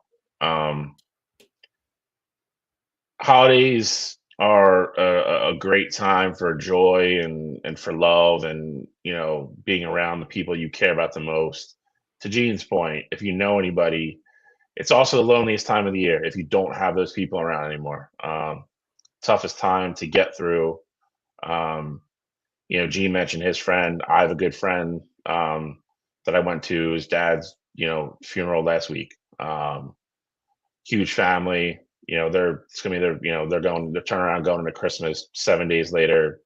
holidays are a great time for joy and for love and being around the people you care about the most. To Gene's point, if you know anybody, it's also the loneliest time of the year if you don't have those people around anymore. Toughest time to get through. Gene mentioned his friend. I have a good friend that I went to his dad's, funeral last week. Huge family. They're turning around going into Christmas 7 days later,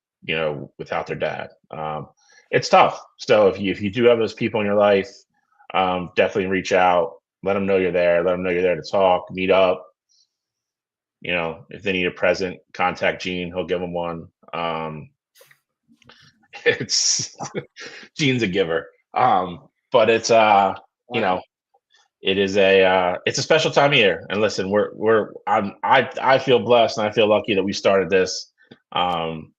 without their dad. It's tough. So if you do have those people in your life, definitely reach out. Let them know you're there. Let them know you're there to talk, meet up. If they need a present, contact Gene. He'll give them one. It's Gene's a giver. But it's it is it's a special time of year. And listen, I feel blessed and I feel lucky that we started this. And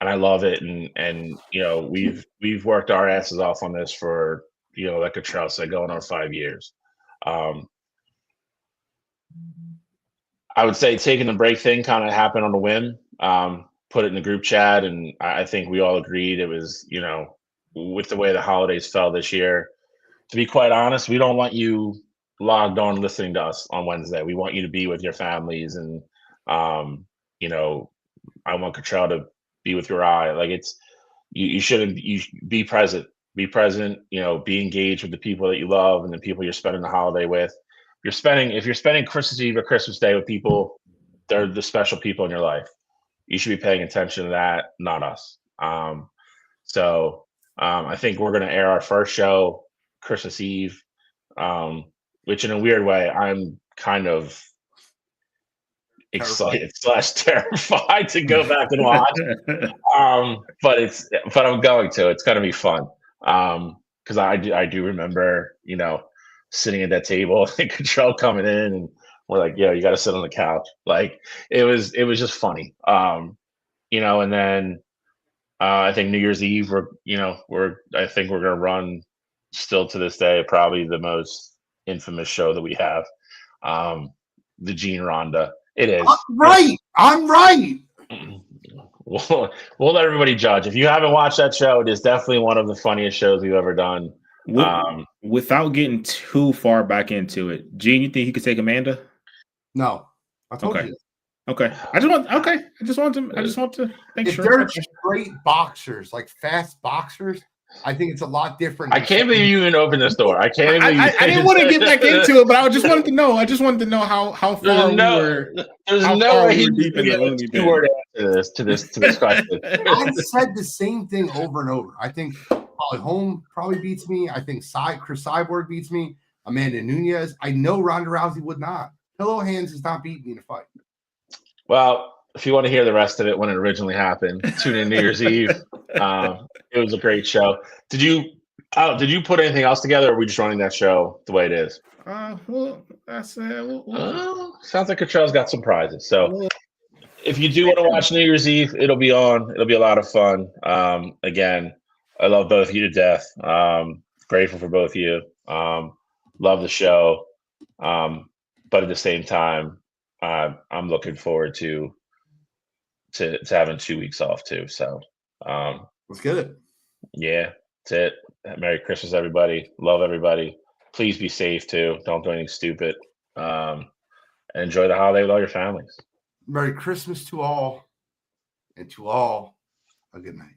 I love it. And we've worked our asses off on this for, like Cottrell said, going on 5 years. I would say taking the break thing kind of happened on a whim. Put it in the group chat, and I think we all agreed it was, with the way the holidays fell this year. To be quite honest, we don't want you logged on listening to us on Wednesday. We want you to be with your families, and I want Cottrell to be with your eye. Like you shouldn't. You be present. Be present. Be engaged with the people that you love and the people you're spending the holiday with. If you're spending Christmas Eve or Christmas Day with people, they're the special people in your life. You should be paying attention to that, not us. So I think we're going to air our first show Christmas Eve, which in a weird way, I'm kind of excited / terrified to go back and watch. But I'm going to. It's going to be fun. Because I do remember, sitting at that table and Cottrell coming in and we're like, yeah, you got to sit on the couch. Like it was just funny. And then I think New Year's Eve, I think we're going to run still to this day, probably the most infamous show that we have. The Gene Ronda. It is. I'm right. We'll let everybody judge. If you haven't watched that show, it is definitely one of the funniest shows we've ever done. Without getting too far back into it, Gene, you think he could take Amanda? No, I told you. Okay. I just want to make if sure. They're straight boxers, like fast boxers. I think it's a lot different. I can't believe you even opened this door. I can't. I didn't want to get back into it, but I just wanted to know. I just wanted to know how far we were. There's no way he's deep in the loony bin. To this question. I've said the same thing over and over. I think Holm probably beats me. I think Chris Cyborg beats me. Amanda Nunes. I know Ronda Rousey would not. Pillow Hands is not beating me in a fight. Well, if you want to hear the rest of it when it originally happened, tune in New Year's Eve. It was a great show. Did you put anything else together, or are we just running that show the way it is? Well, that's sounds like Cottrell's got some prizes. So if you do want to watch New Year's Eve, it'll be on. It'll be a lot of fun. Again, I love both of you to death. Grateful for both of you. Love the show. But at the same time, I'm looking forward to having 2 weeks off too. So let's get it. Yeah, that's it. Merry Christmas, everybody. Love everybody. Please be safe too. Don't do anything stupid. And enjoy the holiday with all your families. Merry Christmas to all, and to all a good night.